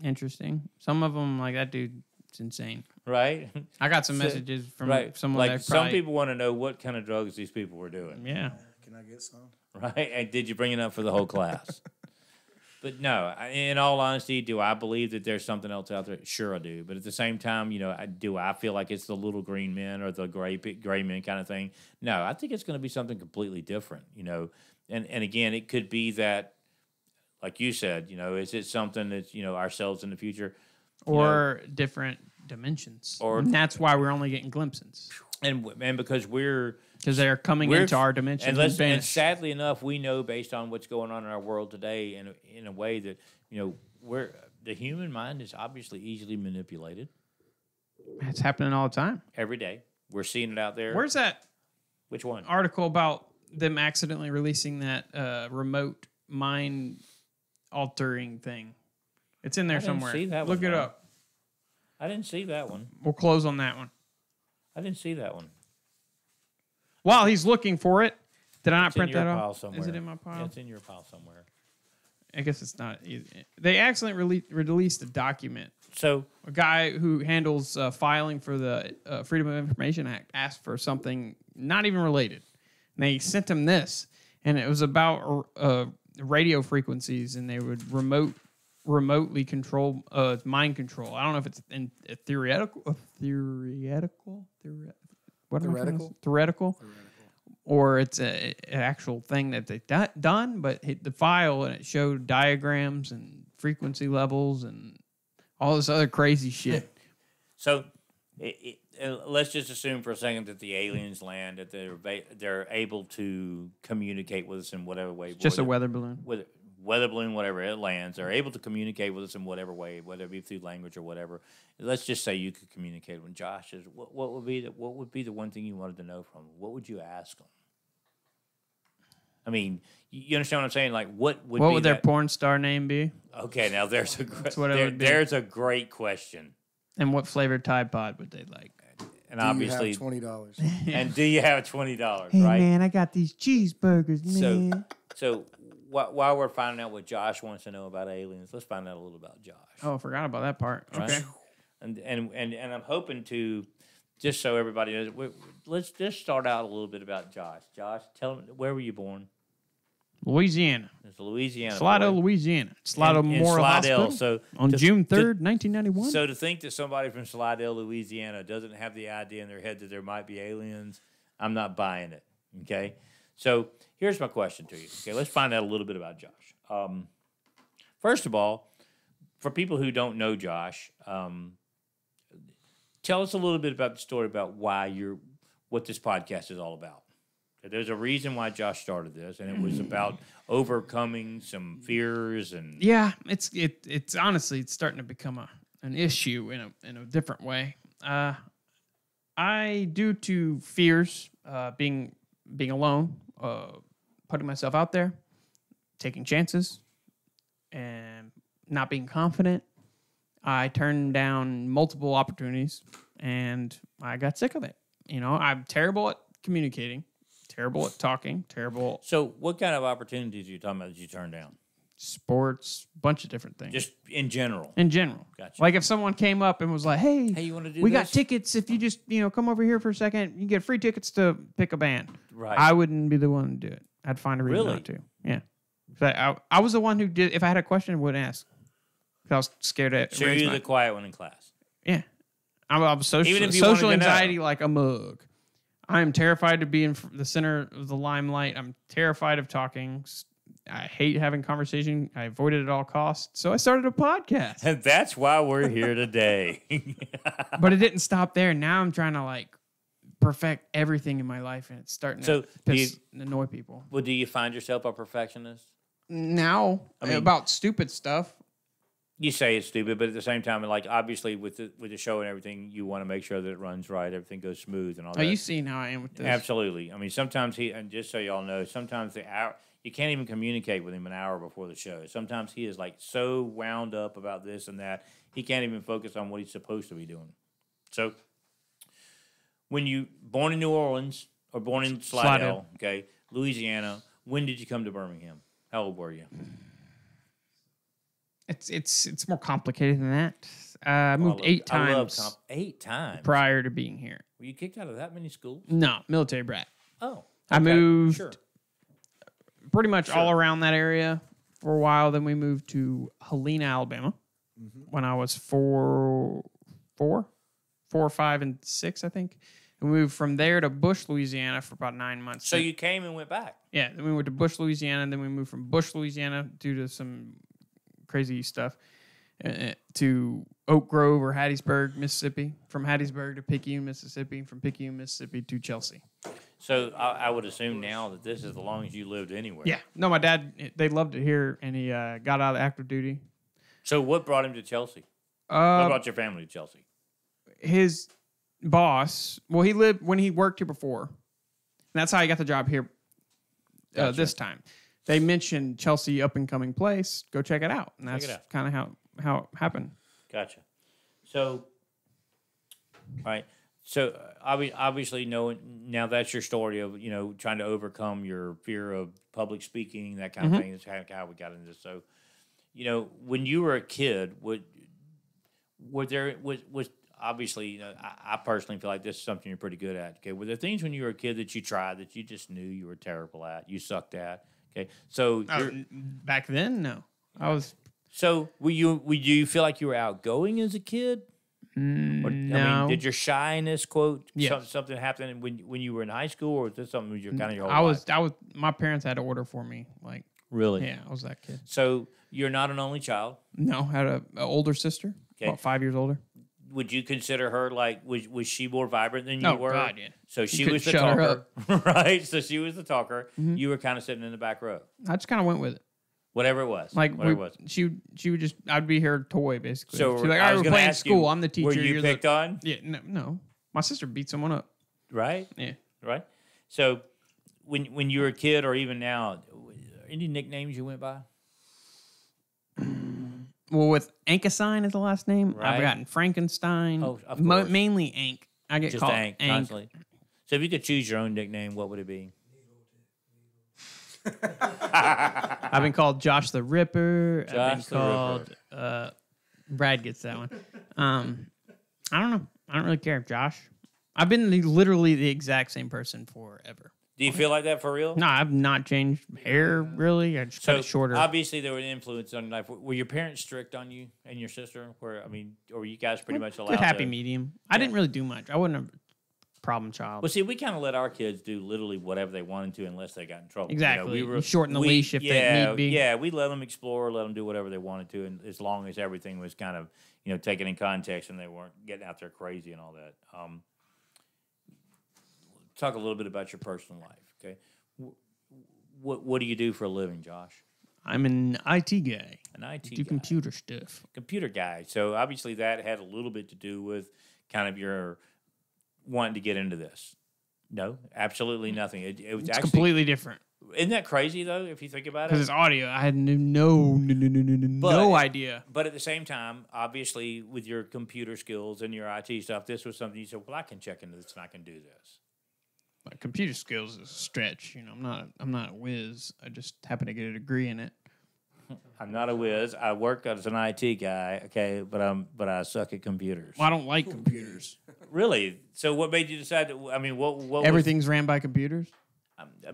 Speaker 2: interesting. Some of them, like that dude, it's insane.
Speaker 3: right?
Speaker 2: I got some
Speaker 3: So-
Speaker 2: messages from
Speaker 3: Right.
Speaker 2: someone
Speaker 3: Like
Speaker 2: that
Speaker 3: some
Speaker 2: probably,
Speaker 3: people want to know what kind of drugs these people were doing,
Speaker 2: yeah.
Speaker 5: Can I get some?
Speaker 3: right? And did you bring it up for the whole class? But no, in all honesty, do I believe that there's something else out there? Sure, I do. But at the same time, I feel like it's the little green men or the gray men kind of thing? No, I think it's going to be something completely different. And again, it could be that, like you said, is it something that's ourselves in the future,
Speaker 2: Or different dimensions.
Speaker 3: Or-
Speaker 2: And that's why we're only getting glimpses
Speaker 3: and because
Speaker 2: because they're coming
Speaker 3: We're-
Speaker 2: into our dimension
Speaker 3: and,
Speaker 2: and,
Speaker 3: and
Speaker 2: vanish.
Speaker 3: sadly enough, we know based on what's going on in our world today, in a way that the human mind is obviously easily manipulated
Speaker 2: It's happening all the time.
Speaker 3: every day. We're seeing it out there.
Speaker 2: Where's that
Speaker 3: Which one?
Speaker 2: article about them accidentally releasing that remote mind altering thing? It's in there
Speaker 3: I didn't
Speaker 2: somewhere.
Speaker 3: see that
Speaker 2: Look
Speaker 3: one,
Speaker 2: it
Speaker 3: no.
Speaker 2: up.
Speaker 3: I didn't see that one.
Speaker 2: We'll close on that one.
Speaker 3: I didn't see that one.
Speaker 2: While he's looking for it, did I not
Speaker 3: It's in
Speaker 2: print
Speaker 3: your
Speaker 2: that
Speaker 3: pile
Speaker 2: off?
Speaker 3: somewhere.
Speaker 2: Is it in my
Speaker 3: Yeah,
Speaker 2: pile?
Speaker 3: it's in your pile somewhere.
Speaker 2: I guess it's not. They accidentally released a document.
Speaker 3: So
Speaker 2: A guy who handles filing for the Freedom of Information Act asked for something not even related. And they sent him this, and it was about radio frequencies, and they would remotely control mind control. I don't know if it's theoretical. What am I trying to say? Theoretical. Or it's an actual thing that they've done, but hit the file and it showed diagrams and frequency levels and all this other crazy shit.
Speaker 3: So let's just assume for a second that the aliens land, that they're able to communicate with us in whatever way.
Speaker 2: Just a weather balloon.
Speaker 3: With weather balloon, whatever it lands, they're able to communicate with us in whatever way, whether it be through language or whatever. Let's just say you could communicate with Josh. What would be the one thing you wanted to know from him? What would you ask him? I mean, you understand what I'm saying? Like, what would
Speaker 2: their
Speaker 3: that?
Speaker 2: porn star name be?
Speaker 3: Okay, now there's
Speaker 2: what it would be.
Speaker 3: there's a great question,
Speaker 2: And what flavored Tide Pod would they like?
Speaker 3: and
Speaker 5: Do
Speaker 3: obviously,
Speaker 5: you have $20?
Speaker 3: and do you have $20?
Speaker 2: Hey
Speaker 3: right?
Speaker 2: man, I got these cheeseburgers, man.
Speaker 3: So while we're finding out what Josh wants to know about aliens, let's find out a little about Josh.
Speaker 2: Oh, I forgot about that part.
Speaker 3: Right?
Speaker 2: Okay.
Speaker 3: And I'm hoping to, just so everybody knows, let's just start out a little bit about Josh. Josh, tell me, where were you born?
Speaker 2: Louisiana.
Speaker 3: It's Louisiana.
Speaker 2: Slidell,
Speaker 3: boy.
Speaker 2: Louisiana. Slidell
Speaker 3: In
Speaker 2: Memorial
Speaker 3: Slidell.
Speaker 2: Hospital
Speaker 3: So
Speaker 2: on
Speaker 3: to-
Speaker 2: June
Speaker 3: to-
Speaker 2: 3rd, 1991.
Speaker 3: So to think that somebody from Slidell, Louisiana doesn't have the idea in their head that there might be aliens, I'm not buying it. Okay? So here's my question to you. Okay, let's find out a little bit about Josh. First of all, for people who don't know Josh, tell us a little bit about the story about what this podcast is all about. There's a reason why Josh started this, and it was about overcoming some fears and
Speaker 2: Yeah, it's honestly it's starting to become an issue in a different way. I due to fears, being alone, putting myself out there, taking chances, and not being confident, I turned down multiple opportunities, and I got sick of it. I'm terrible at communicating, terrible at talking, terrible.
Speaker 3: So, what kind of opportunities are you talking about that you turned down?
Speaker 2: sports, bunch of different things.
Speaker 3: Just in general.
Speaker 2: in general.
Speaker 3: Gotcha.
Speaker 2: Like if someone came up and was like, "Hey,
Speaker 3: Hey, you want to do
Speaker 2: we
Speaker 3: this?
Speaker 2: got tickets. If you just come over here for a second, you get free tickets to pick a band."
Speaker 3: Right.
Speaker 2: I wouldn't be the one to do it. I'd find a reason
Speaker 3: Really?
Speaker 2: not to. Yeah. So I was the one who did. If I had a question, would ask. 'Cause I was scared to.
Speaker 3: So
Speaker 2: raise
Speaker 3: you're
Speaker 2: my-
Speaker 3: the quiet one in class.
Speaker 2: Yeah. I'm social,
Speaker 3: Even if you wanted
Speaker 2: social
Speaker 3: to know.
Speaker 2: anxiety like a mug. I am terrified to be in the center of the limelight. I'm terrified of talking. I hate having conversation. I avoid it at all costs. So I started a podcast.
Speaker 3: And that's why we're here today.
Speaker 2: But it didn't stop there. Now I'm trying to like perfect everything in my life, and it's starting
Speaker 3: So,
Speaker 2: to
Speaker 3: do
Speaker 2: piss, annoy people.
Speaker 3: Well, do you find yourself a perfectionist?
Speaker 2: Now,
Speaker 3: I mean-
Speaker 2: about stupid stuff.
Speaker 3: You say it's stupid, but at the same time, like obviously with the show and everything, you want to make sure that it runs right, everything goes smooth, and all
Speaker 2: Oh,
Speaker 3: that.
Speaker 2: you seen how I am with this?
Speaker 3: Absolutely. I mean, sometimes and just so y'all know, sometimes the hour you can't even communicate with him an hour before the show. Sometimes he is like so wound up about this and that he can't even focus on what he's supposed to be doing. So, when you born in New Orleans or born in Slidell, okay, Louisiana, when did you come to Birmingham? How old were you?
Speaker 2: It's more complicated than that. I moved
Speaker 3: I
Speaker 2: 8
Speaker 3: love
Speaker 2: times
Speaker 3: 8 times.
Speaker 2: prior to being here.
Speaker 3: Were you kicked out of that many schools?
Speaker 2: No, military brat.
Speaker 3: Oh,
Speaker 2: I
Speaker 3: okay,
Speaker 2: moved
Speaker 3: Sure.
Speaker 2: pretty much all
Speaker 3: Sure.
Speaker 2: around that area for a while. Then we moved to Helena, Alabama, when I was four, 5, and 6, I think. And we moved from there to Bush, Louisiana, for about 9 months.
Speaker 3: So you came and went back.
Speaker 2: Yeah, then we went to Bush, Louisiana, and then we moved from Bush, Louisiana, due to some crazy stuff, to Oak Grove or Hattiesburg, Mississippi. From Hattiesburg to Picayune, Mississippi. From Picayune, Mississippi to Chelsea.
Speaker 3: So I would assume now that this is the longest you lived anywhere.
Speaker 2: Yeah. No, my dad, they loved it here, and he got out of active duty.
Speaker 3: So what brought him to Chelsea? What
Speaker 2: Uh,
Speaker 3: brought your family to Chelsea?
Speaker 2: his boss, well, he lived when he worked here before. And that's how he got the job here
Speaker 3: Gotcha.
Speaker 2: this time. They mentioned Chelsea up and coming place. Go check it out. And that's
Speaker 3: it out.
Speaker 2: kind of how it happened.
Speaker 3: Gotcha. So, all right. So obviously, now that's your story of trying to overcome your fear of public speaking, that kind of thing. That's how we got into this. So, when you were a kid, was obviously, I personally feel like this is something you're pretty good at. Okay, were there things when you were a kid that you tried that you just knew you were terrible at, you sucked at? Okay, so
Speaker 2: Back then, no. I was
Speaker 3: so do you feel like you were outgoing as a kid? Or,
Speaker 2: no.
Speaker 3: I mean, did your shyness
Speaker 2: Yes.
Speaker 3: something happen when you were in high school, or was this something you're kind of your whole
Speaker 2: I
Speaker 3: life?
Speaker 2: was. My parents had to order for me. Like,
Speaker 3: Really?
Speaker 2: yeah, I was that kid.
Speaker 3: So you're not an only child.
Speaker 2: No, had a older sister,
Speaker 3: Okay.
Speaker 2: about 5 years older.
Speaker 3: Would you consider her like was she more vibrant than you
Speaker 2: Oh,
Speaker 3: were?
Speaker 2: God, yeah.
Speaker 3: So she
Speaker 2: could
Speaker 3: was the
Speaker 2: shut her
Speaker 3: talker, right? So she was the talker. You were kind of sitting in the back row,
Speaker 2: I just kind of went with it.
Speaker 3: whatever it was.
Speaker 2: Like
Speaker 3: whatever it was.
Speaker 2: she would just I'd be her toy basically.
Speaker 3: So
Speaker 2: she'd be like,
Speaker 3: I
Speaker 2: all right,
Speaker 3: was
Speaker 2: we're
Speaker 3: gonna
Speaker 2: playing
Speaker 3: ask
Speaker 2: school.
Speaker 3: you,
Speaker 2: I'm the teacher.
Speaker 3: Were you
Speaker 2: you're
Speaker 3: picked
Speaker 2: the,
Speaker 3: on?
Speaker 2: Yeah, no. My sister beat someone up.
Speaker 3: Right.
Speaker 2: Yeah.
Speaker 3: Right. So when you were a kid, or even now, any nicknames you went by?
Speaker 2: Well, with Ankasine is the last name.
Speaker 3: Right.
Speaker 2: I've gotten Frankenstein.
Speaker 3: Oh, of course.
Speaker 2: Mainly Ank. I get
Speaker 3: Just
Speaker 2: called
Speaker 3: Hank, constantly. So if you could choose your own nickname, what would it be?
Speaker 2: I've been called Josh the Ripper. I've
Speaker 3: Josh
Speaker 2: been called. Brad gets that one. I don't know. I don't really care, Josh. I've been literally the exact same person forever.
Speaker 3: Do you feel like that for real?
Speaker 2: No, I've not changed hair really. I just cut
Speaker 3: So
Speaker 2: it shorter.
Speaker 3: obviously there was an influence on your life. Were your parents strict on you and your sister? Or were you guys pretty much allowed?
Speaker 2: Good happy
Speaker 3: to,
Speaker 2: medium. I didn't really do much. I wasn't a problem child.
Speaker 3: Well, see, we kind of let our kids do literally whatever they wanted to, unless they got in trouble.
Speaker 2: Exactly. You shorten the leash if they need be.
Speaker 3: Yeah, we let them explore, let them do whatever they wanted to, and as long as everything was kind of taken in context and they weren't getting out there crazy and all that. Talk a little bit about your personal life, okay? What do you do for a living, Josh?
Speaker 2: I'm an IT guy.
Speaker 3: An IT
Speaker 2: Do
Speaker 3: guy.
Speaker 2: computer stuff.
Speaker 3: Computer guy. So obviously that had a little bit to do with kind of your wanting to get into this. No, absolutely nothing. It was
Speaker 2: It's
Speaker 3: actually
Speaker 2: completely different
Speaker 3: Isn't that crazy though? If you think about
Speaker 2: because
Speaker 3: it.
Speaker 2: it's audio. I had no idea.
Speaker 3: But at the same time, obviously, with your computer skills and your IT stuff, this was something you said, "Well, I can check into this and I can do this."
Speaker 2: My computer skills is a stretch. I'm not a whiz. I just happen to get a degree in it.
Speaker 3: I'm not a whiz. I work as an IT guy, okay, but I suck at computers.
Speaker 2: I don't like computers.
Speaker 3: Really? So what made you decide to? I mean, what
Speaker 2: Everything's ran by computers.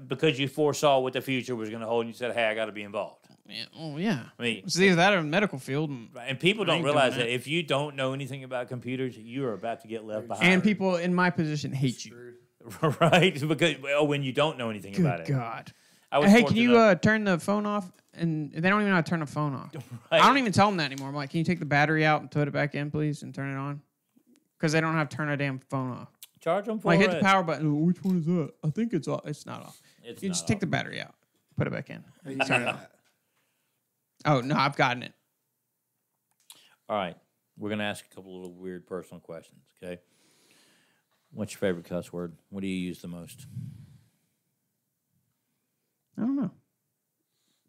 Speaker 3: because you foresaw what the future was going to hold, and you said, "Hey, I got to be involved."
Speaker 2: Yeah. Oh yeah.
Speaker 3: I mean,
Speaker 2: It's either that or medical field,
Speaker 3: and people
Speaker 2: I
Speaker 3: don't
Speaker 2: ain't doing
Speaker 3: realize
Speaker 2: that.
Speaker 3: that if you don't know anything about computers, you are about to get left behind.
Speaker 2: and people in my position hate you.
Speaker 3: right? Because when you don't know anything about
Speaker 2: Good
Speaker 3: it.
Speaker 2: God.
Speaker 3: I was
Speaker 2: Hey, can
Speaker 3: fortunate
Speaker 2: you
Speaker 3: enough-
Speaker 2: turn the phone off? And they don't even know how to turn the phone off.
Speaker 3: Right.
Speaker 2: I don't even tell them that anymore. I'm like, can you take the battery out and put it back in, please, and turn it on? Because they don't have to turn a damn phone off.
Speaker 3: charge them for
Speaker 2: Like,
Speaker 3: it?
Speaker 2: hit the power button. Oh, which one is that? I think it's off. It's not off.
Speaker 3: It's
Speaker 2: You
Speaker 3: not
Speaker 2: just take
Speaker 3: off.
Speaker 2: the battery out, put it back in.
Speaker 5: You turn it on.
Speaker 2: Oh no, I've gotten it.
Speaker 3: All right, we're gonna ask a couple of weird personal questions. Okay, what's your favorite cuss word? What do you use the most?
Speaker 2: I don't know.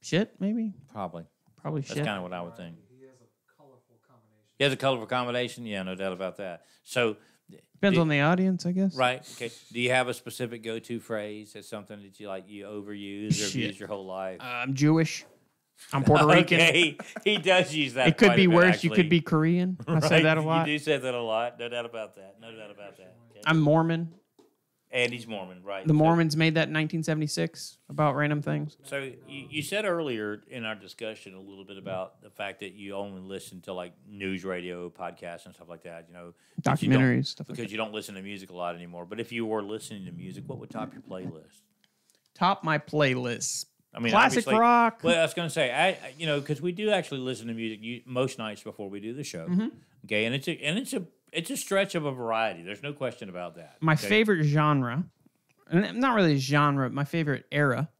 Speaker 2: Shit, maybe.
Speaker 3: Probably.
Speaker 2: Probably
Speaker 3: That's
Speaker 2: shit.
Speaker 3: kind of what I would think.
Speaker 4: He has a colorful combination.
Speaker 3: He has a colorful combination. Yeah, no doubt about that. So,
Speaker 2: Depends
Speaker 3: do-
Speaker 2: on the audience, I guess.
Speaker 3: right? Okay. Do you have a specific go-to phrase? That's something that you overuse or
Speaker 2: Shit.
Speaker 3: use your whole life?
Speaker 2: I'm Jewish. I'm Puerto Rican.
Speaker 3: Okay, he does use that.
Speaker 2: It could
Speaker 3: quite
Speaker 2: be
Speaker 3: a bit,
Speaker 2: worse.
Speaker 3: actually.
Speaker 2: You could be Korean. I say
Speaker 3: Right?
Speaker 2: that a lot.
Speaker 3: You do say that a lot. No doubt about that. No doubt about that. Okay.
Speaker 2: I'm Mormon.
Speaker 3: And he's Mormon, right?
Speaker 2: The Mormons made that in 1976 about random things.
Speaker 3: So you said earlier in our discussion a little bit about the fact that you only listen to like news radio, podcasts, and stuff like that. You know, that you don't-
Speaker 2: Documentaries, stuff like
Speaker 3: because
Speaker 2: that.
Speaker 3: you don't listen to music a lot anymore. But if you were listening to music, what would top your playlist?
Speaker 2: Top my playlist.
Speaker 3: I mean,
Speaker 2: Classic
Speaker 3: obviously-
Speaker 2: rock.
Speaker 3: Well, I was going to say, because we do actually listen to music most nights before we do the show.
Speaker 2: Mm-hmm.
Speaker 3: Okay, and it's a stretch of a variety. There's no question about that.
Speaker 2: My
Speaker 3: okay?
Speaker 2: favorite genre, and not really a genre, my favorite era,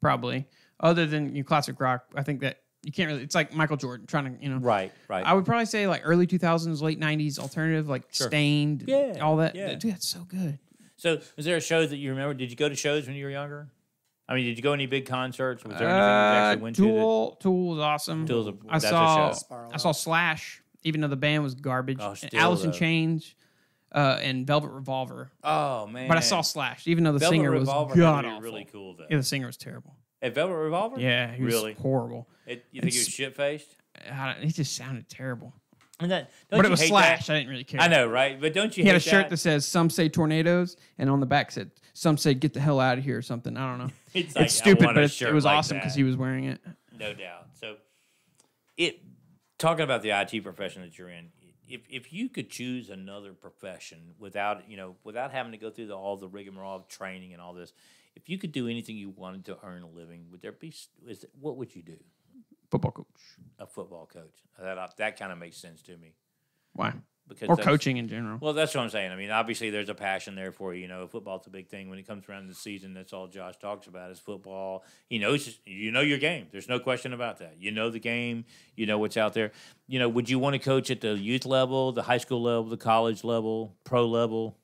Speaker 2: probably, other than classic rock. I think that you can't really. It's like Michael Jordan trying to,
Speaker 3: Right.
Speaker 2: I would probably say like early 2000s, late 90s alternative, like
Speaker 3: Sure.
Speaker 2: Stained,
Speaker 3: Yeah,
Speaker 2: all that.
Speaker 3: yeah.
Speaker 2: Dude, that's so good.
Speaker 3: So, is there a show that you remember? Did you go to shows when you were younger? I mean, did you go to any big concerts? Was there anything you actually went
Speaker 2: Tool was awesome.
Speaker 3: Tool's
Speaker 2: I
Speaker 3: that's
Speaker 2: saw
Speaker 3: a show.
Speaker 2: I saw Slash, even though the band was garbage.
Speaker 3: Oh,
Speaker 2: and
Speaker 3: still,
Speaker 2: Alice in
Speaker 3: though.
Speaker 2: Chains, and Velvet Revolver.
Speaker 3: Oh man!
Speaker 2: But I saw Slash, even though the
Speaker 3: Velvet
Speaker 2: singer was
Speaker 3: Revolver
Speaker 2: god
Speaker 3: had to be
Speaker 2: awful.
Speaker 3: really cool though.
Speaker 2: Yeah, the singer was terrible.
Speaker 3: At Velvet Revolver?
Speaker 2: Yeah, he was
Speaker 3: really.
Speaker 2: horrible.
Speaker 3: You think he was
Speaker 2: It's-
Speaker 3: shit faced?
Speaker 2: He just sounded terrible.
Speaker 3: And that,
Speaker 2: But it was Slash. I didn't really care.
Speaker 3: I know, right? But don't you?
Speaker 2: He had a
Speaker 3: hate
Speaker 2: shirt that says "Some say tornadoes," and on the back said "Some say get the hell out of here" or something. I don't know.
Speaker 3: It's like, I
Speaker 2: stupid,
Speaker 3: want a
Speaker 2: but it
Speaker 3: shirt
Speaker 2: was
Speaker 3: like
Speaker 2: awesome because
Speaker 3: that.
Speaker 2: he was wearing it.
Speaker 3: No doubt. So, talking about the IT profession that you're in, if you could choose another profession without having to go through all the rigmarole of training and all this, if you could do anything you wanted to earn a living, what would you do?
Speaker 2: Football coach.
Speaker 3: A football coach. That kind of makes sense to me.
Speaker 2: Why?
Speaker 3: Because
Speaker 2: Or
Speaker 3: that's-
Speaker 2: coaching in general.
Speaker 3: Well, that's what I'm saying. I mean, obviously, there's a passion there for you. You know, football's a big thing when it comes around the season. That's all Josh talks about is football. He knows, your game. There's no question about that. You know the game. You know what's out there. You know, would you want to coach at the youth level, the high school level, the college level, pro level?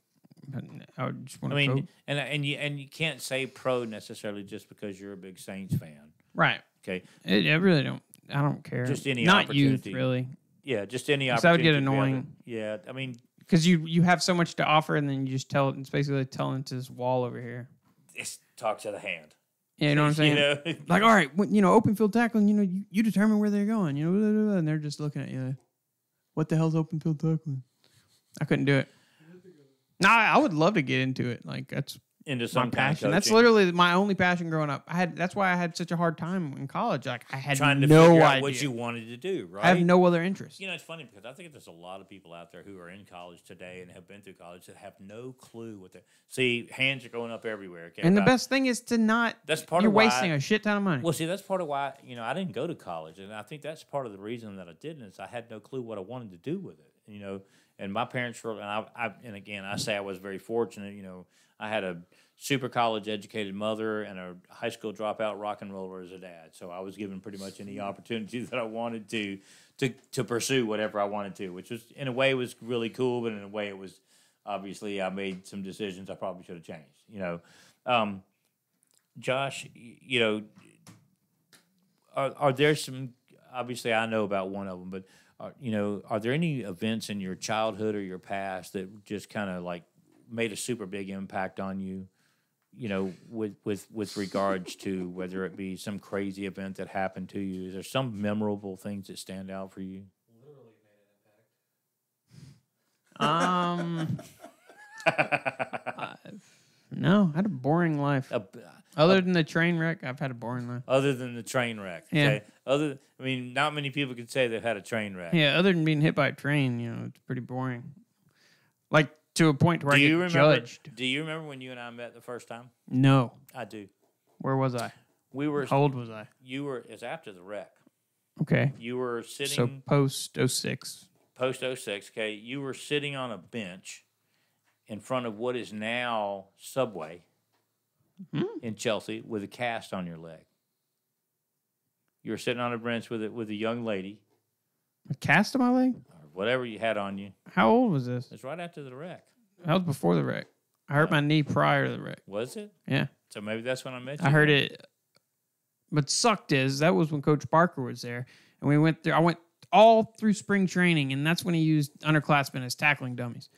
Speaker 2: I would just want
Speaker 3: I
Speaker 2: to
Speaker 3: mean,
Speaker 2: coach.
Speaker 3: and you can't say pro necessarily just because you're a big Saints fan.
Speaker 2: Right.
Speaker 3: Okay,
Speaker 2: I really don't. I don't care.
Speaker 3: Just any
Speaker 2: Not youth,
Speaker 3: opportunity.
Speaker 2: really.
Speaker 3: yeah, just any
Speaker 2: 'Cause that would
Speaker 3: opportunity.
Speaker 2: get
Speaker 3: to be able to-
Speaker 2: annoying.
Speaker 3: Yeah, I mean,
Speaker 2: Because you have so much to offer, and then you just tell it. It's basically telling to this wall over here.
Speaker 3: it talks to the hand.
Speaker 2: Yeah, you know what I'm saying?
Speaker 3: You know?
Speaker 2: Like, all right, open field tackling. You determine where they're going. Blah, blah, blah, and they're just looking at you. What the hell's open field tackling? I couldn't do it. No, I would love to get into it. Like that's
Speaker 3: Into
Speaker 2: my
Speaker 3: some kind of
Speaker 2: passion. That's
Speaker 3: coaching.
Speaker 2: literally my only passion growing up. That's why I had such a hard time in college. Like I had
Speaker 3: trying to
Speaker 2: no
Speaker 3: figure out
Speaker 2: idea.
Speaker 3: what you wanted to do, right?
Speaker 2: I have no other interest.
Speaker 3: You know, it's funny because I think there's a lot of people out there who are in college today and have been through college that have no clue what they see. Hands are going up everywhere. Okay,
Speaker 2: And the
Speaker 3: about-
Speaker 2: best thing is to not.
Speaker 3: That's part
Speaker 2: You're
Speaker 3: of why-
Speaker 2: wasting a shit ton of money.
Speaker 3: Well, see, that's part of why I didn't go to college, and I think that's part of the reason that I didn't is I had no clue what I wanted to do with it. And my parents were, and again, I say I was very fortunate. I had a super college educated mother and a high school dropout rock and roller as a dad, so I was given pretty much any opportunity that I wanted to pursue whatever I wanted to, which was in a way was really cool, but in a way it was obviously I made some decisions I probably should have changed. Josh, are there some? Obviously, I know about one of them, but are there any events in your childhood or your past that just kind of like made a super big impact on you? with regards to whether it be some crazy event that happened to you? Is there some memorable things that stand out for you?
Speaker 2: No, I had a boring life. Other than the train wreck, I've had a boring life.
Speaker 3: Other than the train wreck,
Speaker 2: Yeah.
Speaker 3: okay? Not many people can say they've had a train wreck.
Speaker 2: Yeah, other than being hit by a train, it's pretty boring. Like to a point where
Speaker 3: Do
Speaker 2: I
Speaker 3: you
Speaker 2: get
Speaker 3: remember?
Speaker 2: judged.
Speaker 3: Do you remember when you and I met the first time?
Speaker 2: No.
Speaker 3: I do.
Speaker 2: Where was I?
Speaker 3: We were.
Speaker 2: How old was I?
Speaker 3: You were. It's after the wreck.
Speaker 2: Okay.
Speaker 3: You were sitting.
Speaker 2: So post 06.
Speaker 3: Post 06, okay, you were sitting on a bench in front of what is now Subway in Chelsea with a cast on your leg. You were sitting on a bench with a young lady
Speaker 2: A cast on my leg?
Speaker 3: or whatever you had on you.
Speaker 2: How old was this?
Speaker 3: It's right after the wreck.
Speaker 2: That was before the wreck. I hurt my knee prior to the wreck.
Speaker 3: Was it?
Speaker 2: Yeah.
Speaker 3: So maybe that's when I met you.
Speaker 2: I heard it. What sucked is that was when Coach Barker was there, and we went through. I went all through spring training, and that's when he used underclassmen as tackling dummies.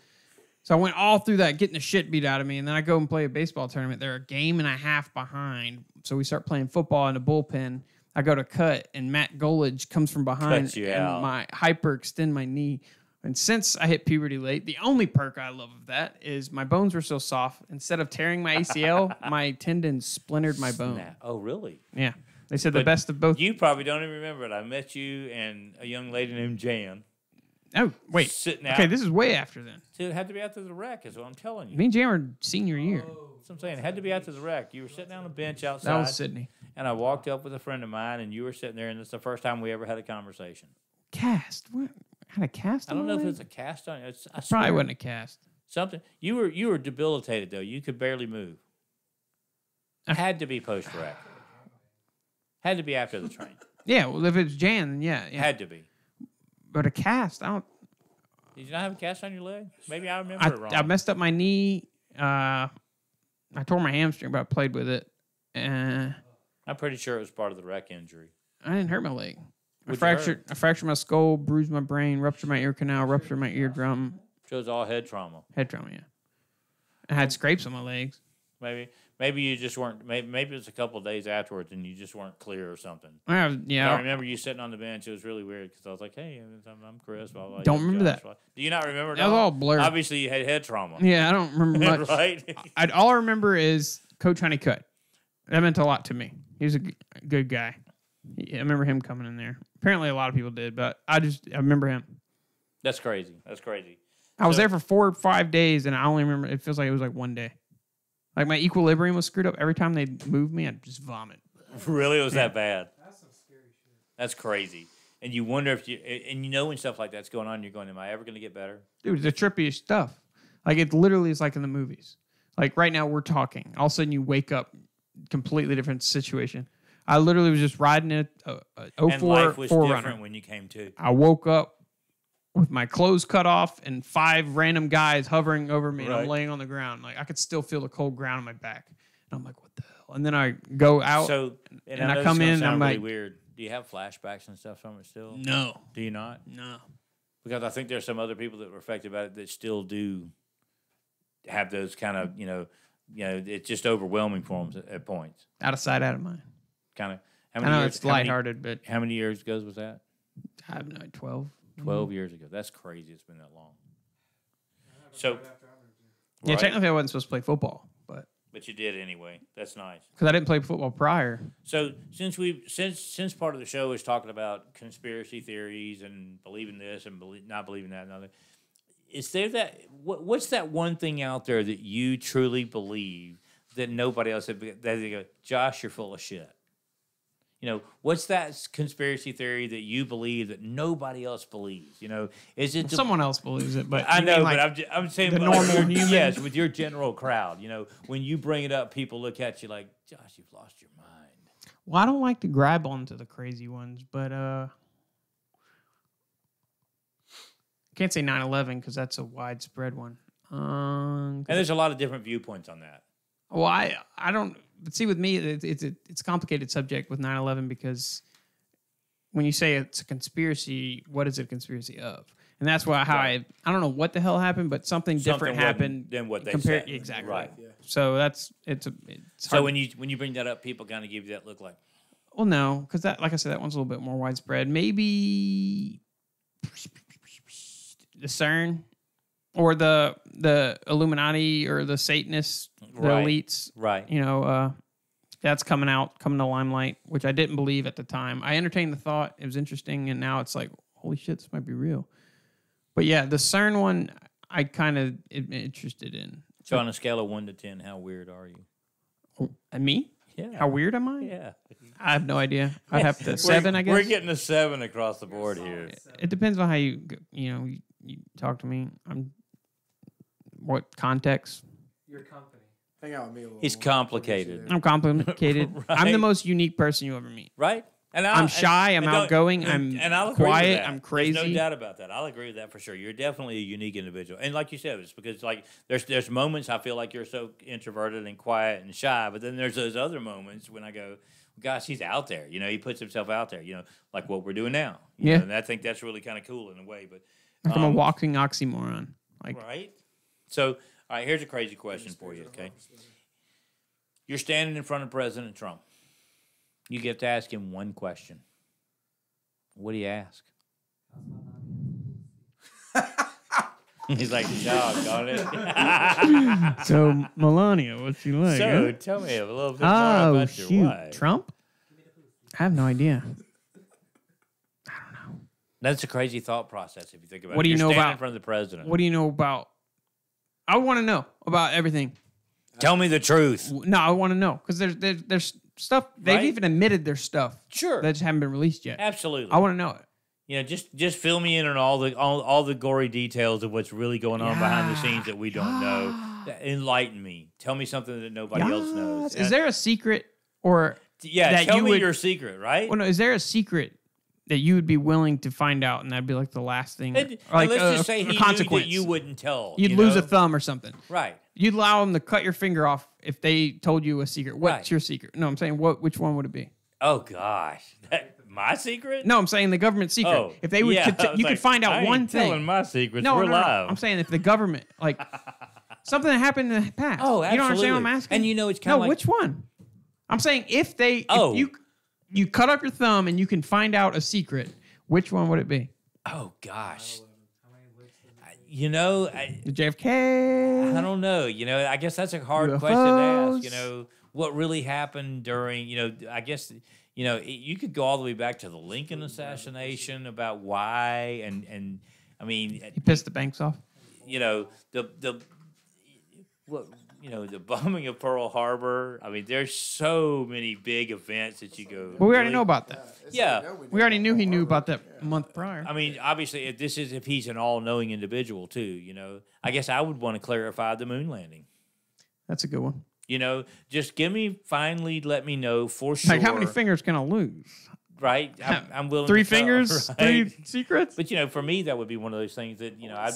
Speaker 2: So I went all through that, getting the shit beat out of me, and then I go and play a baseball tournament. They're a game and a half behind, so we start playing football in the bullpen. I go to cut, and Matt Golage comes from behind,
Speaker 3: Cuts you
Speaker 2: and
Speaker 3: out.
Speaker 2: my hyperextend my knee. And since I hit puberty late, the only perk I love of that is my bones were so soft. Instead of tearing my ACL, my tendon splintered my bone.
Speaker 3: Nah. Oh, really?
Speaker 2: Yeah. They said the
Speaker 3: But
Speaker 2: best of both.
Speaker 3: You probably don't even remember it. I met you and a young lady named Jan.
Speaker 2: Oh, wait.
Speaker 3: Sitting out.
Speaker 2: Okay, this is way after then.
Speaker 3: So it had to be after the wreck, is what I'm telling you.
Speaker 2: Me and Jam were senior year.
Speaker 3: That's what I'm saying. It had to be after the wreck. You were sitting on a bench outside.
Speaker 2: That was Sydney.
Speaker 3: And I walked up with a friend of mine, and you were sitting there, and it's the first time we ever had a conversation.
Speaker 2: Cast? What? Had a cast
Speaker 3: I
Speaker 2: on
Speaker 3: don't
Speaker 2: my
Speaker 3: know if
Speaker 2: leg?
Speaker 3: it's a cast on it. I
Speaker 2: Probably
Speaker 3: swear.
Speaker 2: wasn't a cast.
Speaker 3: Something. You were debilitated, though. You could barely move. Had to be post-wreck. Had to be after the train.
Speaker 2: Yeah, well, if it's Jan, then yeah.
Speaker 3: Had to be.
Speaker 2: But a cast, I don't.
Speaker 3: Did you not have a cast on your leg? Maybe I remember it wrong.
Speaker 2: I messed up my knee. I tore my hamstring, but I played with it.
Speaker 3: I'm pretty sure it was part of the wreck injury.
Speaker 2: I didn't hurt my leg. I
Speaker 3: What'd you
Speaker 2: fractured my skull, bruised my brain, ruptured my ear canal, ruptured my eardrum,
Speaker 3: So it was all head trauma.
Speaker 2: head trauma. Yeah, I had scrapes on my legs.
Speaker 3: Maybe you just weren't. Maybe it was a couple of days afterwards, and you just weren't clear or something.
Speaker 2: I
Speaker 3: I remember you sitting on the bench. It was really weird because I was like, "Hey, I'm Chris." Blah, blah,
Speaker 2: Don't
Speaker 3: you're
Speaker 2: remember
Speaker 3: Josh,
Speaker 2: that.
Speaker 3: blah. Do you not remember?
Speaker 2: That was all blurred.
Speaker 3: Obviously, you had head trauma.
Speaker 2: Yeah, I don't remember much.
Speaker 3: Right?
Speaker 2: All I remember is Coach Honeycutt. That meant a lot to me. He was a good guy. I remember him coming in there. Apparently, a lot of people did, but I remember him.
Speaker 3: That's crazy. That's crazy.
Speaker 2: I was
Speaker 3: So-
Speaker 2: there for 4 or 5 days, and I only remember. It feels like it was like one day. Like my equilibrium was screwed up every time they moved me. I'd just vomit.
Speaker 3: Really, it was that bad. That's some scary shit. That's crazy. And you wonder if when stuff like that's going on, you're going, "Am I ever going to get better?"
Speaker 2: Dude, the trippiest stuff. Like it literally is like in the movies. Like right now we're talking. All of a sudden you wake up, completely different situation. I literally was just riding a
Speaker 3: And
Speaker 2: 04
Speaker 3: life was
Speaker 2: 4Runner.
Speaker 3: different when you came to.
Speaker 2: I woke up with my clothes cut off and 5 random guys hovering over me, and I'm
Speaker 3: Right.
Speaker 2: laying on the ground. Like I could still feel the cold ground on my back. And I'm like, what the hell? And then I go out.
Speaker 3: So,
Speaker 2: and
Speaker 3: I
Speaker 2: I
Speaker 3: know
Speaker 2: come
Speaker 3: this
Speaker 2: in,
Speaker 3: is gonna
Speaker 2: I'm
Speaker 3: sound really
Speaker 2: like-
Speaker 3: weird. Do you have flashbacks and stuff from it still?
Speaker 2: no,
Speaker 3: Do you not?
Speaker 2: no.
Speaker 3: Because I think there's some other people that were affected by it that still do have those kind of, it's just overwhelming for them at points.
Speaker 2: Out of sight, out of mind.
Speaker 3: Kind of. How
Speaker 2: I
Speaker 3: many
Speaker 2: know
Speaker 3: years?
Speaker 2: it's lighthearted, but
Speaker 3: How many years ago was that?
Speaker 2: I have no 12.
Speaker 3: 12 years ago. That's crazy. It's been that long. So,
Speaker 2: Yeah,
Speaker 3: right?
Speaker 2: technically I wasn't supposed to play football, but
Speaker 3: But you did anyway. That's nice.
Speaker 2: because I didn't play football prior.
Speaker 3: So since part of the show is talking about conspiracy theories and believing this and not believing that and other, is there what's that one thing out there that you truly believe that nobody else that they go, Josh, you're full of shit? What's that conspiracy theory that you believe that nobody else believes? Is it
Speaker 2: Someone else believes it, but
Speaker 3: I
Speaker 2: you
Speaker 3: know,
Speaker 2: mean,
Speaker 3: but
Speaker 2: like,
Speaker 3: I'm saying
Speaker 2: the
Speaker 3: but
Speaker 2: normal
Speaker 3: your-
Speaker 2: human?
Speaker 3: Yes, with your general crowd. When you bring it up, people look at you like, Josh, you've lost your mind.
Speaker 2: well, I don't like to grab onto the crazy ones, but can't say 9/11 because that's a widespread one.
Speaker 3: And there's a lot of different viewpoints on that.
Speaker 2: Well, I don't. But see, with me, it's a complicated subject with 9/11 because when you say it's a conspiracy, what is it a conspiracy of? And that's why I don't know what the hell happened, but something different
Speaker 3: wasn't
Speaker 2: happened
Speaker 3: than what they
Speaker 2: compared.
Speaker 3: said.
Speaker 2: Exactly.
Speaker 3: Right.
Speaker 2: So it's
Speaker 3: So
Speaker 2: hard.
Speaker 3: when you bring that up, people kind of give you that look like,
Speaker 2: Well, no, because that, like I said, that one's a little bit more widespread. Maybe the CERN or the Illuminati or the Satanists, the
Speaker 3: Right.
Speaker 2: elites.
Speaker 3: right?
Speaker 2: You know, that's coming to limelight, which I didn't believe at the time. I entertained the thought; it was interesting, and now it's like, holy shit, this might be real. But yeah, the CERN one, I kind of interested in.
Speaker 3: So on a scale of 1 to 10, how weird are you?
Speaker 2: And me?
Speaker 3: Yeah.
Speaker 2: How weird am I?
Speaker 3: Yeah.
Speaker 2: I have no idea. I'd have to 7, I guess.
Speaker 3: We're getting a 7 across the board here.
Speaker 2: It depends on how you talk to me. What context?
Speaker 5: Your company. Hang out with me a little
Speaker 3: He's
Speaker 5: more.
Speaker 3: complicated.
Speaker 2: I'm complicated. I'm the
Speaker 3: Right.
Speaker 2: most unique person you ever meet.
Speaker 3: Right? And
Speaker 2: I'm shy, I'm
Speaker 3: don't-
Speaker 2: outgoing, I'm
Speaker 3: and I'll agree with
Speaker 2: quiet,
Speaker 3: that.
Speaker 2: I'm
Speaker 3: There's
Speaker 2: crazy.
Speaker 3: no doubt about that. I'll agree with that for sure. You're definitely a unique individual. And like you said, it's because like there's moments I feel like you're so introverted and quiet and shy, but then there's those other moments when I go, gosh, he's out there. You know, he puts himself out there, you know, like what we're doing now. You
Speaker 2: Yeah.
Speaker 3: know, and I think that's really kind of cool in a way. But
Speaker 2: Like I'm a walking oxymoron. Like
Speaker 3: right? So, all right, here's a crazy question for you, okay? You're standing in front of President Trump. You get to ask him one question. What do you ask? He's like, doggone it.
Speaker 2: so Melania, what's she like?
Speaker 3: So, tell me a little bit more
Speaker 2: Oh
Speaker 3: about your
Speaker 2: shoot,
Speaker 3: wife.
Speaker 2: Trump? I have no idea.
Speaker 3: That's a crazy thought process if you think about
Speaker 2: What
Speaker 3: it.
Speaker 2: do you
Speaker 3: You're
Speaker 2: know
Speaker 3: standing
Speaker 2: about-
Speaker 3: in front of the president?
Speaker 2: What do you know about? I want to know about everything.
Speaker 3: Tell me the truth.
Speaker 2: No, I want to know because there's stuff they've
Speaker 3: Right?
Speaker 2: even admitted there's stuff
Speaker 3: Sure.
Speaker 2: that just haven't been released yet.
Speaker 3: Absolutely.
Speaker 2: I want to know it.
Speaker 3: You know, just fill me in on all the gory details of what's really going on behind the scenes that we don't know. Enlighten me. Tell me something that nobody else knows.
Speaker 2: Is there a secret or
Speaker 3: Yeah,
Speaker 2: that
Speaker 3: tell
Speaker 2: you
Speaker 3: me
Speaker 2: would-
Speaker 3: your secret, right?
Speaker 2: well, no, is there a secret that you would be willing to find out and that'd be like the last thing?
Speaker 3: And,
Speaker 2: or
Speaker 3: and
Speaker 2: like
Speaker 3: let's just say
Speaker 2: a
Speaker 3: he knew
Speaker 2: consequence.
Speaker 3: that you wouldn't tell.
Speaker 2: You'd
Speaker 3: you
Speaker 2: lose
Speaker 3: know?
Speaker 2: a thumb or something.
Speaker 3: Right.
Speaker 2: You'd allow them to cut your finger off if they told you a secret. What's
Speaker 3: Right.
Speaker 2: your secret? No, I'm saying which one would it be?
Speaker 3: Oh gosh, my secret?
Speaker 2: No, I'm saying the government secret.
Speaker 3: Oh,
Speaker 2: If they would,
Speaker 3: yeah, I was
Speaker 2: you
Speaker 3: like,
Speaker 2: could find
Speaker 3: I
Speaker 2: out
Speaker 3: ain't
Speaker 2: one
Speaker 3: telling
Speaker 2: thing.
Speaker 3: my secrets.
Speaker 2: No,
Speaker 3: We're
Speaker 2: no.
Speaker 3: live.
Speaker 2: I'm saying if the government, like something that happened in the past.
Speaker 3: Oh,
Speaker 2: You don't understand what I'm
Speaker 3: absolutely.
Speaker 2: asking?
Speaker 3: And you know, it's kinda
Speaker 2: no.
Speaker 3: like-
Speaker 2: Which one? I'm saying if
Speaker 3: Oh.
Speaker 2: you cut up your thumb and you can find out a secret, which one would it be?
Speaker 3: Oh gosh. You know,
Speaker 2: The JFK.
Speaker 3: I don't know. You know, I guess that's a hard question to ask. You
Speaker 2: UFOs.
Speaker 3: know, what really happened during, you know, I guess, you know, you could go all the way back to the Lincoln assassination about why. And I mean,
Speaker 2: He pissed the banks off.
Speaker 3: you know, what, you know, the bombing of Pearl Harbor. I mean, there's so many big events that you go.
Speaker 2: But we already
Speaker 3: really?
Speaker 2: know about that.
Speaker 3: Yeah.
Speaker 2: We already knew he knew about that a month prior.
Speaker 3: I mean, obviously, if he's an all-knowing individual too, you know, I guess I would want to clarify the moon landing.
Speaker 2: That's a good one.
Speaker 3: You know, just let me know for sure.
Speaker 2: Like, how many fingers can I lose?
Speaker 3: Right? I'm willing.
Speaker 2: 3
Speaker 3: to tell,
Speaker 2: fingers,
Speaker 3: right?
Speaker 2: 3 secrets.
Speaker 3: But you know, for me, that would be one of those things that you know, I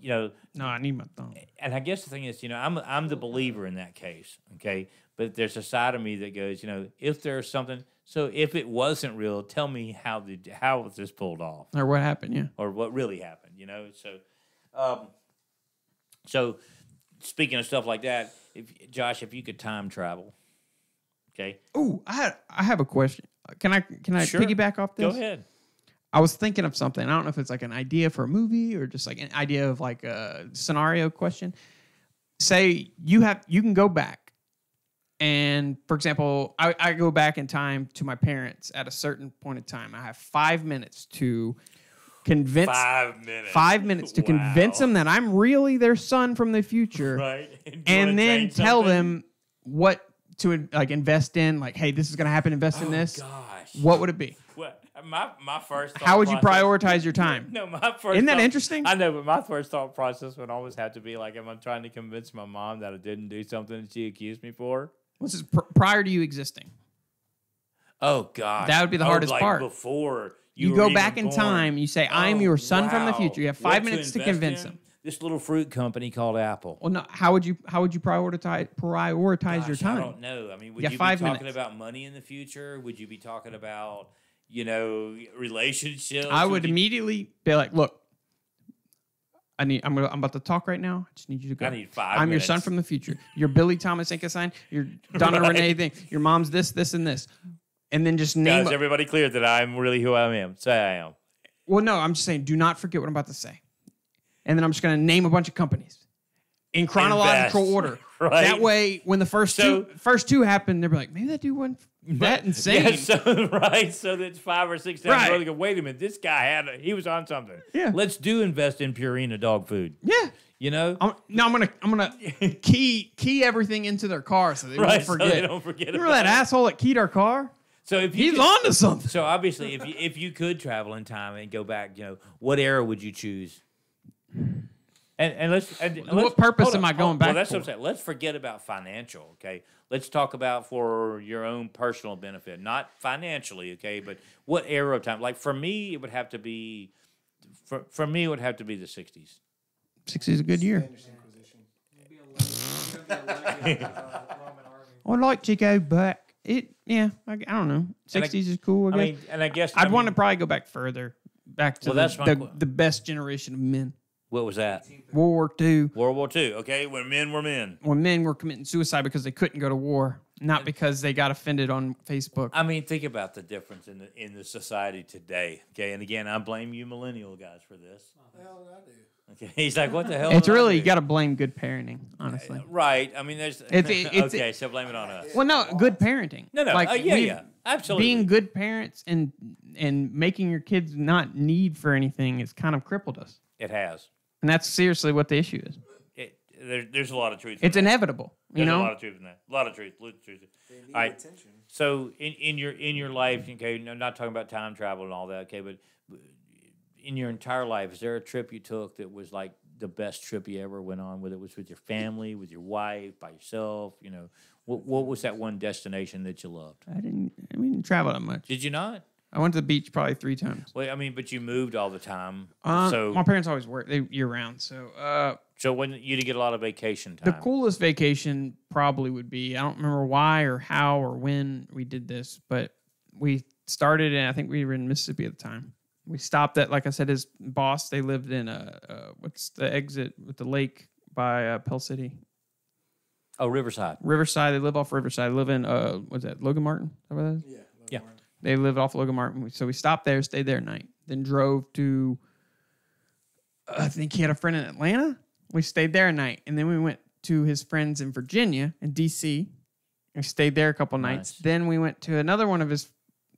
Speaker 3: you know,
Speaker 2: No, I need my thumb.
Speaker 3: and I guess the thing is, you know, I'm the believer in that case, okay. But there's a side of me that goes, you know, if there's something, so if it wasn't real, tell me how was this pulled off,
Speaker 2: Or what happened? Yeah.
Speaker 3: or what really happened, you know. So speaking of stuff like that, Josh, if you could time travel, okay,
Speaker 2: Ooh, I have a question. Can I
Speaker 3: Sure.
Speaker 2: piggyback off this?
Speaker 3: go ahead.
Speaker 2: I was thinking of something. I don't know if it's like an idea for a movie or just like an idea of like a scenario question. Say you can go back, and for example, I go back in time to my parents at a certain point in time. I have 5 minutes to convince
Speaker 3: 5 minutes.
Speaker 2: 5 minutes to
Speaker 3: Wow.
Speaker 2: convince them that I'm really their son from the future,
Speaker 3: Right. Do you
Speaker 2: and
Speaker 3: wanna
Speaker 2: then
Speaker 3: change
Speaker 2: tell
Speaker 3: something?
Speaker 2: them what to like invest in. Like, hey, this is gonna happen. Invest in this.
Speaker 3: Gosh.
Speaker 2: What would it be?
Speaker 3: What my first thought
Speaker 2: How would you
Speaker 3: process-
Speaker 2: prioritize your time?
Speaker 3: No, my first.
Speaker 2: Isn't that
Speaker 3: thought-
Speaker 2: interesting?
Speaker 3: I know, but my first thought process would always have to be like, am I trying to convince my mom that I didn't do something that she accused me for?
Speaker 2: This is prior to you existing.
Speaker 3: Oh gosh,
Speaker 2: That would be the hardest
Speaker 3: like
Speaker 2: part.
Speaker 3: Before
Speaker 2: You
Speaker 3: were
Speaker 2: go
Speaker 3: even
Speaker 2: back in
Speaker 3: born.
Speaker 2: time. You say, "I'm your son from the
Speaker 3: wow.
Speaker 2: future." You have
Speaker 3: What
Speaker 2: 5 minutes to
Speaker 3: invest
Speaker 2: convince
Speaker 3: in?
Speaker 2: them.
Speaker 3: This little fruit company called Apple.
Speaker 2: Well, no. How would you prioritize your
Speaker 3: Gosh, I
Speaker 2: time?
Speaker 3: don't know. I mean, would
Speaker 2: You
Speaker 3: you
Speaker 2: got
Speaker 3: be
Speaker 2: 5
Speaker 3: talking
Speaker 2: minutes.
Speaker 3: about money in the future? Would you be talking about, relationships.
Speaker 2: I would
Speaker 3: you-
Speaker 2: immediately be like, look, I'm about to talk right now. I just need you to go.
Speaker 3: I need 5
Speaker 2: I'm your son
Speaker 3: minutes.
Speaker 2: from the future. You're Billy Thomas Inkstein. You're Donna
Speaker 3: Right.
Speaker 2: Renee thing. Your mom's this, and this. And then just name
Speaker 3: Guys, everybody clear that I'm really who I am. Say I am.
Speaker 2: Well, no, I'm just saying, do not forget what I'm about to say. And then I'm just going to name a bunch of companies in chronological
Speaker 3: Invest.
Speaker 2: order.
Speaker 3: Right.
Speaker 2: That way, when the first two happen, they'll be like, maybe that dude went that insane.
Speaker 3: Yeah, so that's 5 or 6 times.
Speaker 2: Right.
Speaker 3: Right. Go, wait a minute, this guy he was on something.
Speaker 2: Yeah.
Speaker 3: Let's invest in Purina dog food.
Speaker 2: Yeah.
Speaker 3: I'm
Speaker 2: gonna key everything into their car so they
Speaker 3: right,
Speaker 2: won't forget.
Speaker 3: so they don't forget.
Speaker 2: Remember that asshole that keyed our car?
Speaker 3: So if you
Speaker 2: He's on to something.
Speaker 3: So obviously, if you could travel in time and go back, what era would you choose? And let's.
Speaker 2: What purpose
Speaker 3: hold
Speaker 2: am
Speaker 3: on,
Speaker 2: I going
Speaker 3: hold-
Speaker 2: back
Speaker 3: Well, that's
Speaker 2: for?
Speaker 3: what I'm saying. Let's forget about financial. Okay, let's talk about for your own personal benefit, not financially. Okay, but what era of time? Like for me, it would have to be. For me, it would have to be the 60s.
Speaker 2: 60 is a good year.
Speaker 4: Spanish Inquisition.
Speaker 2: I'd like to go back. I don't know. 60s is cool, I guess.
Speaker 3: I mean, and I guess
Speaker 2: I'd want to probably go back further. Back to
Speaker 3: Well, that's my que-
Speaker 2: the best generation of men.
Speaker 3: What was that?
Speaker 2: World War II.
Speaker 3: World War II. Okay, when men were men.
Speaker 2: When men were committing suicide because they couldn't go to war, not because they got offended on Facebook.
Speaker 3: I mean, think about the difference in the society today. Okay, and again, I blame you millennial guys for this.
Speaker 4: What the hell did I do?
Speaker 3: Okay, he's like, what the hell?
Speaker 2: It's
Speaker 3: did I
Speaker 2: really,
Speaker 3: do?
Speaker 2: you got to blame good parenting, honestly.
Speaker 3: Right. I mean, there's
Speaker 2: It's-
Speaker 3: okay. So blame it on us.
Speaker 2: Well, no, good parenting.
Speaker 3: No, no.
Speaker 2: Like,
Speaker 3: Yeah, absolutely.
Speaker 2: Being good parents and making your kids not need for anything has kind of crippled us.
Speaker 3: It has.
Speaker 2: And that's seriously what the issue is.
Speaker 3: There's a lot of truth.
Speaker 2: It's
Speaker 3: in that.
Speaker 2: inevitable, you
Speaker 3: There's a lot
Speaker 2: know?
Speaker 3: of truth in that. A lot of truth. Truth.
Speaker 4: They need
Speaker 3: All right.
Speaker 4: attention.
Speaker 3: So in your life, okay, no, not talking about time travel and all that, okay, but in your entire life, is there a trip you took that was like the best trip you ever went on? Whether it was with your family, with your wife, by yourself, what was that one destination that you loved?
Speaker 2: We didn't travel that much.
Speaker 3: Did you not?
Speaker 2: I went to the beach probably 3 times.
Speaker 3: Well, I mean, but you moved all the time,
Speaker 2: My
Speaker 3: so
Speaker 2: parents always worked year round. So
Speaker 3: when you didn't get a lot of vacation
Speaker 2: the
Speaker 3: time.
Speaker 2: coolest vacation probably would be, I don't remember why or how or when we did this, but we started in, I think we were in Mississippi at the time. We stopped at, like I said, his boss. They lived in what's the exit with the lake by Pell City?
Speaker 3: Oh, Riverside.
Speaker 2: Riverside. They live off Riverside. They live in, what's that, Logan Martin? Is that what that is?
Speaker 4: Yeah.
Speaker 3: Yeah.
Speaker 4: Martin.
Speaker 2: They lived off Logan Martin. So we stopped there, stayed there at night, then drove to, I think he had a friend in Atlanta. We stayed there a night, and then we went to his friends in Virginia and D.C. We stayed there a couple nights.
Speaker 3: Nice.
Speaker 2: Then we went to another one of his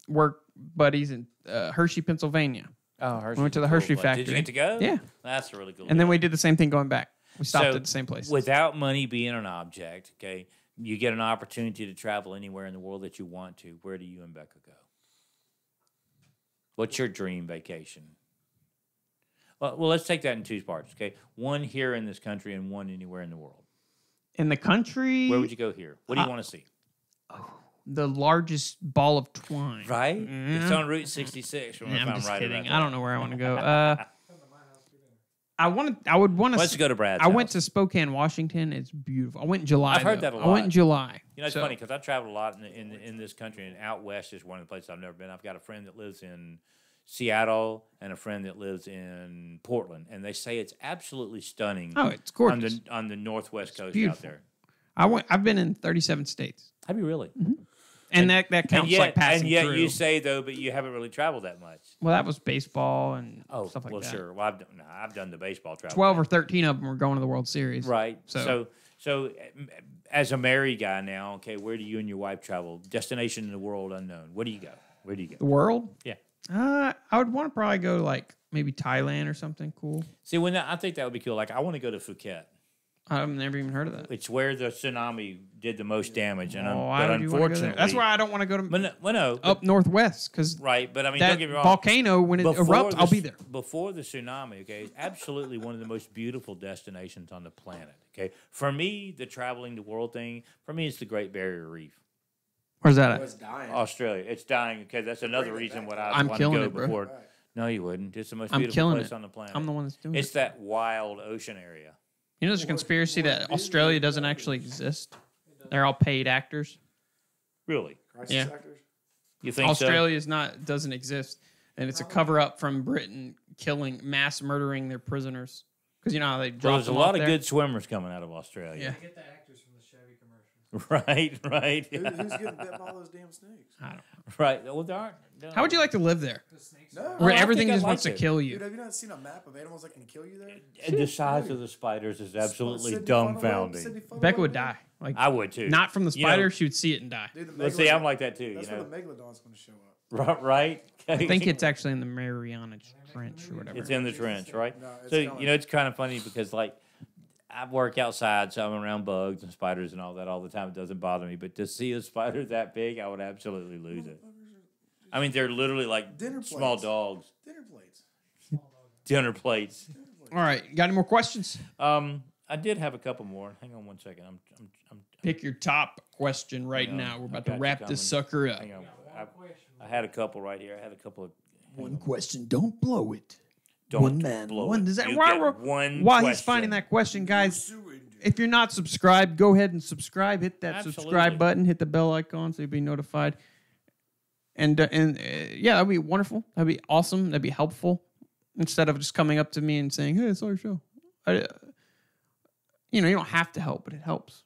Speaker 2: work buddies in Hershey, Pennsylvania.
Speaker 3: Oh, Hershey.
Speaker 2: We went to the Hershey
Speaker 3: Did
Speaker 2: factory.
Speaker 3: you get to go?
Speaker 2: Yeah.
Speaker 3: That's a really cool.
Speaker 2: And then
Speaker 3: deal.
Speaker 2: we did the same thing going back. We stopped
Speaker 3: So,
Speaker 2: at the same place.
Speaker 3: Without money being an object, okay, you get an opportunity to travel anywhere in the world that you want to. Where do you and Becca go? What's your dream vacation? Well, let's take that in 2 parts, okay? One here in this country and one anywhere in the world.
Speaker 2: In the country,
Speaker 3: Where would you go here? What do you want to see?
Speaker 2: the largest ball of twine.
Speaker 3: Right?
Speaker 2: Yeah.
Speaker 3: It's on Route 66.
Speaker 2: Yeah,
Speaker 3: If
Speaker 2: I'm
Speaker 3: I'm
Speaker 2: just
Speaker 3: right
Speaker 2: kidding.
Speaker 3: about
Speaker 2: I don't know where I want to go. I would want to.
Speaker 3: Let's go to Brad's
Speaker 2: I went
Speaker 3: house.
Speaker 2: to Spokane, Washington. It's beautiful. I went in July.
Speaker 3: I've heard
Speaker 2: though.
Speaker 3: that a
Speaker 2: I went
Speaker 3: lot.
Speaker 2: in July.
Speaker 3: You know, it's
Speaker 2: So-
Speaker 3: funny because I travel a lot in this country, and out west is one of the places I've never been. I've got a friend that lives in Seattle and a friend that lives in Portland, and they say it's absolutely stunning.
Speaker 2: Oh, it's gorgeous.
Speaker 3: on the northwest coast out
Speaker 2: beautiful.
Speaker 3: there.
Speaker 2: I've been in 37 states,
Speaker 3: Have you really?
Speaker 2: and that counts like passing
Speaker 3: and yet
Speaker 2: through.
Speaker 3: you say though, but you haven't really traveled that much.
Speaker 2: Well, that was baseball and
Speaker 3: Oh,
Speaker 2: stuff like
Speaker 3: well,
Speaker 2: that.
Speaker 3: sure. Well, I've done the baseball travel.
Speaker 2: 12 or 13 of them were going to the World Series.
Speaker 3: Right.
Speaker 2: So-
Speaker 3: So, as a married guy now, okay, where do you and your wife travel? Destination in the world unknown. Where do you go? Where do you
Speaker 2: The
Speaker 3: go?
Speaker 2: world?
Speaker 3: Yeah.
Speaker 2: I would want to probably go to like maybe Thailand or something cool.
Speaker 3: See, I think that would be cool. Like, I want to go to Phuket.
Speaker 2: I've never even heard of that.
Speaker 3: It's where the tsunami did the most damage, and
Speaker 2: Why
Speaker 3: but
Speaker 2: would you want to go there?
Speaker 3: unfortunately,
Speaker 2: That's why I don't want to go to
Speaker 3: no,
Speaker 2: up northwest because
Speaker 3: right. But I mean,
Speaker 2: that
Speaker 3: don't get me wrong.
Speaker 2: volcano when it erupts, I'll be there.
Speaker 3: Before the tsunami, okay, it's absolutely one of the most beautiful destinations on the planet. Okay, for me, the traveling the world thing, for me, it's the Great Barrier Reef.
Speaker 2: Where's that
Speaker 4: I
Speaker 2: at?
Speaker 4: was dying.
Speaker 3: Australia, it's dying. Okay, that's another
Speaker 4: Bring it
Speaker 3: reason
Speaker 4: back.
Speaker 3: what I
Speaker 2: I'm
Speaker 3: want to
Speaker 2: killing
Speaker 3: go
Speaker 2: it, bro.
Speaker 3: before.
Speaker 4: Right.
Speaker 3: No, you wouldn't. It's the most
Speaker 2: I'm
Speaker 3: beautiful
Speaker 2: killing
Speaker 3: place
Speaker 2: it.
Speaker 3: on the planet.
Speaker 2: I'm the one that's doing
Speaker 3: It's
Speaker 2: it.
Speaker 3: that wild ocean area.
Speaker 2: You know, there's a conspiracy that Australia doesn't actually exist. They're all paid actors.
Speaker 3: Really?
Speaker 4: Crisis
Speaker 2: Yeah.
Speaker 4: actors.
Speaker 3: You think so?
Speaker 2: Australia doesn't exist, and it's a cover up from Britain mass murdering their prisoners. Because you know how they
Speaker 3: Well,
Speaker 2: drop
Speaker 3: there's a
Speaker 2: them
Speaker 3: lot
Speaker 2: off
Speaker 3: of
Speaker 2: there?
Speaker 3: good swimmers coming out of Australia.
Speaker 2: Yeah.
Speaker 4: Get the actors from the Chevy commercials.
Speaker 3: Right, right,
Speaker 5: Who's getting bit by all those damn snakes?
Speaker 2: I don't know.
Speaker 3: right. Well, there aren't.
Speaker 2: How would you like to live there?
Speaker 4: The snakes.
Speaker 5: No.
Speaker 2: Where
Speaker 3: I
Speaker 2: everything
Speaker 3: think I'd
Speaker 2: just wants
Speaker 3: like
Speaker 2: to
Speaker 3: it.
Speaker 2: kill
Speaker 5: Dude,
Speaker 2: you.
Speaker 5: have you not seen a map of animals that can kill you there?
Speaker 3: And the size of the spiders is absolutely
Speaker 5: Sydney
Speaker 3: dumbfounding.
Speaker 5: Funnel
Speaker 2: Becca would
Speaker 5: Road,
Speaker 2: die. Like
Speaker 3: I would too.
Speaker 2: not from the
Speaker 3: You know,
Speaker 2: spider, she would see it and die.
Speaker 5: Dude, the
Speaker 3: Let's see, I'm
Speaker 5: megalodon-
Speaker 3: like that too.
Speaker 5: That's
Speaker 3: You
Speaker 5: where
Speaker 3: know,
Speaker 5: the megalodon's going to show up.
Speaker 3: right?
Speaker 2: I think it's actually in the Mariana Trench or whatever.
Speaker 3: It's in the trench, right?
Speaker 5: No, it's
Speaker 3: So
Speaker 5: coming.
Speaker 3: you know, it's kind of funny because like I work outside, so I'm around bugs and spiders and all that all the time. It doesn't bother me, but to see a spider that big, I would absolutely lose it. I mean, they're literally like
Speaker 5: Dinner
Speaker 3: small
Speaker 5: plates.
Speaker 3: dogs,
Speaker 5: Dinner plates.
Speaker 3: dinner plates.
Speaker 2: All right, you got any more questions?
Speaker 3: I did have a couple more. Hang on one second. I'm
Speaker 2: Pick your top question right
Speaker 3: Hang on.
Speaker 2: now. We're about
Speaker 3: I've
Speaker 2: to
Speaker 3: got you
Speaker 2: wrap this
Speaker 3: coming.
Speaker 2: sucker up.
Speaker 3: hang on. I had a couple right here. I had a couple of.
Speaker 2: One question, don't blow it.
Speaker 3: Don't
Speaker 2: One man,
Speaker 3: blow
Speaker 2: one.
Speaker 3: it.
Speaker 2: Does that
Speaker 3: You
Speaker 2: why
Speaker 3: get
Speaker 2: we're
Speaker 3: one
Speaker 2: while he's
Speaker 3: question.
Speaker 2: finding that question, guys? If you're not subscribed, go ahead and subscribe. Hit that
Speaker 3: Absolutely.
Speaker 2: subscribe button. Hit the bell icon so you'll be notified. And yeah, that'd be wonderful. That'd be awesome. That'd be helpful. Instead of just coming up to me and saying, "Hey, I saw your show." You don't have to help, but it helps.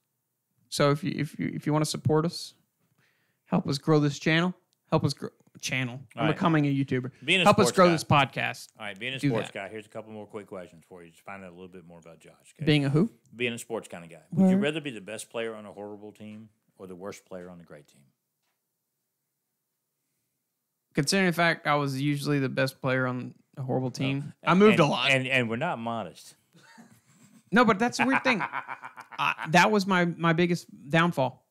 Speaker 2: So if you want to support us, help us grow this channel. Help us grow channel. I'm
Speaker 3: All right.
Speaker 2: becoming a YouTuber.
Speaker 3: Being a
Speaker 2: Help us
Speaker 3: sports
Speaker 2: grow
Speaker 3: guy.
Speaker 2: this podcast.
Speaker 3: All right, being a
Speaker 2: Do
Speaker 3: sports
Speaker 2: that.
Speaker 3: guy, here's a couple more quick questions for you. Just find out a little bit more about Josh. Okay?
Speaker 2: Being a who?
Speaker 3: Being a sports kind of guy. Would you
Speaker 2: Word.
Speaker 3: rather be the best player on a horrible team or the worst player on a great team?
Speaker 2: Considering the fact I was usually the best player on a horrible team, I moved a lot.
Speaker 3: And we're not modest.
Speaker 2: No, but that's a weird thing. That was my biggest downfall.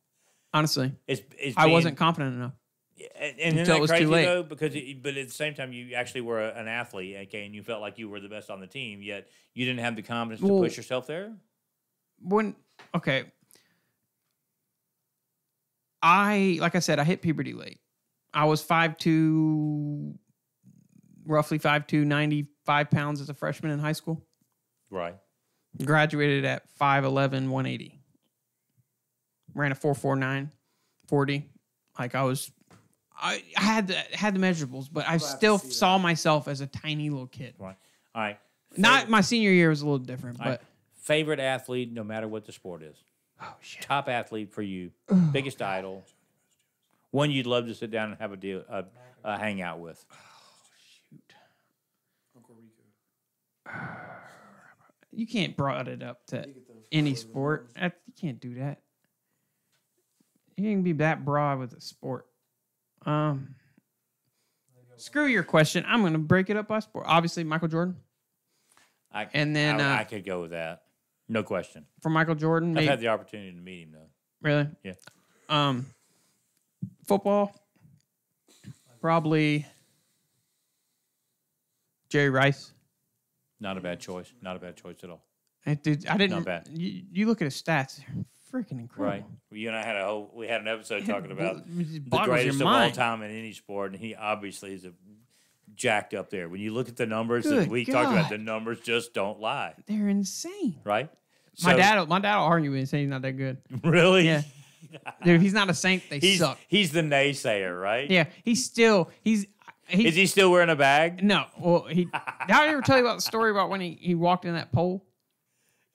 Speaker 2: Honestly,
Speaker 3: It's
Speaker 2: I
Speaker 3: being-
Speaker 2: wasn't confident enough.
Speaker 3: And isn't
Speaker 2: until
Speaker 3: that
Speaker 2: it was
Speaker 3: crazy
Speaker 2: too late.
Speaker 3: though? Because but at the same time, you actually were an athlete, okay, and you felt like you were the best on the team. Yet you didn't have the confidence
Speaker 2: Well,
Speaker 3: to push yourself there.
Speaker 2: Like I said, I hit puberty late. I was 5'2", roughly 5'2", 95 pounds as a freshman in high school.
Speaker 3: Right.
Speaker 2: Graduated at 5'11", 180. Ran a 4.49, 40. Like I had the measurables, but I
Speaker 5: glad to
Speaker 2: still
Speaker 5: see that.
Speaker 2: saw myself as a tiny little kid.
Speaker 3: Right. All right.
Speaker 2: Not my senior year was a little different,
Speaker 3: All right.
Speaker 2: but
Speaker 3: Favorite athlete, no matter what the sport is.
Speaker 2: oh shit.
Speaker 3: Top athlete for you. Biggest idol. One you'd love to sit down and have a hangout with.
Speaker 5: Uncle Rico.
Speaker 2: You can't broad it up to any sport. You can't do that. You can be that broad with a sport. Screw your question. I'm going to break it up by sport. Obviously, Michael Jordan. And then,
Speaker 3: I could go with that. No question.
Speaker 2: For Michael Jordan,
Speaker 3: I've
Speaker 2: maybe,
Speaker 3: had the opportunity to meet him though.
Speaker 2: really?
Speaker 3: Yeah.
Speaker 2: Football, probably Jerry Rice.
Speaker 3: Not a bad choice. Not a bad choice at all.
Speaker 2: Dude, I didn't.
Speaker 3: Not bad.
Speaker 2: You look at his stats; they're freaking incredible.
Speaker 3: Right. Well, you and I had an episode talking about
Speaker 2: It
Speaker 3: the
Speaker 2: boggles your
Speaker 3: greatest of all
Speaker 2: mind.
Speaker 3: time in any sport, and he obviously is jacked up there. When you look at the numbers
Speaker 2: Good
Speaker 3: that we talked about,
Speaker 2: God.
Speaker 3: the numbers just don't lie,
Speaker 2: They're insane.
Speaker 3: right?
Speaker 2: My
Speaker 3: So-
Speaker 2: dad will argue with me and say he's not that good.
Speaker 3: really?
Speaker 2: Yeah, dude, if he's not a Saint, they
Speaker 3: He's
Speaker 2: suck.
Speaker 3: he's the naysayer, right?
Speaker 2: Yeah, he's
Speaker 3: Is he still wearing a bag?
Speaker 2: no. Well, did I ever tell you about the story about when he walked in that pole?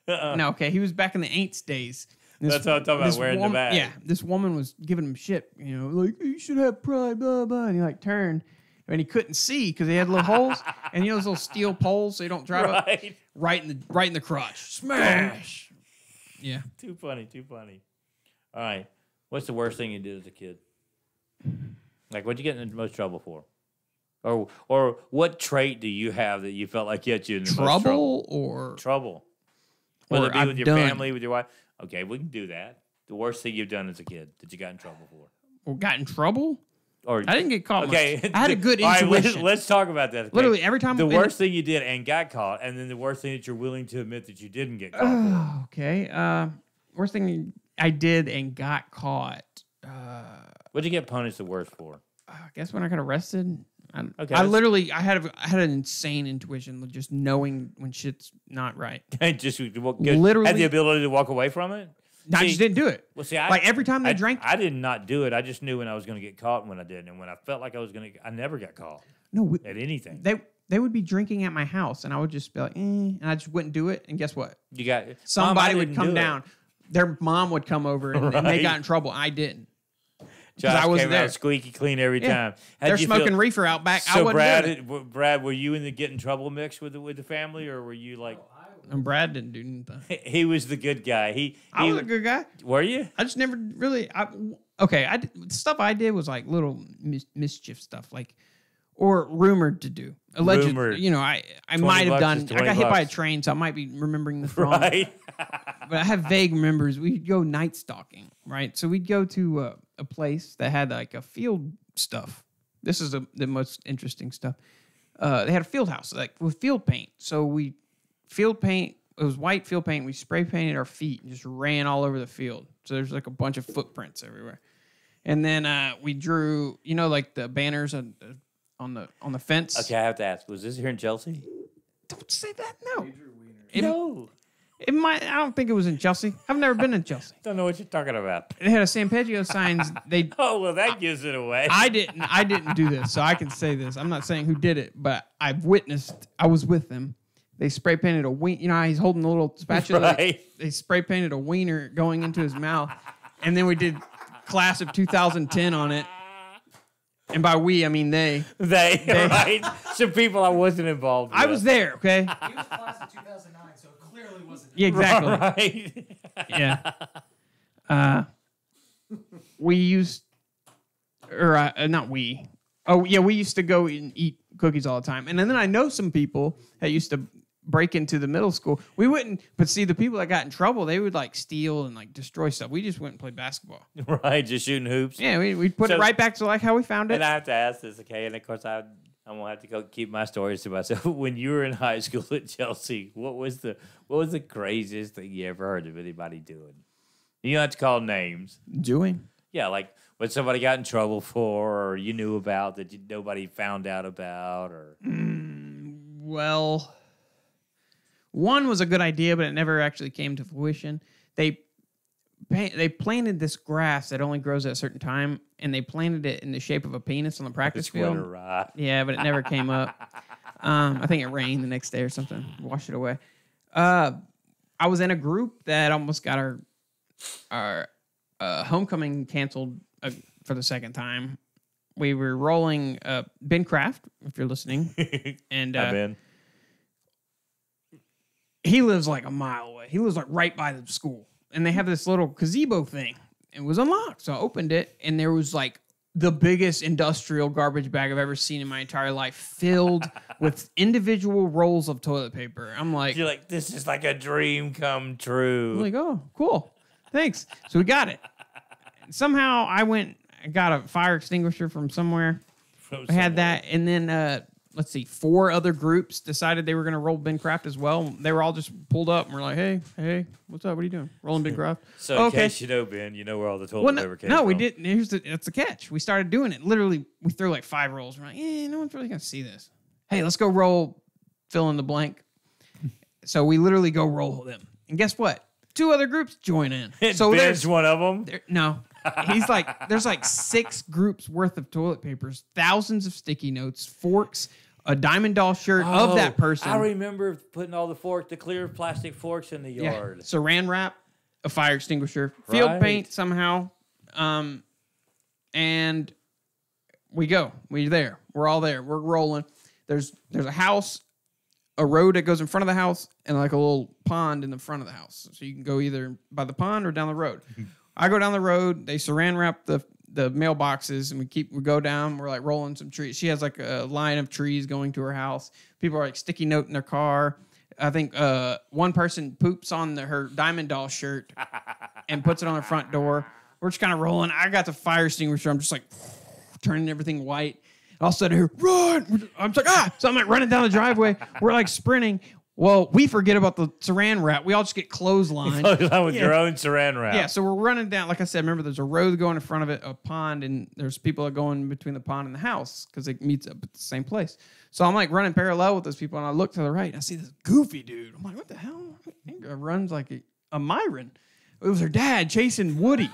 Speaker 2: No, okay, he was back in the Aints days. This-
Speaker 3: That's what I'm talking about,
Speaker 2: this
Speaker 3: wearing the
Speaker 2: woman-
Speaker 3: bag.
Speaker 2: Yeah, this woman was giving him shit, like, you should have pride, blah, blah. And he like turned and he couldn't see because he had little holes. And those little steel poles so you don't drive up
Speaker 3: Right.
Speaker 2: right in the crotch. Smash. Yeah.
Speaker 3: Too funny. All right. What's the worst thing you did as a kid? Like, what'd you get in the most trouble for? Or what trait do you have that you felt like gets you in the most trouble?
Speaker 2: Trouble.
Speaker 3: Whether
Speaker 2: or
Speaker 3: it be
Speaker 2: I've
Speaker 3: with your
Speaker 2: done.
Speaker 3: family, with your wife. Okay, we can do that. The worst thing you've done as a kid that you got in trouble for.
Speaker 2: Or got in trouble?
Speaker 3: Or
Speaker 2: I didn't get caught.
Speaker 3: Okay,
Speaker 2: much. I had a good
Speaker 3: All right,
Speaker 2: intuition.
Speaker 3: let's talk about that. Okay?
Speaker 2: Literally, every time
Speaker 3: the
Speaker 2: in
Speaker 3: worst thing you did and got caught, and then the worst thing that you're willing to admit that you didn't get caught for.
Speaker 2: Okay. Worst thing I did and got caught.
Speaker 3: What'd you get punished the worst for?
Speaker 2: I guess when I got arrested.
Speaker 3: Okay,
Speaker 2: I
Speaker 3: that's-
Speaker 2: literally I had an insane intuition, just knowing when shit's not right.
Speaker 3: Just
Speaker 2: Literally-
Speaker 3: had the ability to walk away from it.
Speaker 2: I just didn't do it.
Speaker 3: Well, see,
Speaker 2: like every time they drank.
Speaker 3: I did not do it. I just knew when I was going to get caught and when I didn't. And when I felt like I was going to, I never got caught
Speaker 2: No,
Speaker 3: at anything.
Speaker 2: they would be drinking at my house, and I would just be like, and I just wouldn't do it. And guess what?
Speaker 3: You got
Speaker 2: Somebody
Speaker 3: Mom, I
Speaker 2: would
Speaker 3: didn't
Speaker 2: come
Speaker 3: do it.
Speaker 2: down. Their mom would come over, and they
Speaker 3: Right.
Speaker 2: got in trouble. I didn't.
Speaker 3: Josh
Speaker 2: I was
Speaker 3: came
Speaker 2: there.
Speaker 3: out squeaky clean every
Speaker 2: Yeah.
Speaker 3: time.
Speaker 2: They're smoking reefer out back. I
Speaker 3: So
Speaker 2: wasn't doing it.
Speaker 3: Brad, were you in the get in trouble mix with the family, or were you like
Speaker 2: And Brad didn't do anything.
Speaker 3: he was the good guy?
Speaker 2: I was a good guy.
Speaker 3: Were you?
Speaker 2: I just never really. Stuff I did was like little mischief stuff, like or rumored to do. Alleged,
Speaker 3: Rumored.
Speaker 2: you know, I
Speaker 3: 20
Speaker 2: might have
Speaker 3: bucks
Speaker 2: done.
Speaker 3: is
Speaker 2: I
Speaker 3: 20
Speaker 2: got hit by a
Speaker 3: bucks.
Speaker 2: train, so I might be remembering this wrong.
Speaker 3: Right.
Speaker 2: But I have vague memories. We'd go night stalking, right? So we'd go to a place that had like a field stuff. This is the most interesting stuff. They had a field house, like with field paint. So we field paint. It was white field paint. We spray painted our feet and just ran all over the field. So there's like a bunch of footprints everywhere. And then we drew, you know, like the banners on the fence.
Speaker 3: Okay, I have to ask. Was this here in Chelsea?
Speaker 2: Don't say that. No.
Speaker 3: No.
Speaker 2: It might. I don't think it was in Chelsea. I've never been in Chelsea.
Speaker 3: Don't know what you're talking about.
Speaker 2: They had a San Pedro signs. They.
Speaker 3: Oh well, that gives it away.
Speaker 2: I didn't do this, so I can say this. I'm not saying who did it, but I've witnessed. I was with them. They spray painted a wiener. You know how he's holding a little spatula.
Speaker 3: Right.
Speaker 2: They spray painted a wiener going into his mouth, and then we did class of 2010 on it. And by we, I mean they.
Speaker 3: They right. Some people I wasn't involved with.
Speaker 2: I was there. Okay.
Speaker 4: He was class of 2009, so it clearly wasn't.
Speaker 2: Yeah, exactly.
Speaker 3: Right.
Speaker 2: Yeah. We used, or not we. Oh yeah, we used to go and eat cookies all the time, and then I know some people that used to break into the middle school. We wouldn't, but see the people that got in trouble, they would like steal and like destroy stuff. We just went and played basketball.
Speaker 3: Right. Just shooting hoops.
Speaker 2: Yeah, we'd put
Speaker 3: So-
Speaker 2: it right back to like how we found it.
Speaker 3: And I have to ask this, okay? And of course, I'm gonna have to go keep my stories to myself. When you were in high school at Chelsea, what was the craziest thing you ever heard of anybody doing? You don't have to call names.
Speaker 2: Doing.
Speaker 3: Yeah, like what somebody got in trouble for, or you knew about that nobody found out about, or
Speaker 2: Well, one was a good idea, but it never actually came to fruition. They planted this grass that only grows at a certain time, and they planted it in the shape of a penis on the practice
Speaker 3: it's winter,
Speaker 2: field.
Speaker 3: right?
Speaker 2: Yeah, but it never came up. I think it rained the next day or something, washed it away. I was in a group that almost got our homecoming canceled for the second time. We were rolling Ben Kraft, if you're listening, and
Speaker 3: I've been.
Speaker 2: he lives like a mile away. He lives like right by the school. And they have this little gazebo thing. It was unlocked. So I opened it, and there was like the biggest industrial garbage bag I've ever seen in my entire life, filled with individual rolls of toilet paper. I'm like,
Speaker 3: You're like, this is like a dream come true.
Speaker 2: I'm like, oh, cool. Thanks. So we got it. Somehow I got a fire extinguisher from somewhere. We had that. And then, let's see, 4 other groups decided they were going to roll Ben Craft as well. They were all just pulled up and we're like, hey, what's up? What are you doing? Rolling Ben Craft?
Speaker 3: So in case you know, Ben, you know where all the toilet paper came
Speaker 2: no,
Speaker 3: from.
Speaker 2: we didn't. That's the catch. We started doing it. Literally, we threw like 5 rolls. We're like, no one's really going to see this. Hey, let's go roll fill in the blank. So we literally go roll them. And guess what? 2 other groups join in. So
Speaker 3: Ben's
Speaker 2: there's
Speaker 3: one of them.
Speaker 2: no. He's like, there's like 6 groups worth of toilet papers, thousands of sticky notes, forks, a Diamond Doll shirt of that person.
Speaker 3: I remember putting all the clear plastic forks in the yard.
Speaker 2: Saran wrap, a fire extinguisher, field
Speaker 3: Right.
Speaker 2: paint somehow, and we're there. We're all there. We're rolling. There's a house, a road that goes in front of the house, and like a little pond in the front of the house. So you can go either by the pond or down the road. I go down the road. They saran wrap the mailboxes, and we go down. We're like rolling some trees. She has like a line of trees going to her house. People are like sticky note in their car. I think one person poops on her Diamond Doll shirt and puts it on the front door. We're just kind of rolling. I got the fire extinguisher. I'm just like turning everything white. All of a sudden, here, run! I'm just like, So I'm like running down the driveway. We're like sprinting. Well, we forget about the saran wrap. We all just get clotheslined.
Speaker 3: With your own saran wrap.
Speaker 2: Yeah, so we're running down. Like I said, remember, there's a road going in front of it, a pond, and there's people that go in between the pond and the house because it meets up at the same place. So I'm like running parallel with those people, and I look to the right, and I see this goofy dude. I'm like, what the hell? He runs like a Myron. It was her dad chasing Woody.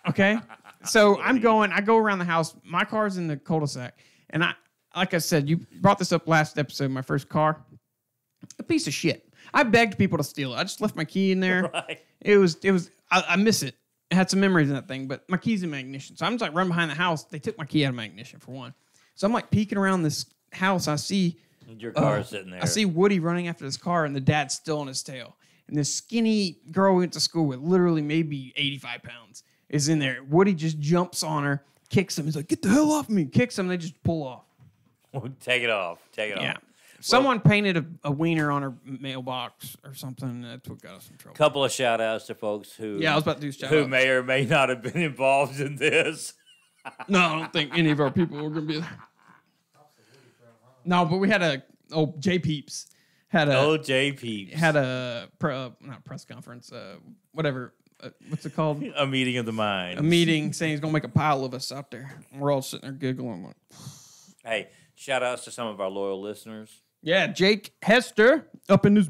Speaker 2: Okay. So I go around the house. My car's in the cul-de-sac. And like I said, you brought this up last episode, my first car. A piece of shit. I begged people to steal it. I just left my key in there.
Speaker 3: Right.
Speaker 2: I miss it. It had some memories in that thing, but my key's in my ignition. So I'm just like running behind the house. They took my key out of my ignition for one. So I'm like peeking around this house. I see
Speaker 3: Your car's sitting there.
Speaker 2: I see Woody running after this car, and the dad's still on his tail. And this skinny girl we went to school with, literally maybe 85 pounds, is in there. Woody just jumps on her, kicks him. He's like, "Get the hell off me!" Kicks him. They just pull off.
Speaker 3: Take it off. Take it
Speaker 2: Yeah.
Speaker 3: off.
Speaker 2: Someone painted a wiener on her mailbox or something. That's what got us in trouble.
Speaker 3: Couple of shout outs to folks who
Speaker 2: Yeah, I was about to do shout
Speaker 3: who
Speaker 2: outs.
Speaker 3: may or may not have been involved in this.
Speaker 2: No, I don't think any of our people were going to be there. No, but we had J Peeps had a
Speaker 3: OJ Peeps.
Speaker 2: not press conference, whatever. What's it called?
Speaker 3: A meeting of the mind.
Speaker 2: A meeting saying he's gonna make a pile of us out there. And we're all sitting there giggling. Like,
Speaker 3: Hey, shout outs to some of our loyal listeners.
Speaker 2: yeah, Jake Hester up in this.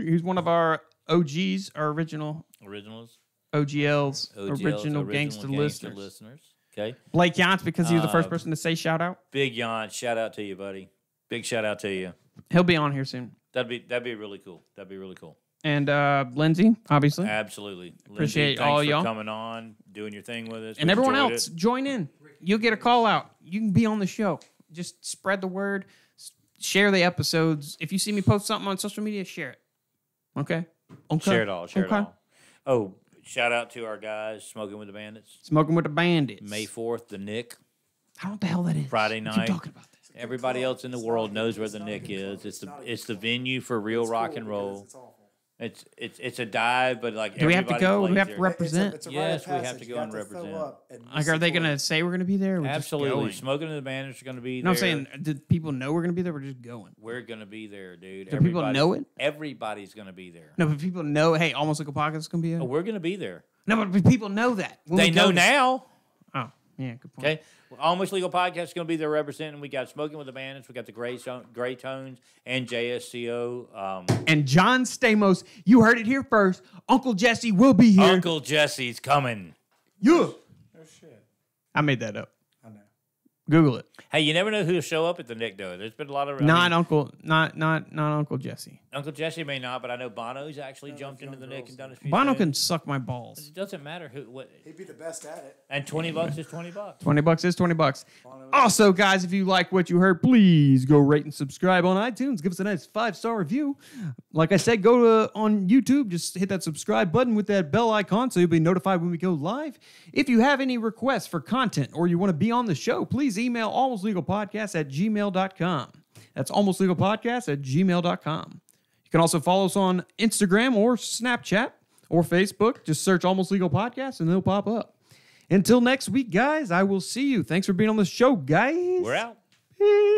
Speaker 2: He's one of our OGs, our original
Speaker 3: Originals.
Speaker 2: OGLs,
Speaker 3: OGLs,
Speaker 2: original gangster listeners.
Speaker 3: Okay.
Speaker 2: Blake Yance, because he was the first person to say shout out.
Speaker 3: Big Jan, shout out to you, buddy. Big shout out to you.
Speaker 2: He'll be on here soon.
Speaker 3: That'd be really cool. That'd be really cool.
Speaker 2: And Lindsay, obviously.
Speaker 3: Absolutely.
Speaker 2: Appreciate
Speaker 3: Lindsay,
Speaker 2: all
Speaker 3: thanks for
Speaker 2: y'all.
Speaker 3: coming on, doing your thing with us.
Speaker 2: And
Speaker 3: We
Speaker 2: everyone
Speaker 3: enjoyed
Speaker 2: else,
Speaker 3: it.
Speaker 2: join in. You'll get a call out. You can be on the show. Just spread the word. Share the episodes. If you see me post something on social media, share it. Okay?
Speaker 3: Share it all. Share
Speaker 2: Okay.
Speaker 3: it all. Oh, shout out to our guys, Smoking with the Bandits.
Speaker 2: Smoking with the Bandits.
Speaker 3: May 4th, the Nick.
Speaker 2: I don't know what the hell that is.
Speaker 3: Friday
Speaker 2: What
Speaker 3: night.
Speaker 2: you talking about this?
Speaker 3: Everybody else in the world knows where the Nick is. It's the venue for real rock and roll.
Speaker 4: It's awful.
Speaker 3: It's a dive, but like
Speaker 2: Do we have to
Speaker 3: everybody
Speaker 2: go? Do we
Speaker 3: plays
Speaker 2: have to
Speaker 3: there.
Speaker 2: represent?
Speaker 4: It's a
Speaker 3: Yes,
Speaker 4: rite of
Speaker 3: we have
Speaker 4: passage.
Speaker 3: to
Speaker 4: You
Speaker 3: go and
Speaker 4: throw
Speaker 3: represent.
Speaker 4: up and
Speaker 2: Like, are they
Speaker 4: support.
Speaker 2: going to say we're going to be there? Or we're
Speaker 3: Absolutely.
Speaker 2: Just
Speaker 3: Smoking and the Bandits are going to be
Speaker 2: no,
Speaker 3: there.
Speaker 2: I'm saying, did people know we're going to be there? We're just going.
Speaker 3: We're going to be there, dude.
Speaker 2: Do people know it?
Speaker 3: Everybody's going to be there.
Speaker 2: No, but people know, hey, Almost Like a Podcast is going to be there.
Speaker 3: Oh, we're going to be there.
Speaker 2: No, but people know that. When
Speaker 3: They
Speaker 2: we go
Speaker 3: know
Speaker 2: to-
Speaker 3: now.
Speaker 2: Oh, yeah, good point.
Speaker 3: Okay. Well, Almost Legal Podcast is going to be there representing. We got Smoking with the Bandits. We got the Gray Tones and JSCO.
Speaker 2: And John Stamos, you heard it here first. Uncle Jesse will be here.
Speaker 3: Uncle Jesse's coming.
Speaker 2: Yeah.
Speaker 4: No shit.
Speaker 2: I made that up.
Speaker 4: I know.
Speaker 2: Google it.
Speaker 3: Hey, you never know who'll show up at the Nick, though. There's been a lot of... I
Speaker 2: Not
Speaker 3: mean,
Speaker 2: Uncle Jesse.
Speaker 3: Uncle Jesse may not, but I know Bono's actually jumped into the Nick and done his few
Speaker 2: Bono
Speaker 3: things.
Speaker 2: can suck my balls.
Speaker 3: It doesn't matter who... What,
Speaker 4: He'd be the best at it.
Speaker 3: and $20 is $20.
Speaker 2: $20 is $20. Also, guys, if you like what you heard, please go rate and subscribe on iTunes. Give us a nice 5-star review. Like I said, go on YouTube. Just hit that subscribe button with that bell icon so you'll be notified when we go live. If you have any requests for content or you want to be on the show, please email almostlegalpodcast@gmail.com. That's almostlegalpodcast@gmail.com. You can also follow us on Instagram or Snapchat or Facebook. Just search Almost Legal Podcast and they'll pop up. Until next week, guys, I will see you. Thanks for being on the show, guys.
Speaker 3: We're out.
Speaker 2: Peace.